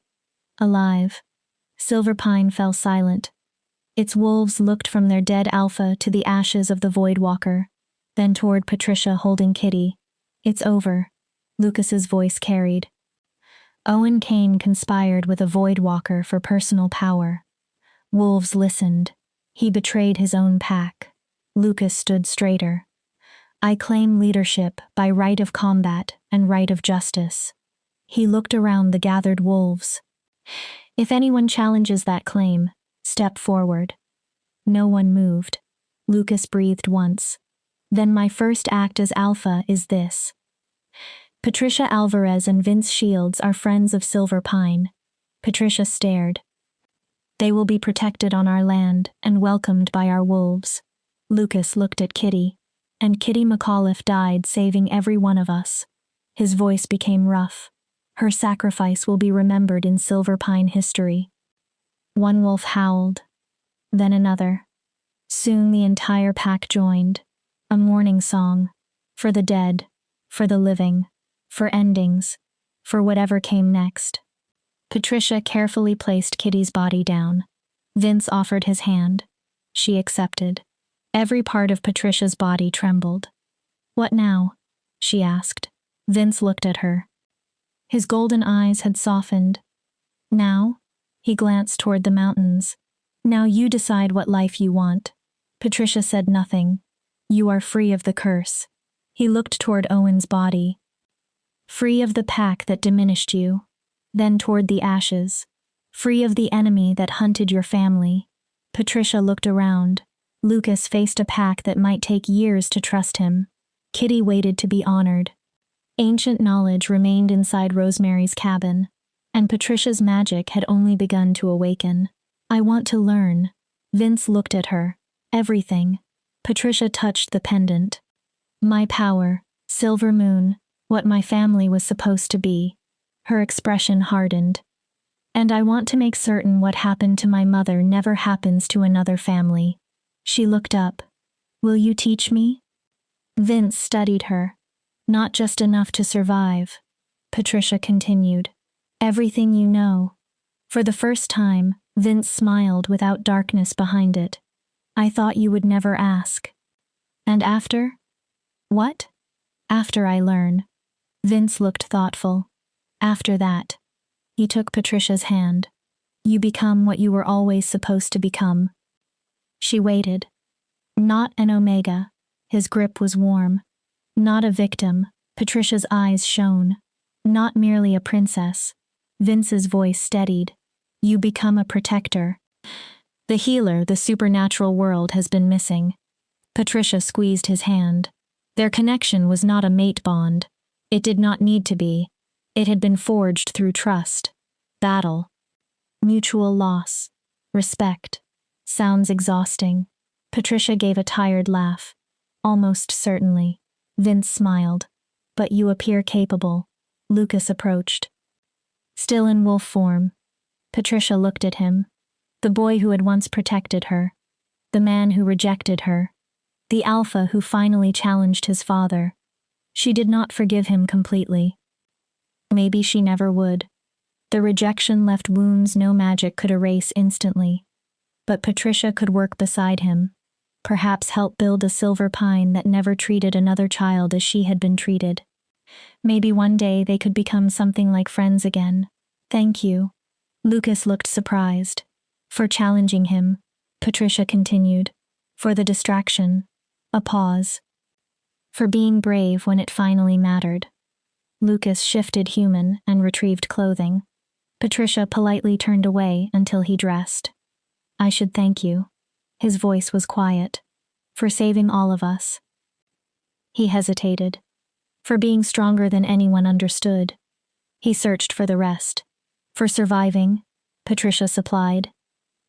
Alive. Silverpine fell silent. Its wolves looked from their dead alpha to the ashes of the Voidwalker, then toward Patricia holding Kitty. It's over. Lucas's voice carried. Owen Kane conspired with a Voidwalker for personal power. Wolves listened. He betrayed his own pack. Lucas stood straighter. I claim leadership by right of combat and right of justice. He looked around the gathered wolves. If anyone challenges that claim, step forward. No one moved. Lucas breathed once. Then my first act as Alpha is this. Patricia Alvarez and Vince Shields are friends of Silver Pine. Patricia stared. They will be protected on our land and welcomed by our wolves. Lucas looked at Kitty, and Kitty McAuliffe died saving every one of us. His voice became rough. Her sacrifice will be remembered in Silver Pine history. One wolf howled, then another. Soon the entire pack joined. A mourning song. For the dead, for the living, for endings, for whatever came next. Patricia carefully placed Kitty's body down. Vince offered his hand. She accepted. Every part of Patricia's body trembled. What now? She asked. Vince looked at her. His golden eyes had softened. Now? He glanced toward the mountains. Now you decide what life you want. Patricia said nothing. You are free of the curse. He looked toward Owen's body. Free of the pack that diminished you. Then toward the ashes. Free of the enemy that hunted your family. Patricia looked around. Lucas faced a pack that might take years to trust him. Kitty waited to be honored. Ancient knowledge remained inside Rosemary's cabin, and Patricia's magic had only begun to awaken. I want to learn. Vince looked at her. Everything. Patricia touched the pendant. My power, Silver Moon, what my family was supposed to be. Her expression hardened. And I want to make certain what happened to my mother never happens to another family. She looked up. Will you teach me? Vince studied her. Not just enough to survive. Patricia continued. Everything you know. For the first time, Vince smiled without darkness behind it. I thought you would never ask. And after? What? After I learn. Vince looked thoughtful. After that. He took Patricia's hand. You become what you were always supposed to become. She waited. Not an Omega. His grip was warm. Not a victim, Patricia's eyes shone. Not merely a princess. Vince's voice steadied. You become a protector. The healer the supernatural world has been missing. Patricia squeezed his hand. Their connection was not a mate bond. It did not need to be. It had been forged through trust, battle, mutual loss, respect. Sounds exhausting. Patricia gave a tired laugh. Almost certainly. Vince smiled. But you appear capable. Lucas approached. Still in wolf form. Patricia looked at him. The boy who had once protected her. The man who rejected her. The alpha who finally challenged his father. She did not forgive him completely. Maybe she never would. The rejection left wounds no magic could erase instantly. But Patricia could work beside him. Perhaps help build a silver pine that never treated another child as she had been treated. Maybe one day they could become something like friends again. Thank you. Lucas looked surprised. For challenging him, Patricia continued. For the distraction. A pause. For being brave when it finally mattered. Lucas shifted human and retrieved clothing. Patricia politely turned away until he dressed. I should thank you. His voice was quiet. For saving all of us. He hesitated. For being stronger than anyone understood. He searched for the rest. For surviving, Patricia supplied.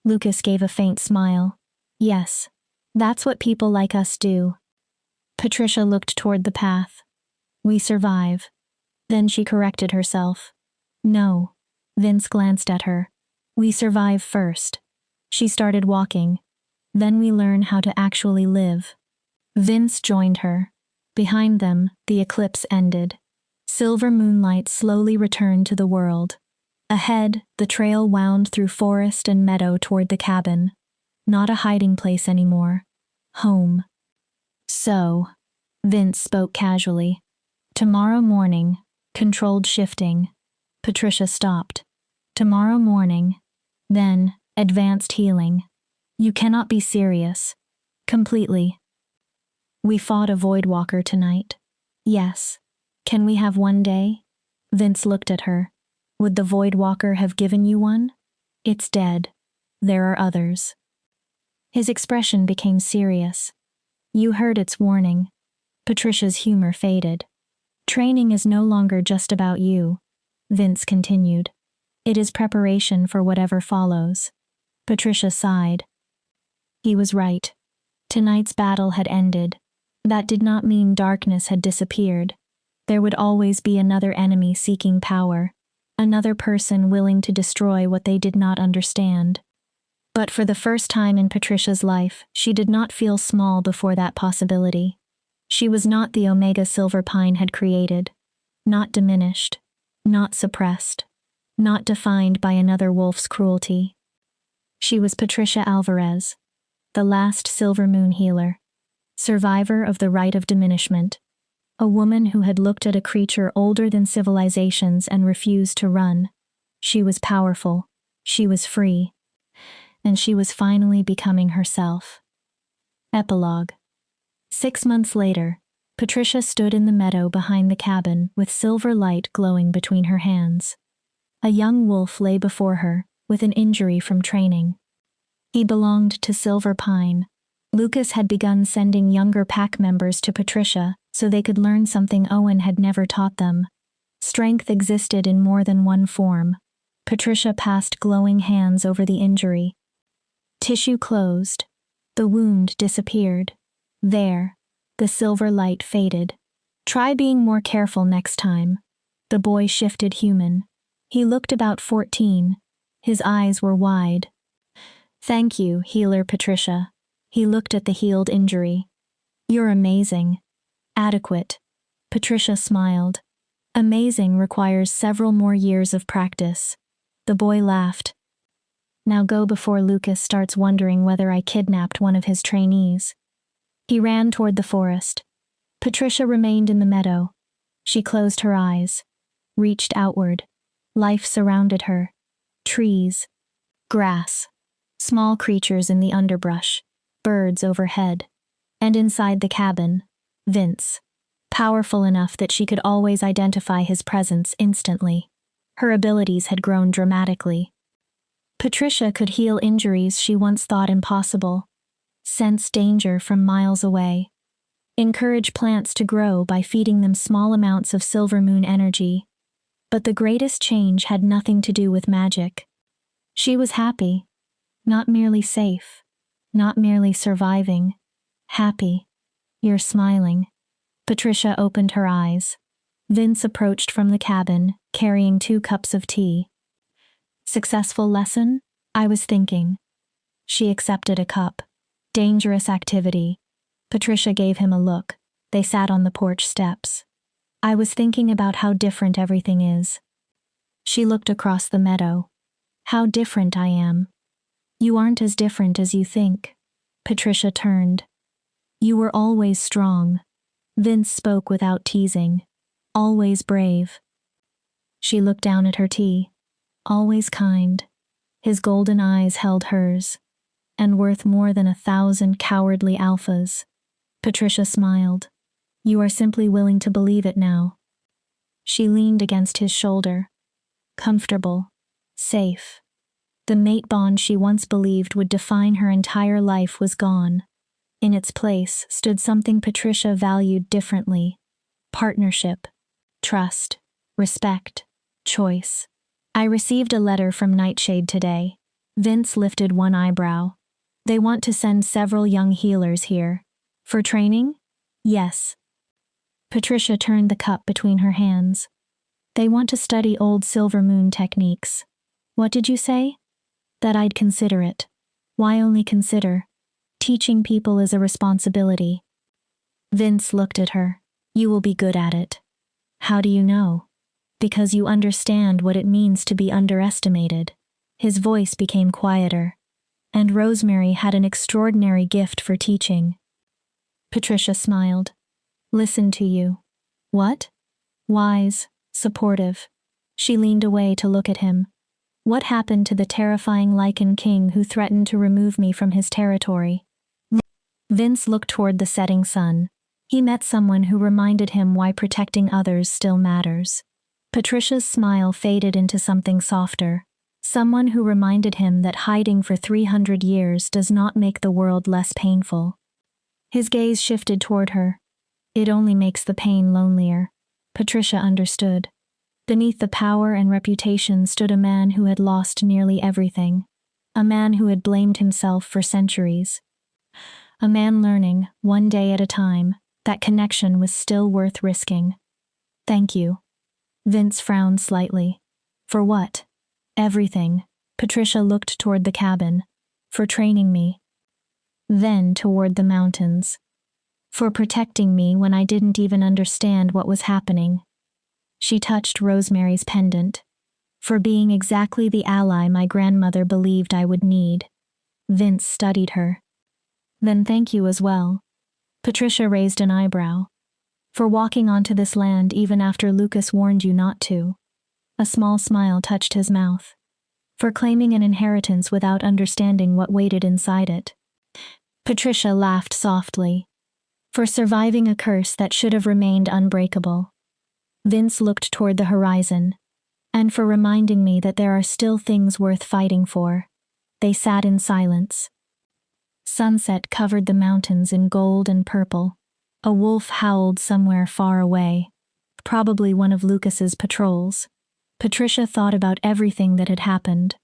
Lucas gave a faint smile. Yes, that's what people like us do. Patricia looked toward the path. We survive. Then she corrected herself. No. Vince glanced at her. We survive first. She started walking. Then we learn how to actually live. Vince joined her. Behind them, the eclipse ended. Silver moonlight slowly returned to the world. Ahead, the trail wound through forest and meadow toward the cabin. Not a hiding place anymore. Home. So, Vince spoke casually. Tomorrow morning, controlled shifting. Patricia stopped. Tomorrow morning. Then, advanced healing. You cannot be serious. Completely. We fought a void walker tonight. Yes. Can we have one day? Vince looked at her. Would the void walker have given you one? It's dead. There are others. His expression became serious. You heard its warning. Patricia's humor faded. Training is no longer just about you, Vince continued. It is preparation for whatever follows. Patricia sighed. He was right. Tonight's battle had ended. That did not mean darkness had disappeared. There would always be another enemy seeking power, another person willing to destroy what they did not understand. But for the first time in Patricia's life, she did not feel small before that possibility. She was not the Omega Silver Pine had created, not diminished, not suppressed, not defined by another wolf's cruelty. She was Patricia Alvarez, the last Silver Moon healer, survivor of the rite of diminishment, a woman who had looked at a creature older than civilizations and refused to run. She was powerful, she was free, and she was finally becoming herself. Epilogue. 6 months later, Patricia stood in the meadow behind the cabin with silver light glowing between her hands. A young wolf lay before her, with an injury from training. He belonged to Silver Pine. Lucas had begun sending younger pack members to Patricia so they could learn something Owen had never taught them. Strength existed in more than one form. Patricia passed glowing hands over the injury. Tissue closed. The wound disappeared. There, the silver light faded. Try being more careful next time. The boy shifted human. He looked about 14. His eyes were wide. Thank you, healer Patricia. He looked at the healed injury. You're amazing. Adequate. Patricia smiled. Amazing requires several more years of practice. The boy laughed. Now go before Lucas starts wondering whether I kidnapped one of his trainees. He ran toward the forest. Patricia remained in the meadow. She closed her eyes, reached outward. Life surrounded her. Trees, grass, small creatures in the underbrush, birds overhead, and inside the cabin, Vince, powerful enough that she could always identify his presence instantly. Her abilities had grown dramatically. Patricia could heal injuries she once thought impossible, sense danger from miles away, encourage plants to grow by feeding them small amounts of silver moon energy. But the greatest change had nothing to do with magic. She was happy, not merely safe, not merely surviving. Happy. You're smiling. Patricia opened her eyes. Vince approached from the cabin, carrying 2 cups of tea. Successful lesson? I was thinking. She accepted a cup. Dangerous activity. Patricia gave him a look. They sat on the porch steps. I was thinking about how different everything is. She looked across the meadow. How different I am. You aren't as different as you think. Patricia turned. You were always strong. Vince spoke without teasing. Always brave. She looked down at her tea. Always kind. His golden eyes held hers. And worth more than 1,000 cowardly alphas. Patricia smiled. You are simply willing to believe it now. She leaned against his shoulder. Comfortable. Safe. The mate bond she once believed would define her entire life was gone. In its place stood something Patricia valued differently. Partnership. Trust. Respect. Choice. I received a letter from Nightshade today. Vince lifted one eyebrow. They want to send several young healers here. For training? Yes. Patricia turned the cup between her hands. They want to study old silver moon techniques. What did you say? That I'd consider it. Why only consider? Teaching people is a responsibility. Vince looked at her. You will be good at it. How do you know? Because you understand what it means to be underestimated. His voice became quieter. And Rosemary had an extraordinary gift for teaching. Patricia smiled. Listen to you. What? Wise, supportive. She leaned away to look at him. What happened to the terrifying Lycan King who threatened to remove me from his territory? Vince looked toward the setting sun. He met someone who reminded him why protecting others still matters. Patricia's smile faded into something softer. Someone who reminded him that hiding for 300 years does not make the world less painful. His gaze shifted toward her. It only makes the pain lonelier. Patricia understood. Beneath the power and reputation stood a man who had lost nearly everything. A man who had blamed himself for centuries. A man learning, one day at a time, that connection was still worth risking. Thank you. Vince frowned slightly. For what? Everything. Patricia looked toward the cabin. For training me. Then toward the mountains. For protecting me when I didn't even understand what was happening. She touched Rosemary's pendant. For being exactly the ally my grandmother believed I would need. Vince studied her. Then thank you as well. Patricia raised an eyebrow. For walking onto this land even after Lucas warned you not to. A small smile touched his mouth. For claiming an inheritance without understanding what waited inside it. Patricia laughed softly. For surviving a curse that should have remained unbreakable. Vince looked toward the horizon. And for reminding me that there are still things worth fighting for. They sat in silence. Sunset covered the mountains in gold and purple. A wolf howled somewhere far away. Probably one of Lucas's patrols. Patricia thought about everything that had happened.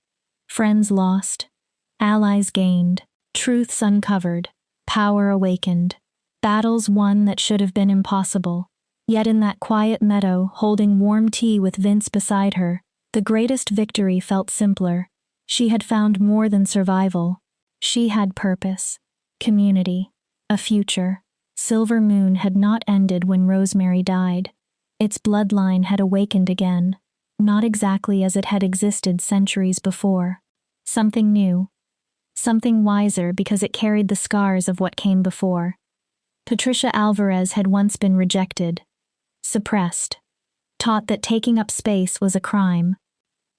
Friends lost. Allies gained. Truths uncovered. Power awakened. Battles won that should have been impossible. Yet in that quiet meadow, holding warm tea with Vince beside her, the greatest victory felt simpler. She had found more than survival. She had purpose, community, a future. Silver Moon had not ended when Rosemary died. Its bloodline had awakened again, not exactly as it had existed centuries before. Something new. Something wiser because it carried the scars of what came before. Patricia Alvarez had once been rejected, suppressed, taught that taking up space was a crime.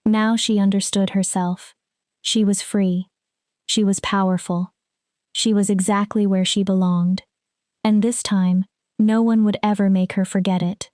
Now she understood herself. She was free. She was powerful. She was exactly where she belonged. And this time, No one would ever make her forget it.